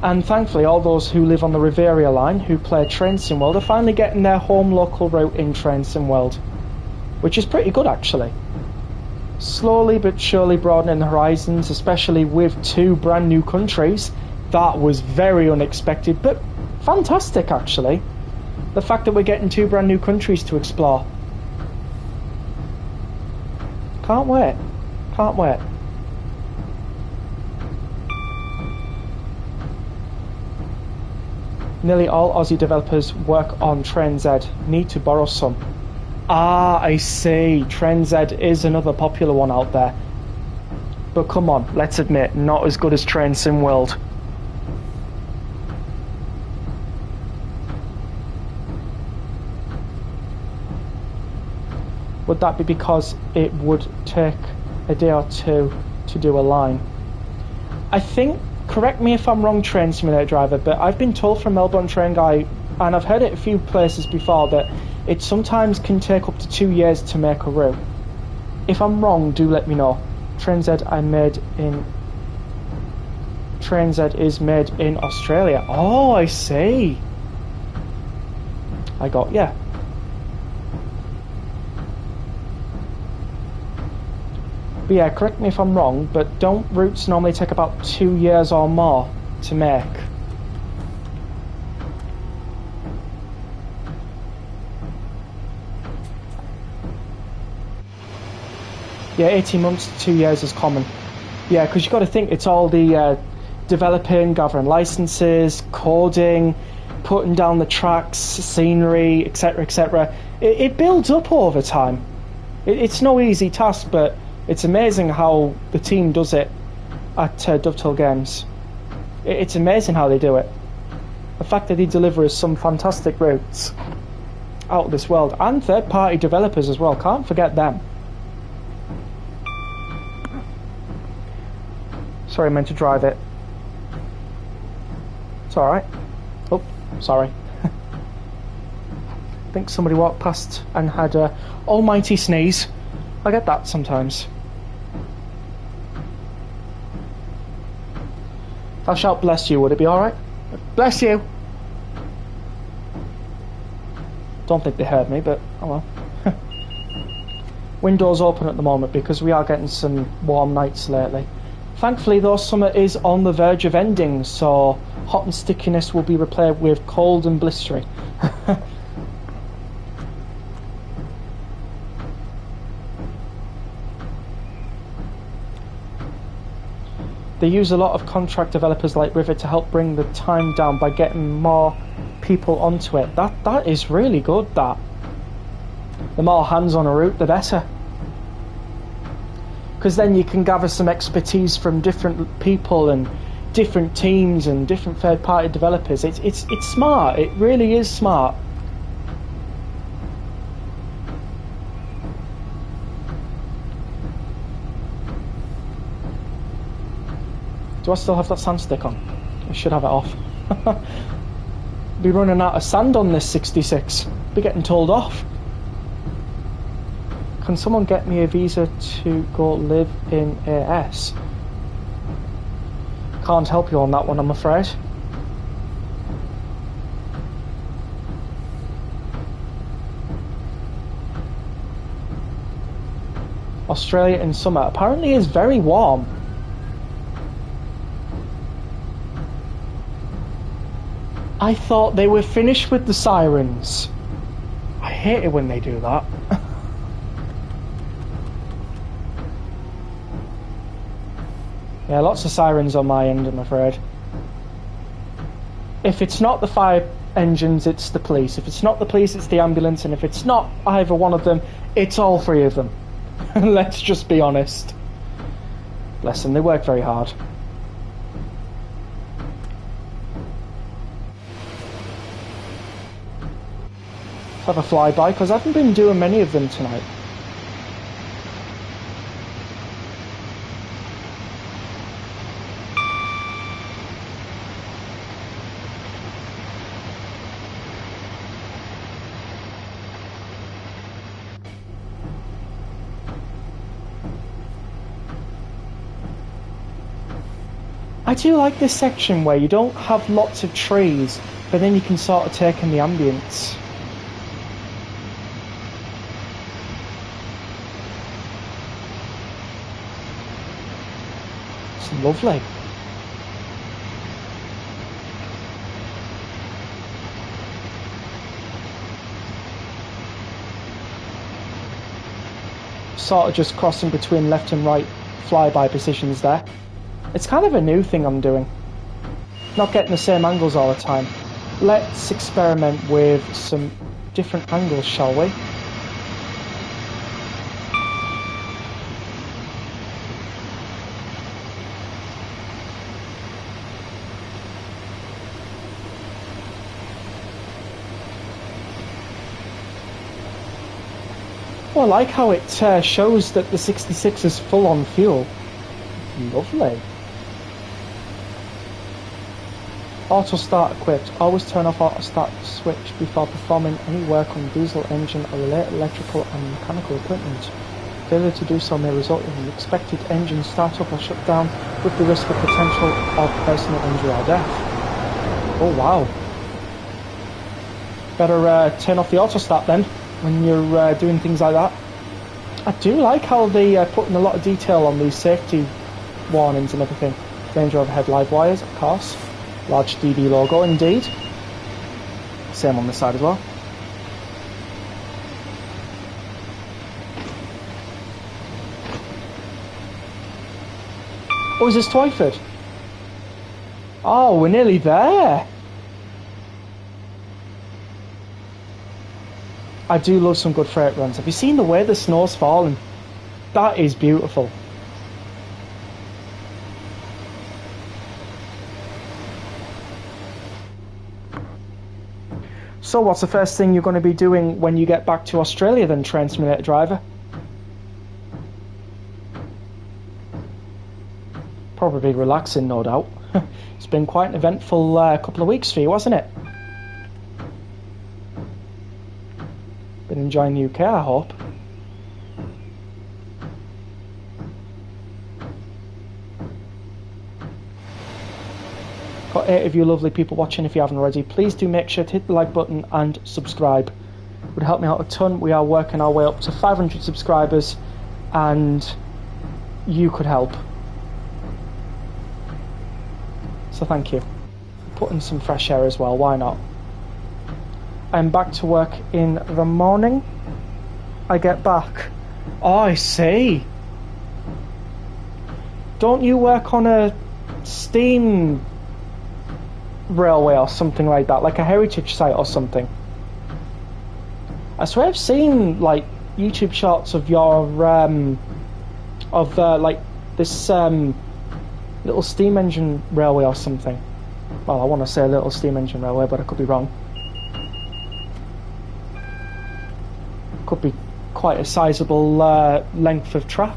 A: And thankfully all those who live on the Riviera line who play Trainson World are finally getting their home local route in Trainson World, which is pretty good actually. Slowly but surely broadening the horizons, especially with 2 brand new countries. That was very unexpected, but fantastic actually. The fact that we're getting 2 brand new countries to explore. Can't wait. Can't wait. Nearly all Aussie developers work on Train Z. Need to borrow some. Ah, I see. Train Z is another popular one out there. But come on, let's admit, not as good as Train Sim World. Would that be because it would take a day or two to do a line? I think, correct me if I'm wrong, Train Simulator Driver, but I've been told from Melbourne Train Guy, and I've heard it a few places before, that it sometimes can take up to 2 years to make a route. If I'm wrong, do let me know. Train Z is made in Australia. Oh, I see. I got ya. But yeah, correct me if I'm wrong, but don't routes normally take about 2 years or more to make? Yeah, 18 months to 2 years is common. Yeah, because you've got to think it's all the developing, gathering licenses, coding, putting down the tracks, scenery, etc., etc. It builds up over time. It's no easy task, but it's amazing how the team does it at Dovetail Games. It's amazing how they do it. The fact that they deliver us some fantastic routes out of this world, and third-party developers as well, can't forget them. Sorry, I meant to drive it. It's alright. Oh, sorry. I think somebody walked past and had a almighty sneeze. I get that sometimes. If I shout bless you, would it be alright? Bless you! Don't think they heard me, but oh well. Windows open at the moment because we are getting some warm nights lately. Thankfully though, summer is on the verge of ending, so hot and stickiness will be replaced with cold and blistery. They use a lot of contract developers like Rivet to help bring the time down by getting more people onto it. That is really good, that. The more hands on a route, the better. Because then you can gather some expertise from different people and different teams and different third-party developers. It's smart. It really is smart. Do I still have that sand stick on? I should have it off. Be running out of sand on this 66. Be getting told off. Can someone get me a visa to go live in AS? Can't help you on that one, I'm afraid. Australia in summer apparently is very warm. I thought they were finished with the sirens. I hate it when they do that. Yeah, lots of sirens on my end, I'm afraid. If it's not the fire engines, it's the police. If it's not the police, it's the ambulance. And if it's not either one of them, it's all three of them. Let's just be honest. Bless them, they work very hard. Let's have a flyby, because I haven't been doing many of them tonight. I do like this section where you don't have lots of trees, but then you can sort of take in the ambience. It's lovely. Sort of just crossing between left and right flyby positions there. It's kind of a new thing I'm doing. Not getting the same angles all the time. Let's experiment with some different angles, shall we? Oh, I like how it shows that the 66 is full on fuel. Lovely. Auto start equipped. Always turn off auto start switch before performing any work on diesel engine or related electrical and mechanical equipment. Failure to do so may result in an expected engine startup or shutdown with the risk of potential of personal injury or death. Oh wow. Better turn off the auto start then when you're doing things like that. I do like how they put in a lot of detail on these safety warnings and everything. Danger overhead live wires, of course. Large DD logo, indeed. Same on this side as well. Oh, is this Twyford? Oh, we're nearly there. I do love some good freight runs. Have you seen the way the snow's falling? That is beautiful. So what's the first thing you're going to be doing when you get back to Australia then, Train Simulator driver? Probably relaxing, no doubt. It's been quite an eventful couple of weeks for you, wasn't it? Been enjoying the UK, I hope. Got 8 of you lovely people watching. If you haven't already, please do make sure to hit the like button and subscribe. It would help me out a ton. We are working our way up to 500 subscribers and you could help. So thank you. Put in some fresh air as well, why not? I'm back to work in the morning. I get back. Oh, I see. Don't you work on a steam railway or something like that, like a heritage site or something? I swear I've seen like YouTube shorts of your like this little steam engine railway or something. Well, I want to say a little steam engine railway, but I could be wrong. Could be quite a sizable length of track.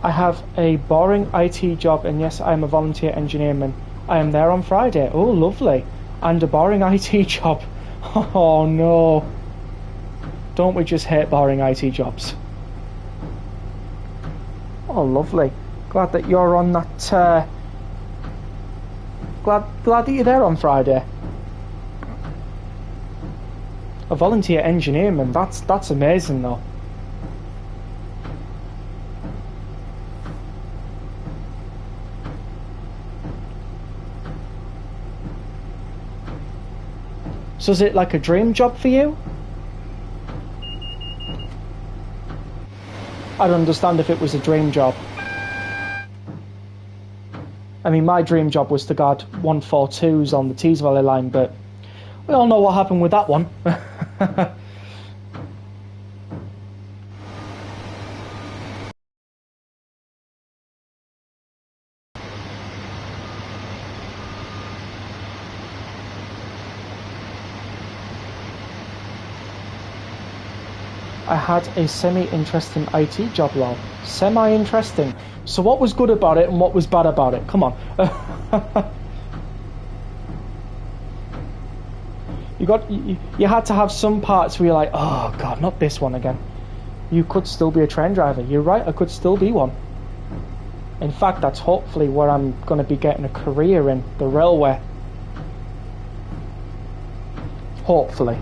A: I have a boring IT job, and yes, I am a volunteer engineerman. I am there on Friday. Oh, lovely. And a boring IT job. Oh no. Don't we just hate boring IT jobs? Oh, lovely. Glad that you're on that. Glad that you're there on Friday. A volunteer engineerman. That's amazing, though. So is it like a dream job for you? I'd understand if it was a dream job. I mean, my dream job was to guard 142s on the Tees Valley line, but we all know what happened with that one. I had a semi-interesting IT job, lol. Semi-interesting. So what was good about it and what was bad about it? Come on. You had to have some parts where you're like, oh god, not this one again. You could still be a train driver. You're right, I could still be one. In fact, that's hopefully where I'm going to be getting a career in, the railway. Hopefully.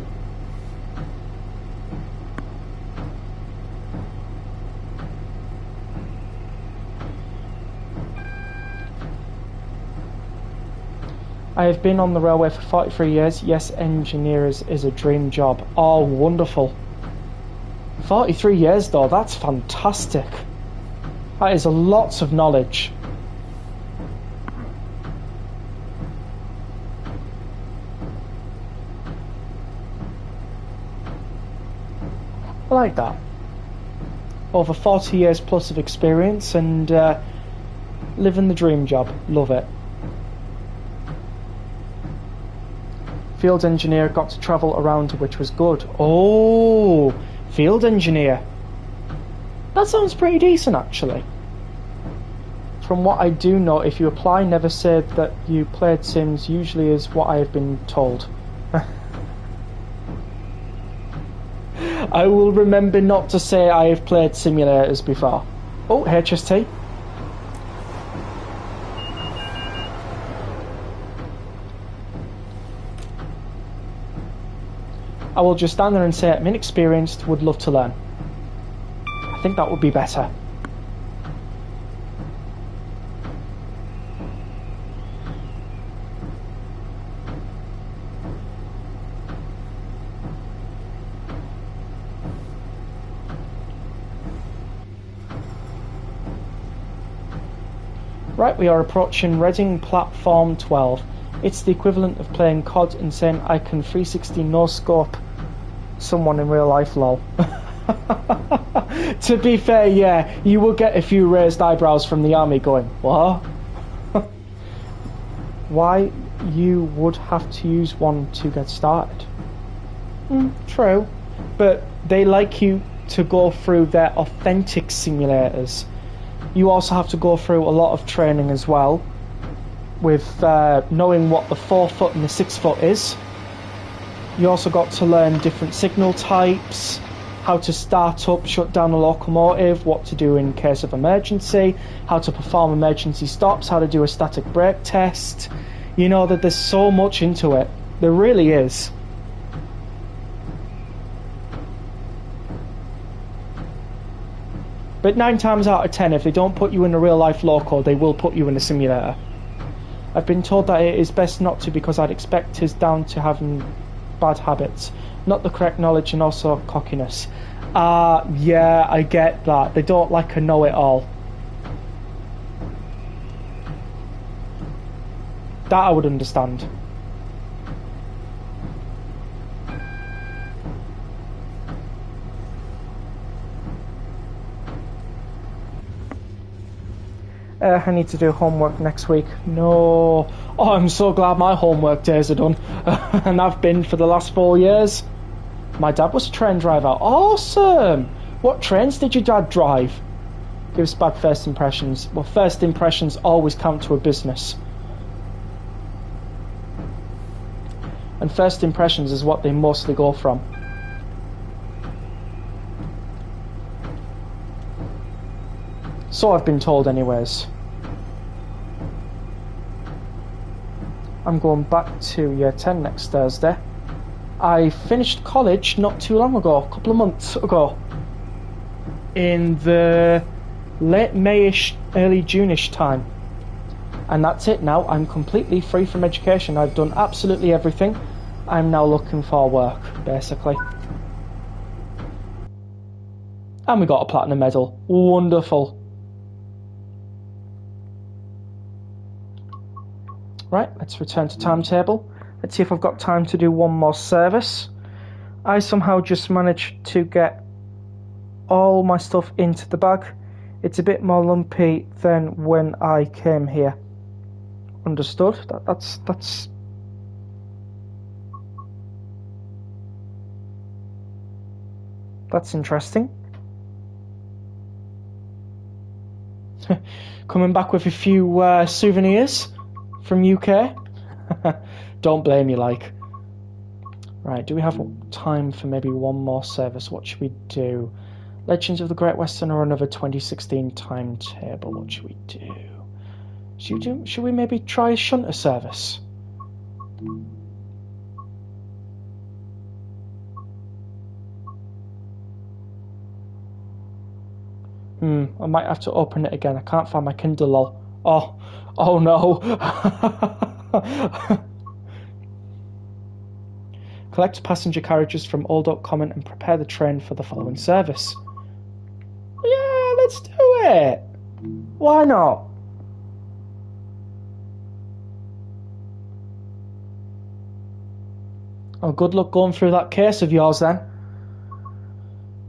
A: I have been on the railway for 43 years. Yes, engineers is a dream job. Oh, wonderful. 43 years though, that's fantastic. That is a lot of knowledge. I like that. Over 40 years plus of experience and living the dream job. Love it. Field engineer, got to travel around, which was good. Oh, field engineer. That sounds pretty decent, actually. From what I do know, if you apply, never say that you played Sims, usually is what I have been told. I will remember not to say I have played simulators before. Oh, HST. I will just stand there and say I'm inexperienced, would love to learn. I think that would be better. Right, we are approaching Reading Platform 12. It's the equivalent of playing COD and saying I can 360 no-scope someone in real life, lol. To be fair, yeah, you will get a few raised eyebrows from the army going, what? Why you would have to use one to get started? True, but they like you to go through their authentic simulators. You also have to go through a lot of training as well, with knowing what the 4 foot and the 6 foot is. You also got to learn different signal types, how to start up, shut down a locomotive, what to do in case of emergency, how to perform emergency stops, how to do a static brake test. You know that there's so much into it. There really is. But 9 times out of 10, if they don't put you in a real life loco, they will put you in a simulator. I've been told that it is best not to because I'd expect us down to having bad habits, not the correct knowledge and also cockiness. Yeah, I get that. They don't like a know-it-all. That I would understand. I need to do homework next week. No. Oh, I'm so glad my homework days are done. And I've been for the last 4 years. My dad was a train driver. Awesome. What trains did your dad drive? Gives bad first impressions. Well, first impressions always count to a business. And first impressions is what they mostly go from. So I've been told anyways. I'm going back to year 10 next Thursday. I finished college not too long ago, a couple of months ago. In the late Mayish, early June-ish time. And that's it now. I'm completely free from education. I've done absolutely everything. I'm now looking for work, basically. And we got a platinum medal. Wonderful. Right, let's return to timetable. Let's see if I've got time to do one more service. I somehow just managed to get all my stuff into the bag. It's a bit more lumpy than when I came here. Understood? That's interesting. Coming back with a few souvenirs from UK. Don't blame you, like. Right, do we have time for maybe one more service? What should we do? Legends of the Great Western or another 2016 timetable? What should we do? Should we maybe try a Shunter service? I might have to open it again. I can't find my Kindle lol. Oh no. Collect passenger carriages from Old Oak Common and prepare the train for the following service. Yeah, let's do it. Why not? Oh, good luck going through that case of yours then.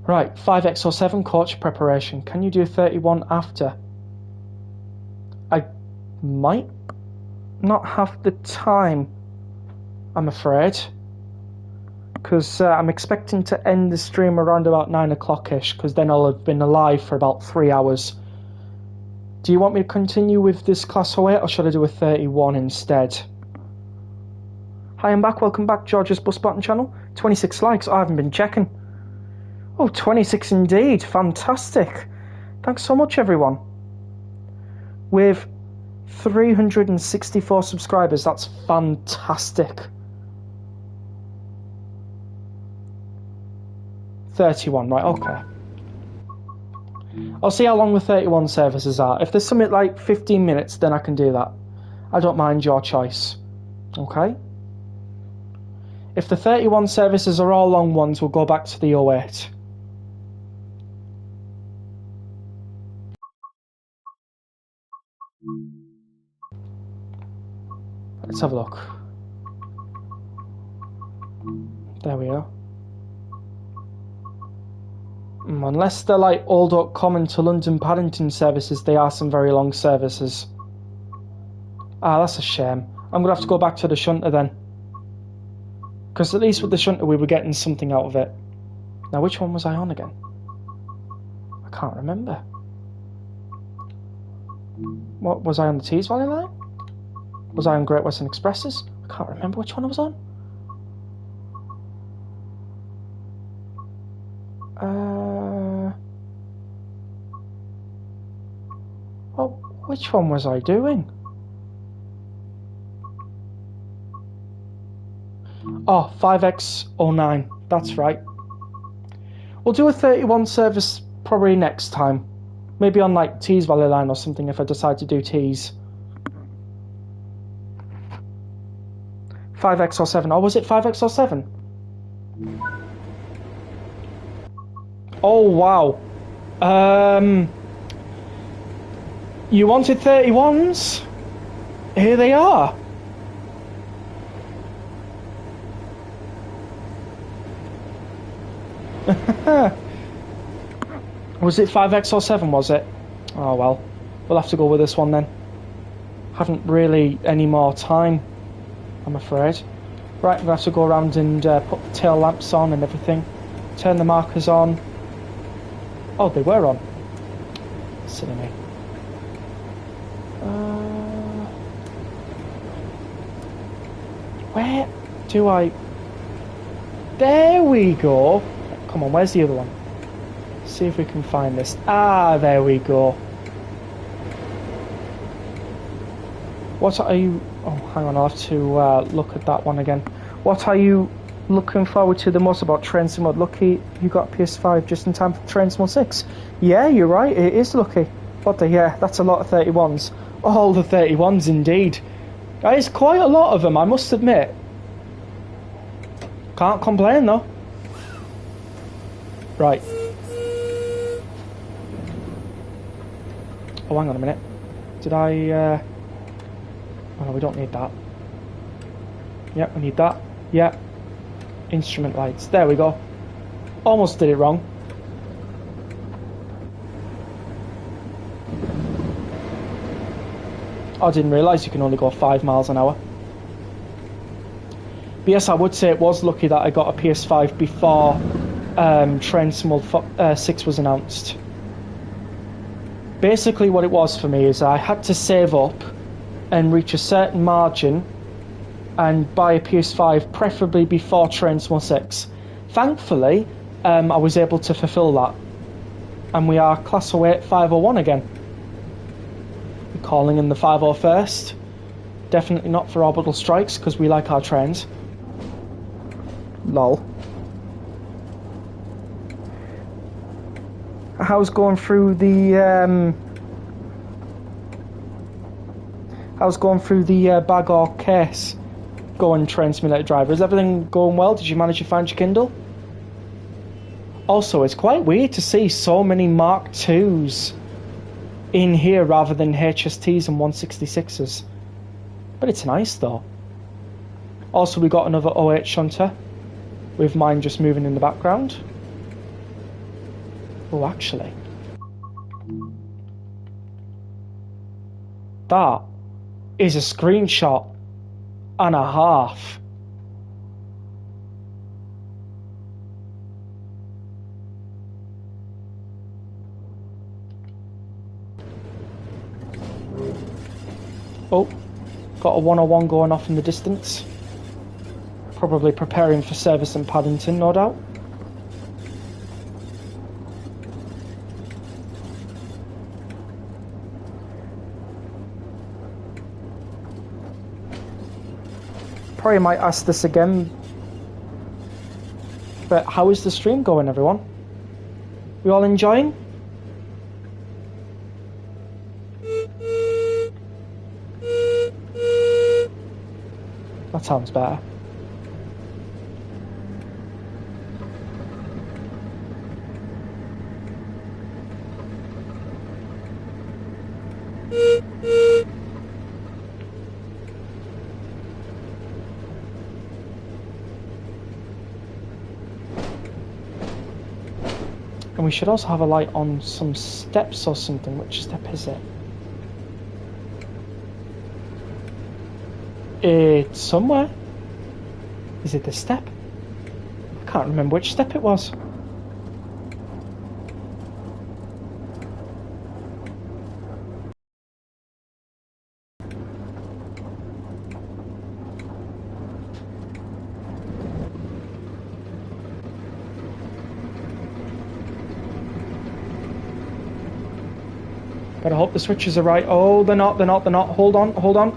A: Right, 5XO7 coach preparation. Can you do 31 after? I might not have the time, I'm afraid. Because I'm expecting to end the stream around about 9 o'clock-ish, because then I'll have been alive for about 3 hours. Do you want me to continue with this Class 08, or should I do a 31 instead? Hi, I'm back. Welcome back, George's Bus Button channel. 26 likes. I haven't been checking. Oh, 26 indeed. Fantastic. Thanks so much, everyone. With 364 subscribers, that's fantastic. 31, right, okay. I'll see how long the 31 services are. If there's something like 15 minutes, then I can do that. I don't mind, your choice. Okay? If the 31 services are all long ones, we'll go back to the 08. Let's have a look. There we are. Unless they're like Old Oak Common to London Paddington services, they are some very long services. Ah, that's a shame. I'm going to have to go back to the Shunter then. Because at least with the Shunter we were getting something out of it. Now, which one was I on again? I can't remember. What, was I on the Tees Valley line? Was I on Great Western Expresses? I can't remember which one I was on. Well, which one was I doing? Oh, 5X09. That's right. We'll do a 31 service probably next time. Maybe on like Tees Valley line or something if I decide to do Tees. 5X or 7. Or was it 5X or 7? Oh, wow. You wanted 31s? Here they are. Was it 5X or 7, was it? Oh well, we'll have to go with this one then. Haven't really any more time, I'm afraid. Right, we'll have to go around and put the tail lamps on and everything. Turn the markers on. Oh, they were on. Silly me. Where do I... There we go. Come on, where's the other one? See if we can find this. Ah, there we go. What are you... Oh, hang on, I'll have to look at that one again. What are you looking forward to the most about Train Sim Mod? Lucky you got PS5 just in time for Train Sim 6. Yeah, you're right, it is lucky. What the... Yeah, that's a lot of 31s. All the 31s, indeed. That is quite a lot of them, I must admit. Can't complain, though. Right. Oh, hang on a minute. Did I... Oh, no, we don't need that. Yep, we need that. Yep. Instrument lights. There we go. Almost did it wrong. I didn't realise you can only go 5 miles an hour. But yes, I would say it was lucky that I got a PS5 before Train Sim 6 was announced. Basically what it was for me is I had to save up and reach a certain margin and buy a PS5, preferably before Train Sim 6. Thankfully, I was able to fulfill that. And we are Class 08 501 again. We're calling in the 501st. Definitely not for orbital strikes, because we like our trains. Lol. How's going through the bag or case going, Train Simulator Driver? Is everything going well? Did you manage to find your Kindle? Also, it's quite weird to see so many Mark IIs in here rather than HSTs and 166s. But it's nice though. Also, we got another 08 Shunter with mine just moving in the background. Oh, actually, that is a screenshot and a half. Oh, got a 101 going off in the distance. Probably preparing for service in Paddington, no doubt. Probably might ask this again, but how is the stream going, everyone? We all enjoying? That sounds better. And we should also have a light on some steps or something. Which step is it? It's somewhere. Is it this step? I can't remember which step it was. But I hope the switches are right. Oh, they're not. Hold on.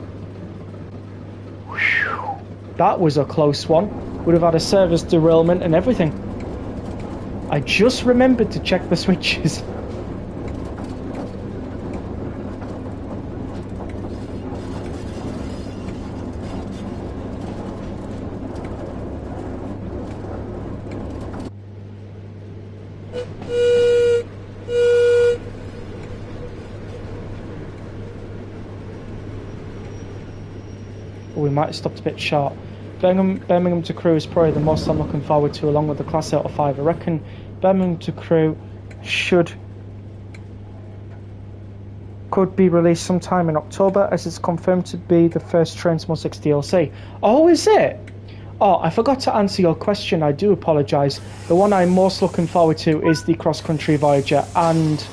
A: Whew. That was a close one. Would have had a service derailment and everything. I just remembered to check the switches. We might have stopped a bit short. Birmingham to Crewe is probably the most I'm looking forward to, along with the Class 8 or 5. I reckon Birmingham to Crewe could be released sometime in October, as it's confirmed to be the first Train Sim 6 DLC. Oh, is it? Oh, I forgot to answer your question. I do apologise. The one I'm most looking forward to is the Cross Country Voyager, and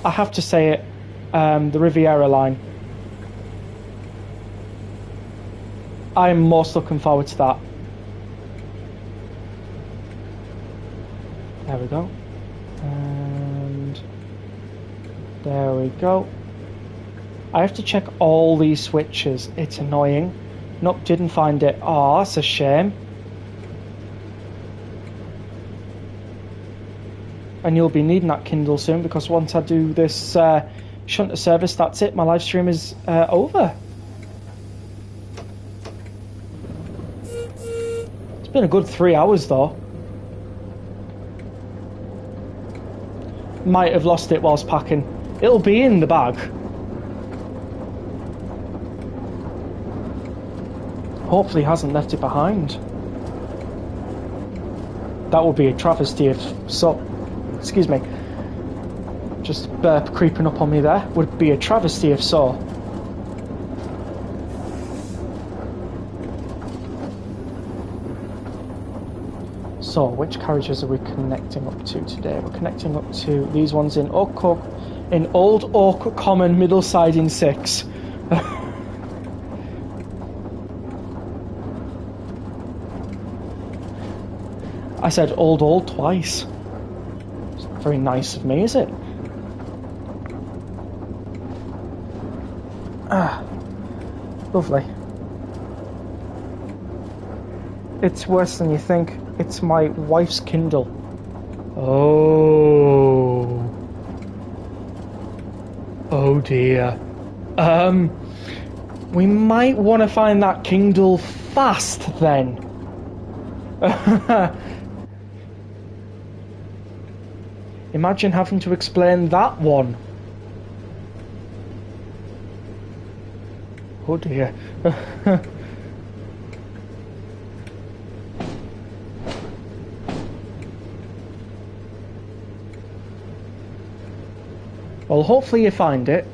A: I have to say it, the Riviera line. I'm most looking forward to that. There we go. And there we go. I have to check all these switches. It's annoying. Nope, didn't find it. Oh, that's a shame. And you'll be needing that Kindle soon, because once I do this Shunter service, that's it. My live stream is over. It's been a good 3 hours though. Might have lost it whilst packing. It'll be in the bag. Hopefully hasn't left it behind. That would be a travesty if so. Excuse me. Just burp creeping up on me there. Would be a travesty if so. So, which carriages are we connecting up to today? We're connecting up to these ones in Old Oak Common, Middle Siding 6. I said old twice. It's not very nice of me, is it? Ah, lovely. It's worse than you think. It's my wife's Kindle. Oh. Oh dear. We might want to find that Kindle fast then. Imagine having to explain that one. Oh dear. Well, hopefully you find it.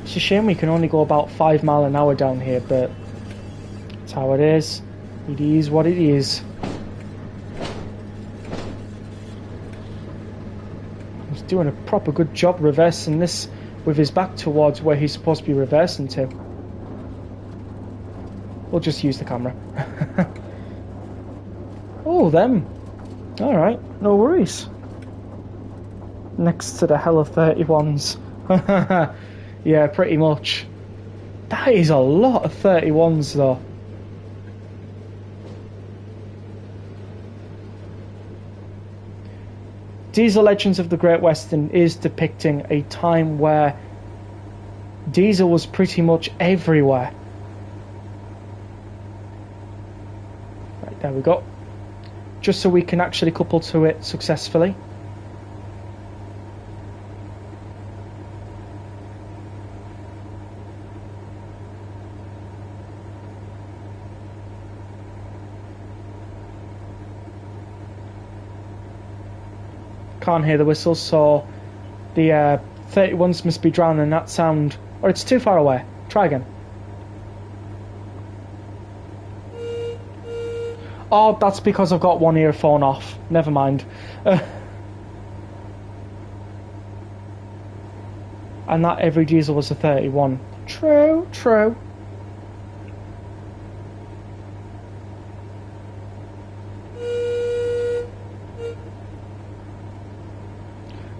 A: It's a shame we can only go about 5 miles an hour down here, but that's how it is. It is what it is. He's doing a proper good job reversing this with his back towards where he's supposed to be reversing to. We'll just use the camera. Oh, them. Alright, no worries. Next to the hell of 31s. Yeah, pretty much. That is a lot of 31s though. Diesel Legends of the Great Western is depicting a time where diesel was pretty much everywhere. Right, there we go. Just so we can actually couple to it successfully. Can't hear the whistles, so the 31s must be drowning that sound, or it's too far away. Try again. Oh, that's because I've got one earphone off. Never mind. And not every diesel was a 31. True, true.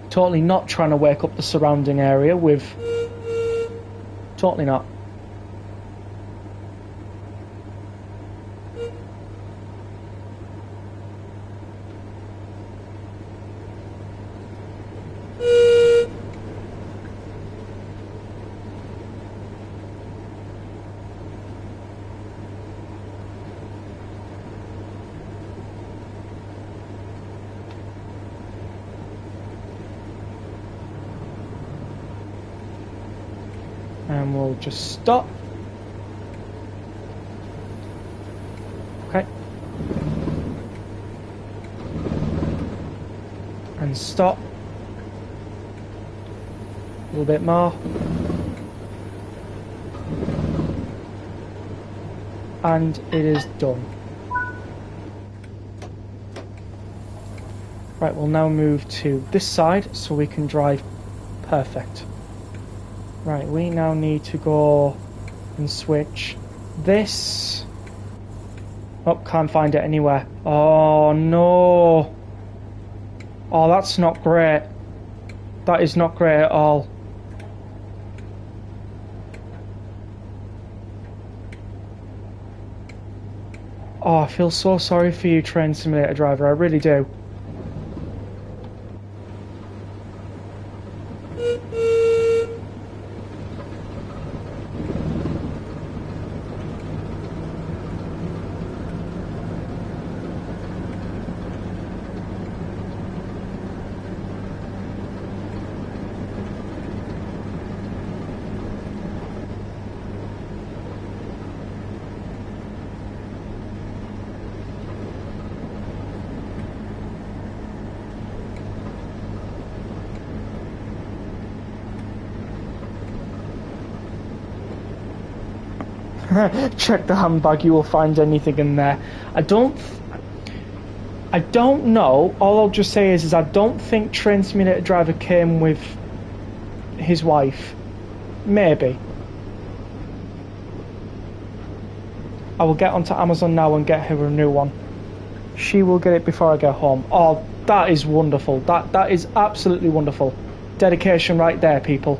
A: Totally not trying to wake up the surrounding area with... Totally not. And we'll just stop. Okay. And stop. A little bit more. And it is done. Right, we'll now move to this side so we can drive perfect. Right, we now need to go and switch this Oh, can't find it anywhere. Oh, no. Oh, that's not great. That is not great at all. Oh, I feel so sorry for you, train simulator driver. I really do. Check the handbag, you will find anything in there. I don't know. All I'll just say is I don't think Train Simulator Driver came with his wife. Maybe. I will get onto Amazon now and get her a new one. She will get it before I get home. Oh, that is wonderful. That is absolutely wonderful. Dedication right there, people.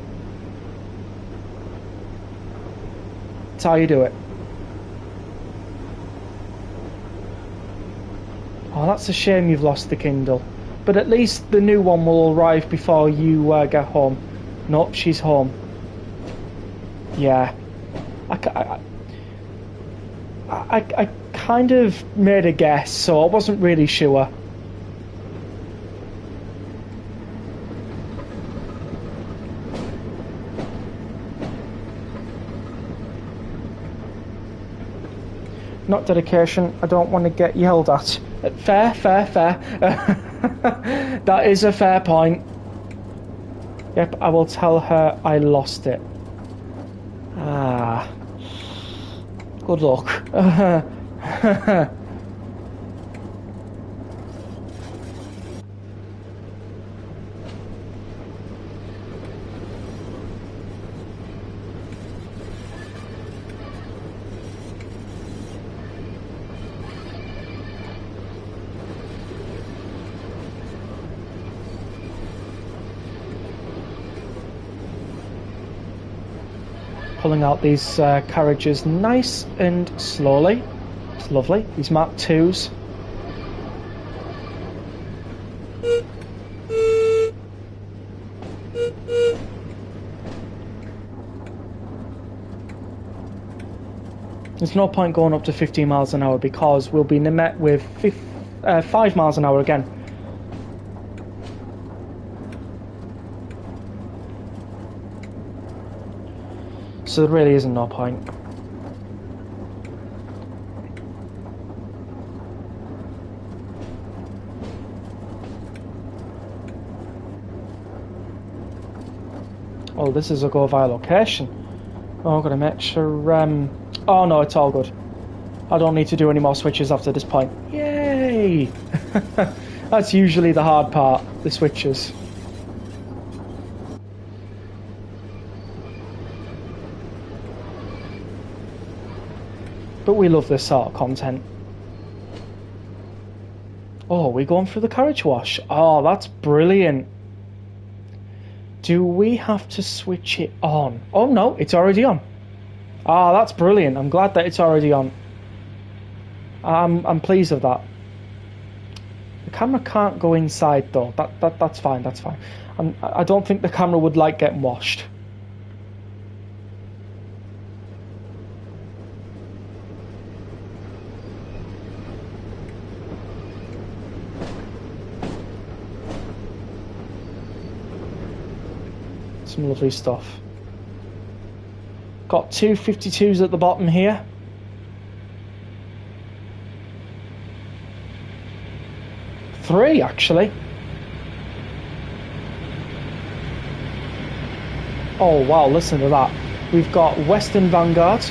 A: That's how you do it. Oh, that's a shame you've lost the Kindle. But at least the new one will arrive before you get home. Nope, she's home. Yeah. I kind of made a guess, so I wasn't really sure. Not dedication. I don't want to get yelled at. Fair. That is a fair point. Yep, I will tell her I lost it. Ah. Good luck. Pulling out these carriages nice and slowly. It's lovely. These Mark IIs. There's no point going up to 15 miles an hour because we'll be met with 5 miles an hour again. So there really isn't no point. Oh, this is a go via location. Oh, I'm gonna make sure. Oh no, it's all good. I don't need to do any more switches after this point. Yay! That's usually the hard part, the switches. But we love this sort of content. Oh, we're going through the carriage wash. Oh, that's brilliant. Do we have to switch it on? Oh no, it's already on. Ah, that's brilliant. I'm glad that it's already on. I'm pleased with that. The camera can't go inside though. That's fine. That's fine. I don't think the camera would like getting washed. Some lovely stuff. Got two 52s at the bottom here. Three, actually. Oh, wow, listen to that. We've got Western Vanguard.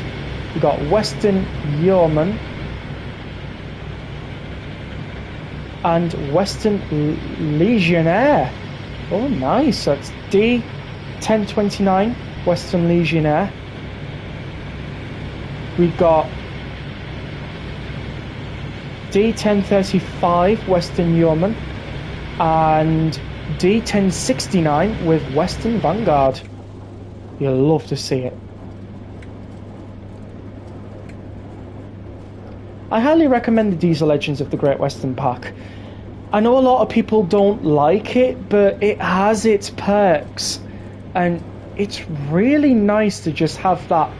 A: We've got Western Yeoman. And Western Legionnaire. Oh, nice. That's D1029, Western Legionnaire. We've got D1035 Western Yeoman and D1069 with Western Vanguard. You'll love to see it. I highly recommend the Diesel Legends of the Great Western Pack. I know a lot of people don't like it, but it has its perks, and it's really nice to just have that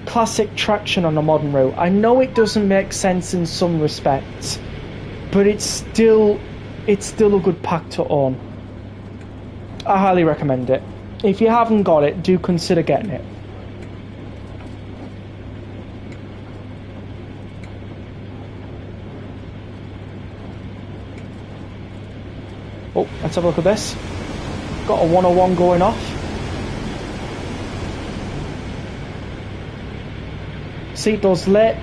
A: classic traction on a modern route. I know it doesn't make sense in some respects, but it's still a good pack to own. I highly recommend it. If you haven't got it, do consider getting it. Oh, let's have a look at this. Got a 101 going off. See those late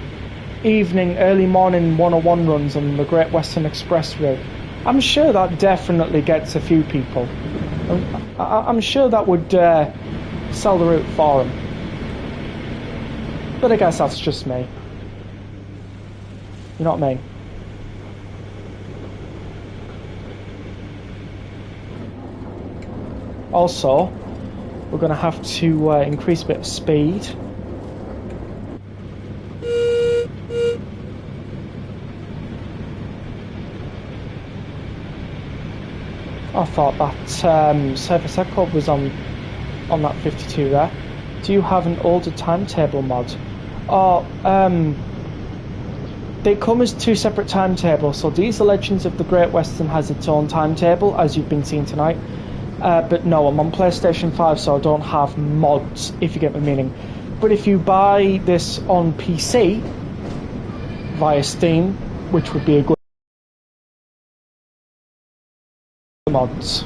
A: evening, early morning 101 runs on the Great Western Express route. I'm sure that definitely gets a few people. I'm sure that would sell the route for them. But I guess that's just me. You know what I mean? Also, we're going to have to increase a bit of speed. I thought that service record was on that 52 there. Do you have an older timetable mod? Oh, they come as two separate timetables. So Diesel Legends of the Great Western has its own timetable, as you've been seeing tonight. But no, I'm on PlayStation 5, so I don't have mods, if you get my meaning. But if you buy this on PC via Steam, which would be a good mods.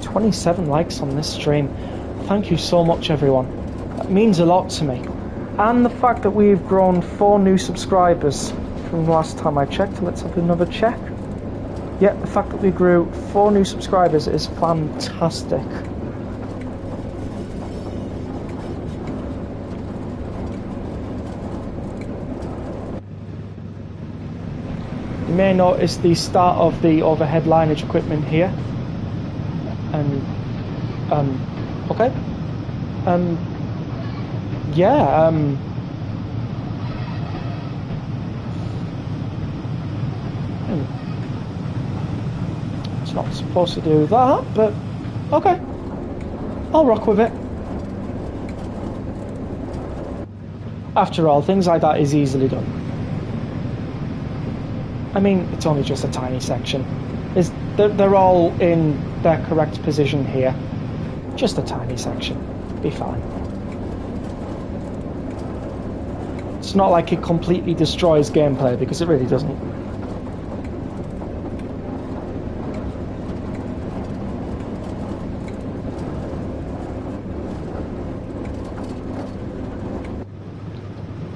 A: "27 likes on this stream. Thank you so much, everyone. That means a lot to me. And the fact that we've grown 4 new subscribers from the last time I checked. Let's have another check. Yeah, the fact that we grew 4 new subscribers is fantastic. You may notice the start of the overhead lineage equipment here. And okay. Yeah, it's not supposed to do that, but okay. I'll rock with it. After all, things like that is easily done. I mean, it's only just a tiny section. They're all in their correct position here. Just a tiny section. Be fine. It's not like it completely destroys gameplay, because it really doesn't.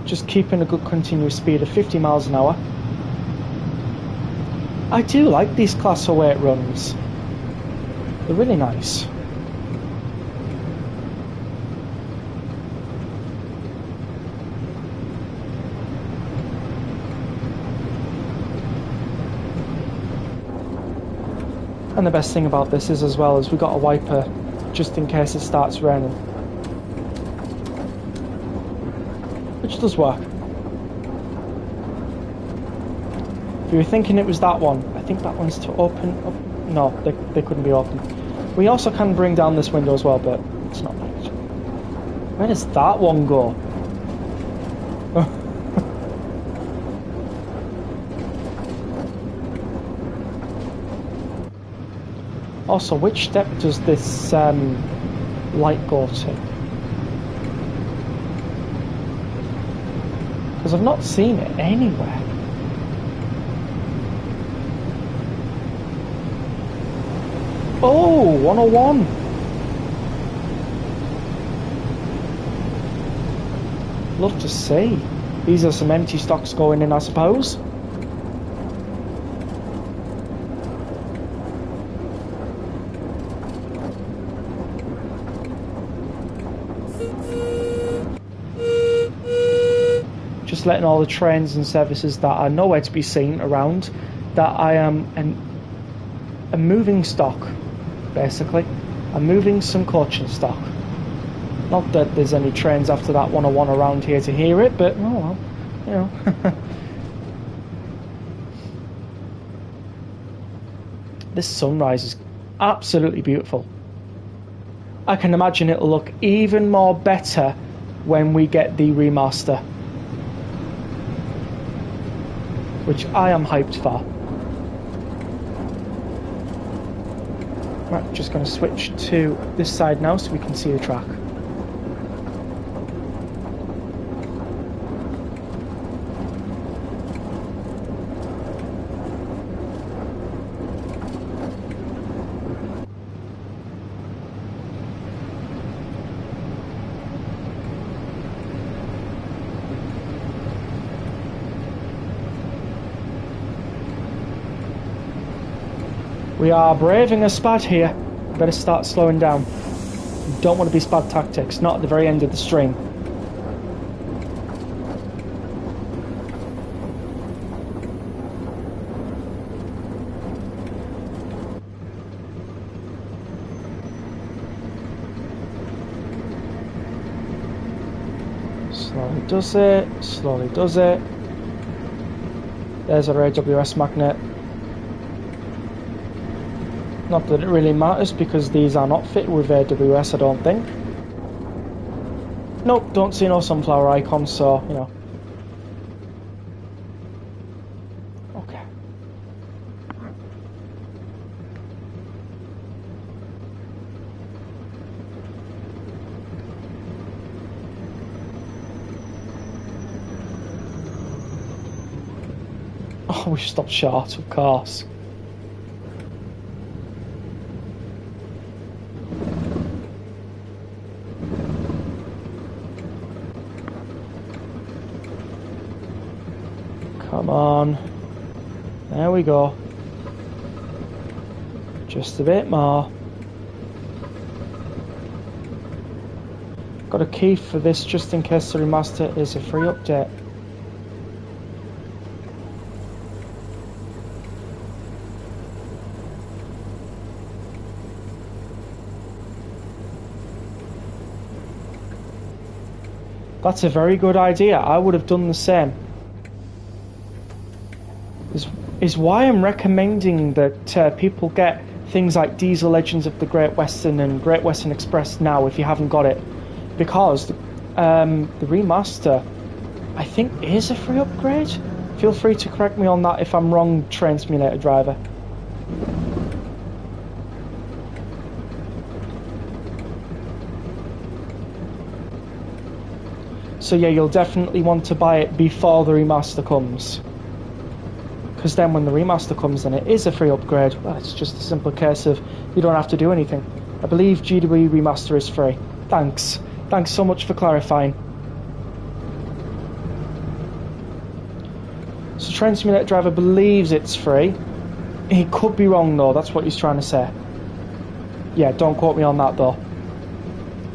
A: Just keeping a good continuous speed of 50 miles an hour. I do like these Class 08 runs. They're really nice. And the best thing about this is, as well, is we've got a wiper just in case it starts raining. Which does work. If you were thinking it was that one, I think that one's to open up. No, they couldn't be opened. We also can bring down this window as well, but it's not nice. Where does that one go? Also, which step does this light go to? Because I've not seen it anywhere. Oh, 101. Love to see. These are some empty stocks going in, I suppose. just letting all the trains and services that are nowhere to be seen around that I am a moving stock, basically. I'm moving some coaching stock. Not that there's any trains after that 101 around here to hear it, but oh well, you know. This sunrise is absolutely beautiful. I can imagine it'll look even more better when we get the remaster, which I am hyped for. Right, just going to switch to this side now so we can see the track. We are braving a spad here. Better start slowing down. Don't want to be spad tactics, not at the very end of the stream. Slowly does it, slowly does it. There's our AWS magnet. Not that it really matters because these are not fitted with AWS, I don't think. Nope, don't see no sunflower icons, so, you know. Okay. Oh, we stopped short, of course. Come on. There we go. Just a bit more. Got a key for this just in case the remaster is a free update. That's a very good idea. I would have done the same. Is why I'm recommending that people get things like Diesel Legends of the Great Western and Great Western Express now if you haven't got it, because the remaster I think is a free upgrade. Feel free to correct me on that if I'm wrong, Train Simulator driver. So yeah, you'll definitely want to buy it before the remaster comes. Because then when the remaster comes and it is a free upgrade, well, it's just a simple case of you don't have to do anything. I believe GW Remaster is free. Thanks. Thanks so much for clarifying. So Train Simulator Driver believes it's free. He could be wrong though, that's what he's trying to say. Yeah, don't quote me on that though.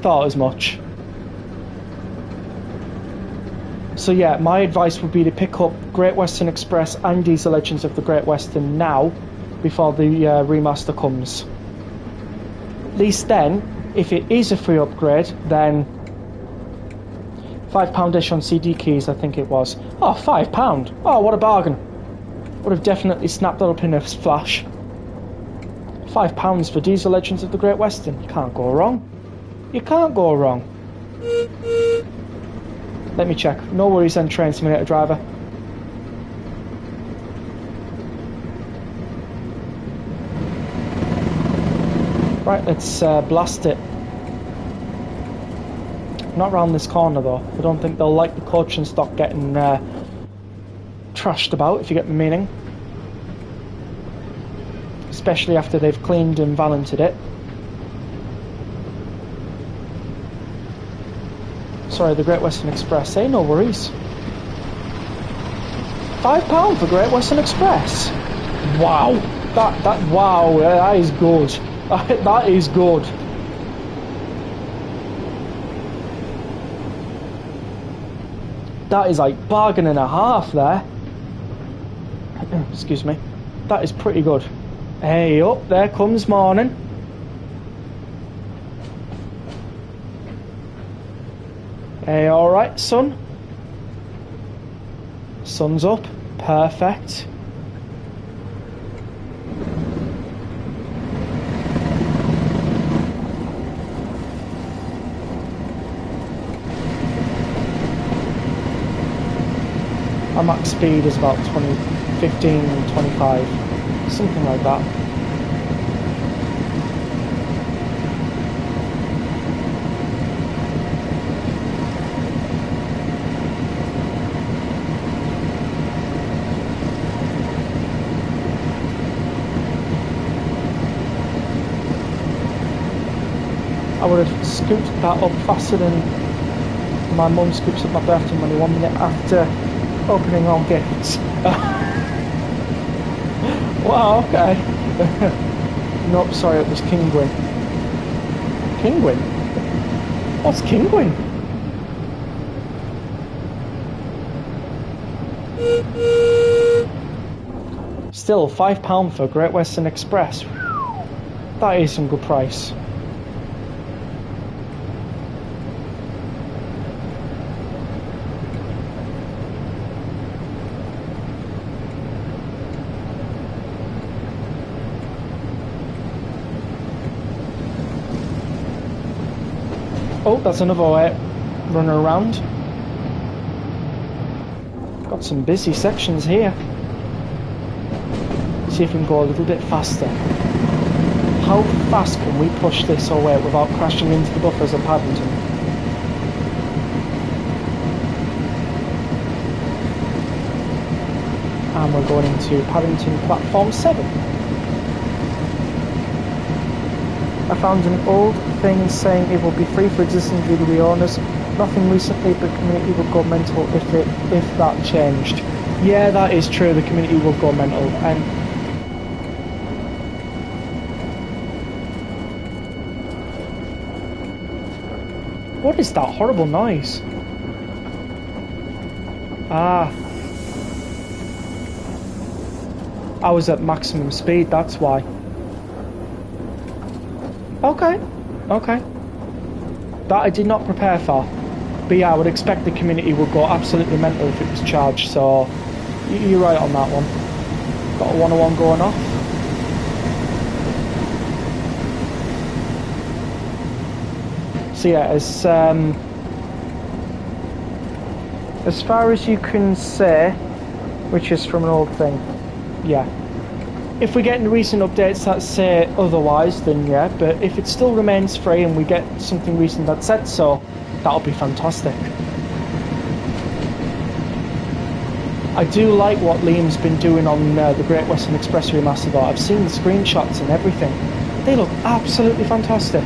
A: Thought as much. So yeah, my advice would be to pick up Great Western Express and Diesel Legends of the Great Western now, before the remaster comes. At least then, if it is a free upgrade, then £5-ish on CD keys, I think it was. Oh, £5! Oh, what a bargain! Would have definitely snapped that up in a flash. £5 for Diesel Legends of the Great Western. You can't go wrong. You can't go wrong. Let me check. No worries then, Train Simulator driver. Right, let's blast it. Not round this corner though. I don't think they'll like the coach and stock getting trashed about, if you get my meaning. Especially after they've cleaned and valented it. Sorry, the Great Western Express. Hey, no worries. £5 for Great Western Express. Wow, wow, that is good. That is good. That is like bargain and a half there. Excuse me. That is pretty good. Hey up, there comes morning. Hey, alright, sun? Sun's up. Perfect. Our max speed is about 15, 25, something like that. I would have scooped that up faster than my mum scoops up my birthday money 1 minute after opening all gifts. Wow, okay. Nope, sorry, it was Kingwin. Kingwin? What's Kingwin? Still, £5 for Great Western Express. That is some good price. Oh, that's another way running around. Got some busy sections here. See if we can go a little bit faster. How fast can we push this away without crashing into the buffers of Paddington? And we're going into Paddington platform 7. I found an old thing saying it will be free for existing VW owners. Nothing recently, but community would go mental if that changed. Yeah, that is true. The community would go mental. And what is that horrible noise? Ah, I was at maximum speed. That's why. Okay, okay. That I did not prepare for. But yeah, I would expect the community would go absolutely mental if it was charged, so you're right on that one. Got a 101 going off. So yeah, as far as you can say, which is from an old thing, yeah. If we get any recent updates that say otherwise, then yeah, but if it still remains free and we get something recent that said so, that'll be fantastic. I do like what Liam's been doing on the Great Western Express remaster though. I've seen the screenshots and everything. They look absolutely fantastic.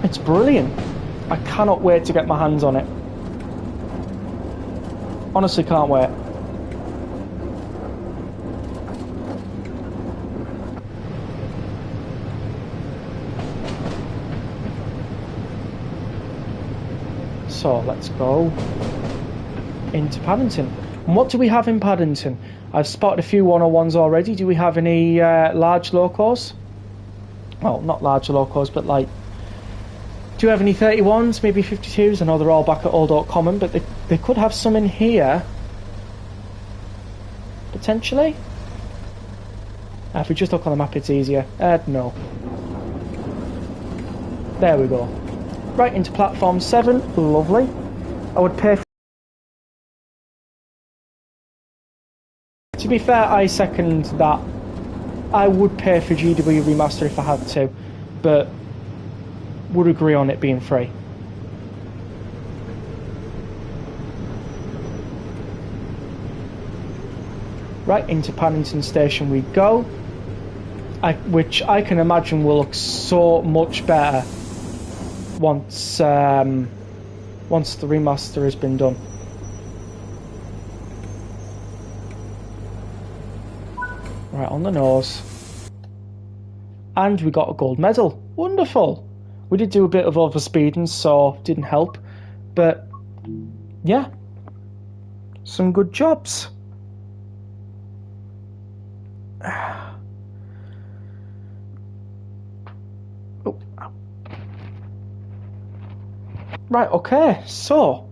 A: It's brilliant. I cannot wait to get my hands on it. Honestly, can't wait. So let's go into Paddington. And what do we have in Paddington? I've spotted a few 101s already. Do we have any large locos? Well, not large locos, but like, do you have any 31s, maybe 52s? I know they're all back at Old Oak Common, but they could have some in here. Potentially? If we just look on the map, it's easier. No. There we go. Right into platform 7, lovely. I would pay for... To be fair, I second that. I would pay for GW Remaster if I had to, but would agree on it being free. Right into Paddington Station we go, which I can imagine will look so much better once the remaster has been done. Right on the nose. And we got a gold medal. Wonderful. We did do a bit of overspeeding, so didn't help. But yeah, some good jobs. Oh. Right, okay, so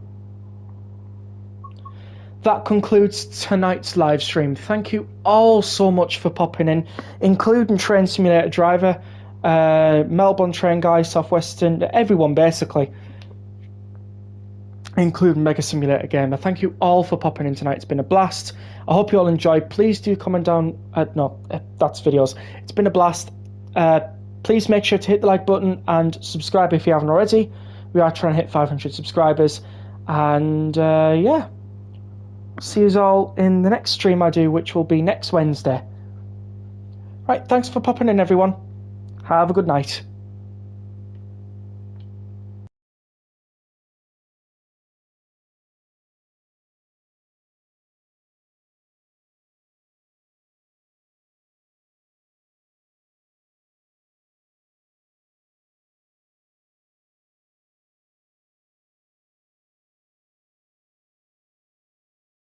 A: that concludes tonight's live stream. Thank you all so much for popping in, including Train Simulator Driver, Melbourne Train Guy, Southwestern, everyone basically, including Mega Simulator Gamer. Thank you all for popping in tonight. It's been a blast. I hope you all enjoyed. Please do comment down. That's videos. It's been a blast. Please make sure to hit the like button and subscribe if you haven't already. We are trying to hit 500 subscribers. And yeah, see you all in the next stream I do, which will be next Wednesday. Right, thanks for popping in, everyone. Have a good night.